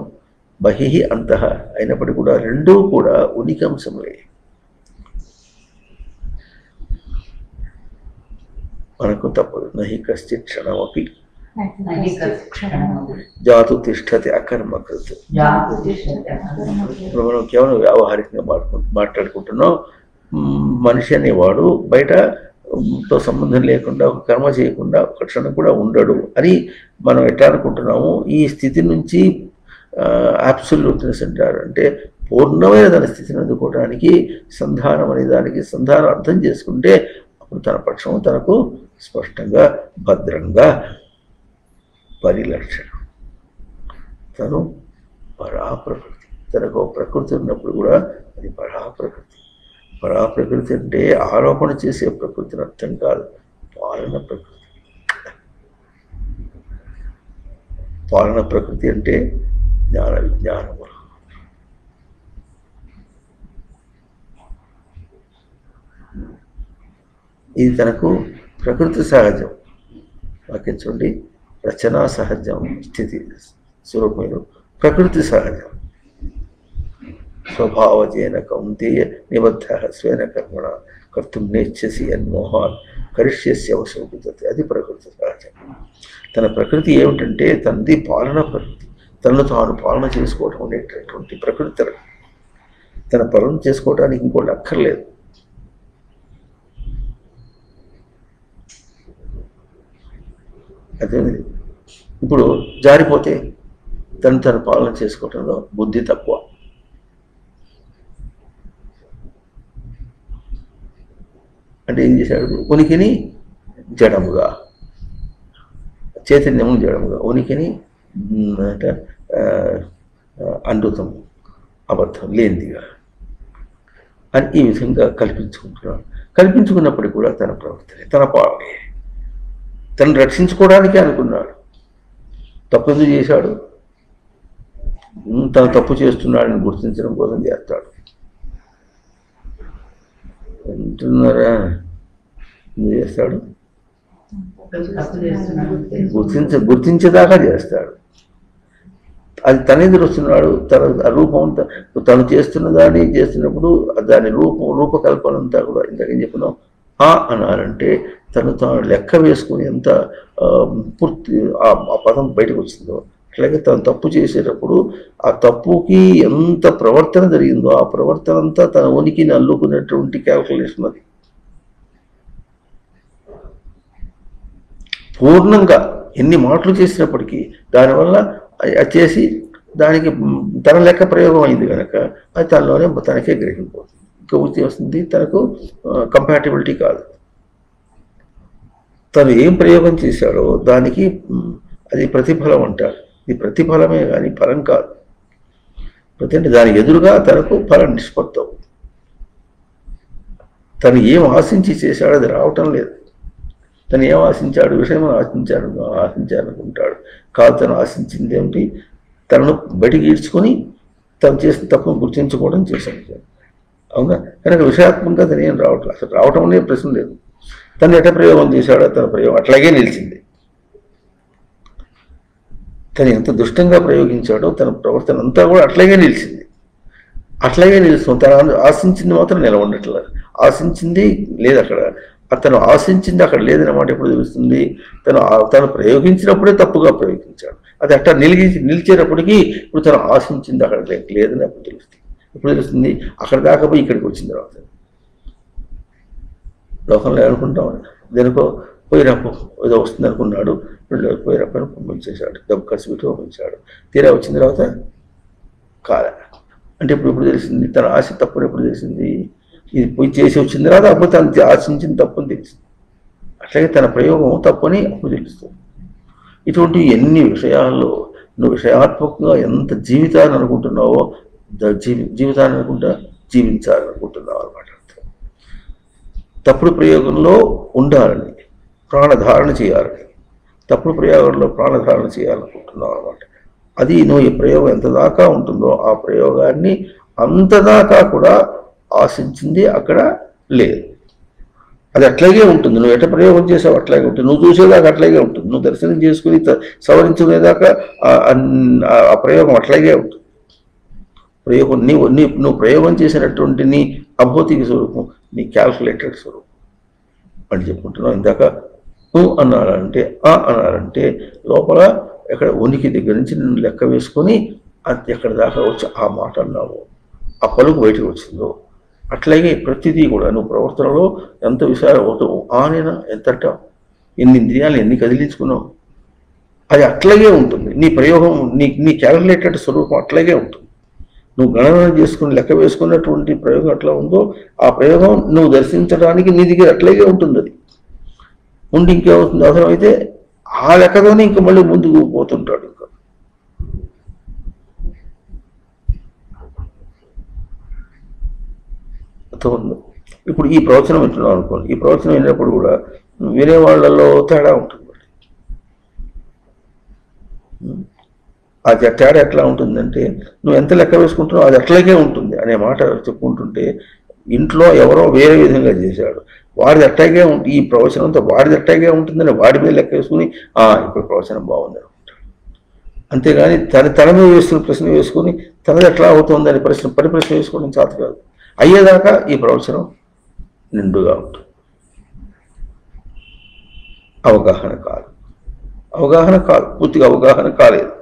బహిః అంతః అయినప్పటికీ కూడా రెండూ కూడా ఉనికి అంశములే. మనకు తప్పదు. నహి కశ్చిత్ క్షణమపి జాతు తిష్టతి అకర్మకృత్. ఇప్పుడు మనం కేవలం వ్యావహారికంగా మాట్లాడుకుంటున్నాం. మనిషి అనేవాడు బయటతో సంబంధం లేకుండా ఒక కర్మ చేయకుండా ఒక క్షణం కూడా ఉండడు అని మనం ఎట్లా అనుకుంటున్నాము. ఈ స్థితి నుంచి అబ్సల్యూట్నెస్ అంటారు, అంటే పూర్ణమైన దాని స్థితిని అందుకోవడానికి సంధానం అనే దానికి సంధానం అర్థం చేసుకుంటే అప్పుడు తన పక్షం తనకు స్పష్టంగా భద్రంగా పరిలక్షణం. తను పరాప్రకృతి. తనకు ప్రకృతి ఉన్నప్పుడు కూడా అది పరాప్రకృతి. పరాప్రకృతి అంటే ఆరోపణ చేసే ప్రకృతిని అర్థం కాదు, పాలన ప్రకృతి. పాలన ప్రకృతి అంటే జ్ఞాన విజ్ఞానములు. ఇది తనకు ప్రకృతి సహజం. వాక్యం చూడండి, రచనా సహజం స్థితి స్వరూపంలో ప్రకృతి సహజం. స్వభావజేన కౌంతేయ నిబద్ధః స్వేన కర్మణ కర్తుం నేచ్ఛసి యన్మోహాన్ కరిష్యస్య వశోభితతే. అది ప్రకృతి సహజం. తన ప్రకృతి ఏమిటంటే తనది పాలన ప్రకృతి. తనను తాను పాలన చేసుకోవడం అనేటటువంటి ప్రకృతి. తన పాలన చేసుకోవడానికి ఇంకోటి అక్కర్లేదు. అదే ఇప్పుడు జారిపోతే తను పాలన చేసుకోవడంలో బుద్ధి తక్కువ. అంటే ఏం చేశాడు? ఉనికిని జడముగా, చైతన్యము జడముగా, ఉనికిని అనృతం అబద్ధం లేనిదిగా అని ఈ విధంగా కల్పించుకుంటున్నాడు. కల్పించుకున్నప్పటికీ కూడా తన ప్రవర్తన తన పాలనే. తను రక్షించుకోవడానికే అనుకున్నాడు. తప్పు ఎందుకు చేశాడు? తను తప్పు చేస్తున్నాడని గుర్తించడం కోసం చేస్తాడు. వింటున్నారా? ఎందుకు చేస్తాడు? గుర్తించేదాకా చేస్తాడు. అది తన ఎదురు వస్తున్నాడు. తన రూపం తను చేస్తున్న దాన్ని చేస్తున్నప్పుడు దాని రూపకల్పన అంతా కూడా ఇంతకేం చెప్పినాం అన్నారంటే తాను లెక్క వేసుకుని ఎంత పూర్తి ఆ పదం బయటకు వచ్చిందో, అట్లాగే తను తప్పు చేసేటప్పుడు ఆ తప్పుకి ఎంత ప్రవర్తన జరిగిందో ఆ ప్రవర్తన అంతా తన ఉనికిని అల్లుకున్నటువంటి క్యాల్కులేషన్ అది. పూర్ణంగా ఎన్ని మాటలు చేసినప్పటికీ దానివల్ల చేసి దానికి తన లెక్క ప్రయోగం అయింది కనుక అది తనలోనే తనకే గ్రహింపోతుంది. ఇంకొకటి వస్తుంది, తనకు కంపాటిబిలిటీ కాదు. తను ఏం ప్రయోగం చేశాడో దానికి అది ప్రతిఫలం అంటారు. ఇది ప్రతిఫలమే కానీ ఫలం కాదు. అంటే దాని ఎదురుగా తనకు ఫలం నిష్పత్తి అవుతుంది. తను ఏం ఆశించి చేశాడో అది రావటం లేదు. తను ఏం ఆశించాడు? విషయం ఆశించాలనుకుంటాడు. కాదు, తను ఆశించింది ఏమిటి? తనను బయటికి ఈడ్చుకొని తను చేసిన తప్పును గుర్తించుకోవడం చేశాడు. అవునా? కనుక విషయాత్మకంగా తను ఏం రావట్లేదు. అసలు రావటం అనే ప్రశ్న లేదు. తను ఎట ప్రయోగం చేశాడో తన ప్రయోగం అట్లాగే నిలిచింది. తను ఎంత దుష్టంగా ప్రయోగించాడో తన ప్రవర్తన అంతా కూడా అట్లాగే నిలిచింది. అట్లాగే నిలుస్తుంది. తను ఆశించింది మాత్రం నిలబడట్లేదు. ఆశించింది లేదు అక్కడ. తను ఆశించింది అక్కడ లేదన్నమాట ఎప్పుడు తెలుస్తుంది? తను ప్రయోగించినప్పుడే తప్పుగా ప్రయోగించాడు. అది అట్లా నిలిచేటప్పటికీ ఇప్పుడు తను ఆశించింది అక్కడ లేదని అప్పుడు తెలుస్తుంది. ఎప్పుడు తెలుస్తుంది? అక్కడ దాకా పోయి ఇక్కడికి వచ్చిన తర్వాత. లోకంలో అనుకుంటాం, దేనికో పోయినప్పు ఏదో వస్తుంది అనుకున్నాడు, పోయినప్పుడు పంపించేశాడు, డబ్బు ఖర్చు పెట్టి పంపించాడు. తీరా వచ్చిన తర్వాత కాలే అంటే ఇప్పుడు తెలిసింది తన ఆశ తప్పుని ఎప్పుడు తెలిసింది? ఇది పోయి చేసి వచ్చిన తర్వాత అప్పుడు తను ఆశించిన తప్పుని తెలిసింది. అట్లాగే తన ప్రయోగం తప్పని అప్పుడు తెలుస్తుంది. ఇటువంటి ఎన్ని విషయాల్లో నువ్వు విషయాత్మకంగా ఎంత జీవితాన్ని అనుకుంటున్నావో జీవితాన్ని అనుకుంటా జీవించాలనుకుంటున్నావు అనమాట. తప్పుడు ప్రయోగంలో ఉండాలని, ప్రాణధారణ చేయాలని, తప్పుడు ప్రయోగంలో ప్రాణధారణ చేయాలనుకుంటున్నావు అనమాట. అది నువ్వు ఈ ప్రయోగం ఎంత దాకా ఉంటుందో ఆ ప్రయోగాన్ని అంతదాకా కూడా ఆశించింది అక్కడ లేదు. అది అట్లాగే ఉంటుంది. నువ్వు ఎట్లా ప్రయోగం చేసావు అట్లాగే ఉంటుంది. నువ్వు చూసేదాకా అట్లాగే ఉంటుంది. నువ్వు దర్శనం చేసుకుని సవరించుకునేదాకా ఆ ప్రయోగం అట్లాగే ఉంటుంది. ప్రయోగం నువ్వు ప్రయోగం చేసినటువంటి నీ అభౌతిక స్వరూపం నీ క్యాల్కులేటెడ్ స్వరూపం అని చెప్పుకుంటున్నావు. ఇందాక అన్నారంటే అన్నారంటే లోపల ఎక్కడ ఉనికి దగ్గర నుంచి నిన్ను లెక్క వేసుకొని అది ఎక్కడ దాకా వచ్చి ఆ మాట అన్నావు, ఆ పలుకు బయటకు వచ్చిందో అట్లాగే ప్రతిదీ కూడా నువ్వు ప్రవర్తనలో ఎంత విచారం అవుతావు. నేను ఎంత ఎన్ని ఇంద్రియాలు ఎన్ని కదిలించుకున్నావు అది అట్లాగే ఉంటుంది. నీ ప్రయోగం నీ క్యాల్కులేటెడ్ స్వరూపం అట్లాగే ఉంటుంది. నువ్వు గణన చేసుకుని లెక్క వేసుకున్నటువంటి ప్రయోగం ఎట్లా ఉందో ఆ ప్రయోగం నువ్వు దర్శించడానికి నీ దగ్గర అట్లాగే ఉంటుంది. అది ఉండి ఇంకేమవుతుంది అవసరమైతే ఆ లెక్కతోనే ఇంకా మళ్ళీ ముందుకు పోతుంటాడు. ఇంకా ఇప్పుడు ఈ ప్రవచనం వింటున్నావు అనుకోండి, ఈ ప్రవచనం విన్నప్పుడు కూడా వినే వాళ్ళలో తేడా ఉంటుంది. ఆ తేడా ఎట్లా ఉంటుందంటే నువ్వు ఎంత లెక్క వేసుకుంటున్నావు అది అట్లాగే ఉంటుంది అనే మాట చెప్పుకుంటుంటే ఇంట్లో ఎవరో వేరే విధంగా చేశాడు వాడిది అట్టాగే ఉంటుంది, ఈ ప్రవచనంతో వాడిది అట్టాగే ఉంటుందని వాడి మీద లెక్క వేసుకుని ఇప్పుడు ప్రవచనం బాగుంది అనుకుంటాడు. అంతేగాని తన మీద వేసుకుని ప్రశ్న వేసుకుని తనది ఎట్లా అవుతుందని పరిప్రశ్న వేసుకోవడం చేత కాదు. అయ్యేదాకా ఈ ప్రవచనం నిండుగా ఉంటుంది. అవగాహన కాదు, పూర్తిగా అవగాహన కాలేదు.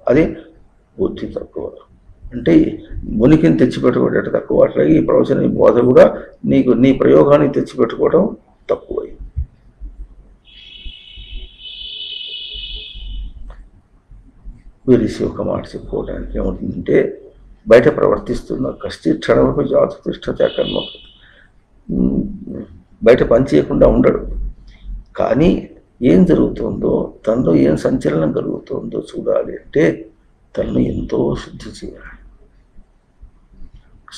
అది బుద్ధి తక్కువ, అంటే మునికిని తెచ్చిపెట్టుకోవడం తక్కువ. అట్లాగే ఈ ప్రవచన బోధ కూడా నీ ప్రయోగాన్ని తెచ్చిపెట్టుకోవడం తక్కువ. వీరిసి ఒక మాట చెప్పుకోవడానికి ఏమవుతుందంటే బయట ప్రవర్తిస్తున్న కష్టి క్షణమపై జాతు తిష్టత కర్మ, బయట పని చేయకుండా ఉండడు. కానీ ఏం జరుగుతుందో తనలో ఏం సంచలనం కలుగుతుందో చూడాలి అంటే తనను ఎంతో శుద్ధి చేయాలి.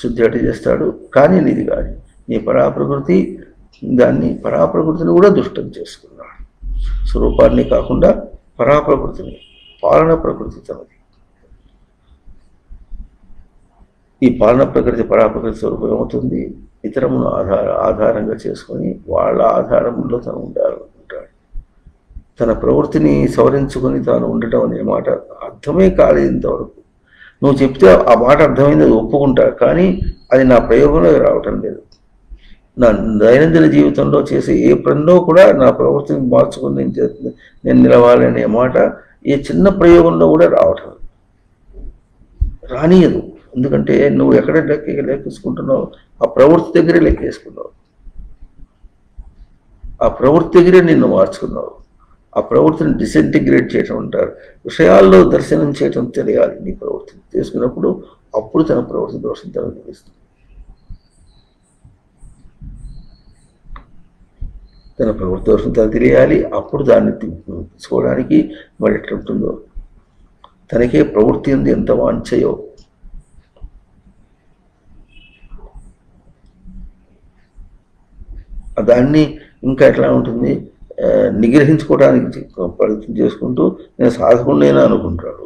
శుద్ధి అటు చేస్తాడు కానీ నీది కానీ నీ పరాప్రకృతిని కూడా దుష్టం చేసుకున్నాడు. స్వరూపాన్ని కాకుండా పరాప్రకృతిని, పాలన ప్రకృతి తనది. ఈ పాలన ప్రకృతి పరాప్రకృతి స్వరూపం ఏమవుతుంది, ఇతరమును ఆధారంగా చేసుకొని వాళ్ళ ఆధారంలో తను ఉండాలనుకుంటాడు. తన ప్రవృత్తిని సవరించుకొని తాను ఉండటం అనే మాట అర్థమే కాలేదు ఇంతవరకు. నువ్వు చెప్తే ఆ మాట అర్థమైంది, అది ఒప్పుకుంటా, కానీ అది నా ప్రయోగంలో రావటం లేదు. నా దైనందిన జీవితంలో చేసే ఏ పనిలో కూడా నా ప్రవృత్తిని మార్చుకుని నేను నిలవాలనే మాట ఏ చిన్న ప్రయోగంలో కూడా రానియదు. ఎందుకంటే నువ్వు ఎక్కడ లెక్కేసుకుంటున్నావు, ఆ ప్రవృత్తి దగ్గరే లెక్కేసుకున్నావు, ఆ ప్రవృత్తి దగ్గరే నిన్ను మార్చుకున్నావు. ఆ ప్రవృత్తిని డిసింటిగ్రేట్ చేయటం అంటారు. విషయాల్లో దర్శనం చేయటం తెలియాలి. నీ ప్రవృత్తిని తీసుకున్నప్పుడు అప్పుడు తన ప్రవృత్తి దోషం తనకు తెలుస్తుంది. తన ప్రవృత్తి దోషం తనకు తెలియాలి. అప్పుడు దాన్ని తీసుకోవడానికి మరి ఎట్లుంటుందో, తనకే ప్రవృత్తి ఉంది ఎంత వాంఛయో దాన్ని ఇంకా ఎట్లా ఉంటుంది నిగ్రహించుకోవడానికి ప్రయత్నం చేసుకుంటూ నేను సాధకుడినైనా అనుకుంటాడు.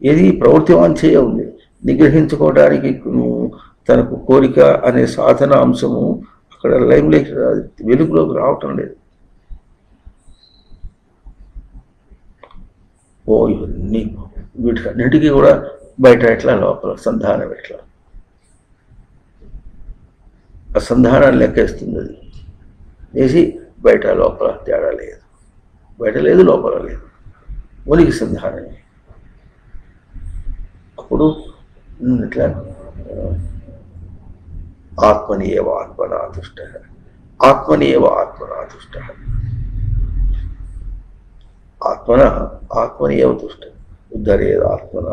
ఏది ప్రవృత్తి వాంఛయ ఉంది, నిగ్రహించుకోవడానికి తనకు కోరిక అనే సాధన అంశము అక్కడ లైమ్లైట్ వెలుగులోకి రావటం లేదు. ఇవన్నీ వీటికన్నిటికీ కూడా బయట ఎట్లా లోపల సంధానం ఎట్లా, ఆ సంధానాన్ని లెక్కేస్తుంది. అది వేసి బయట లోపల తేడా లేదు, బయట లేదు లోపల లేదు, ఉనికి సంధానమే. అప్పుడు ఇట్లా ఆత్మని ఏవ ఆత్మనాతుష్ట, ఆత్మని ఏవ ఆత్మనాతుష్ట, ఆత్మని ఏవ తుష్ట ఉద్ధరేది ఆత్మన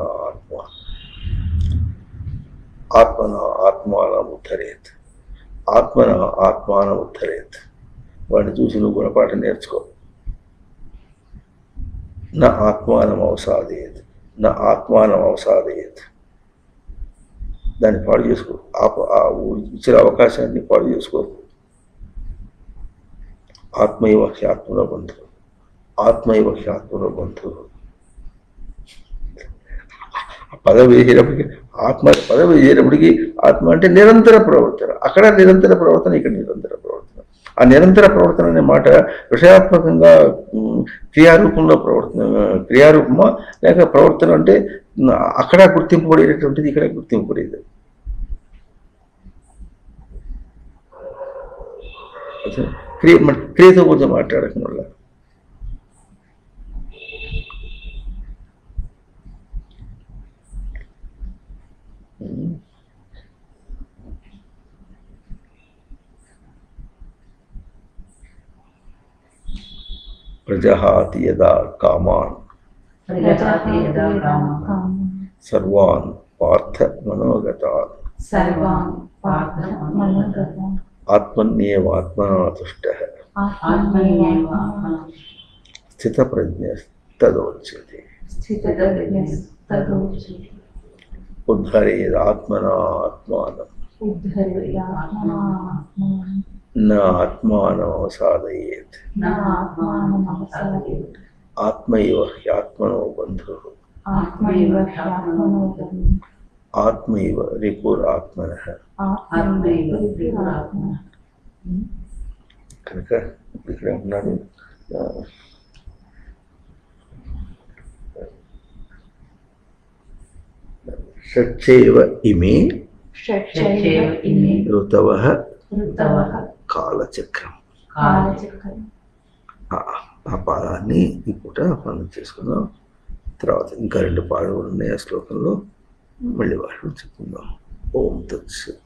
ఆత్మానం ఉద్ధరేత్, ఆత్మానం ఉద్ధరేత్. వాడిని చూసి నువ్వు గుణపాఠం నేర్చుకో. నా ఆత్మానం అవసాదయేత్, దాన్ని పాడు చేసుకో. ఇచ్చిన అవకాశాన్ని పాడు చేసుకో. ఆత్మైవ హ్యాత్మలో బంధువు, పదవి వేసేటప్పటికి పదవి వేసేటప్పటికి ఆత్మ అంటే నిరంతర ప్రవర్తన. అక్కడ నిరంతర ప్రవర్తన, ఇక్కడ నిరంతర ప్రవర్తన. ఆ నిరంతర ప్రవర్తన అనే మాట విషయాత్మకంగా క్రియారూపంలో క్రియారూపమా లేక ప్రవర్తన అంటే అక్కడ గుర్తింపబడేటటువంటిది ఇక్కడ గుర్తింపబడేది. క్రియతో కొంచెం మాట్లాడటం వల్ల ప్రజహాతి యదా కామాన్ సర్వాన్ పార్థ మనోగతాన్ ఆత్మన్యేవాత్మనా తుష్టః స్థితప్రజ్ఞస్తదోచ్యతే. ఉద్ధరేదాత్మనా ఆత్మానం న ఆత్మానమవసాదయేత్. ఆత్మైవ హ్యాత్మనో బంధుః ఆత్మైవ రిపురాత్మనః. కనుక ఇక్కడ ఉన్నాడు. షట్చైవ ఇమే ఋతవః కాలచక్రం. ఆ పాదాన్ని ఈ పూట మనం చేసుకుందాం. తర్వాత ఇంకా 2 పాదాలు ఉన్నాయి ఆ శ్లోకంలో, మళ్ళీ వాటిని చెప్పుకుందాం. ఓం తత్సత్.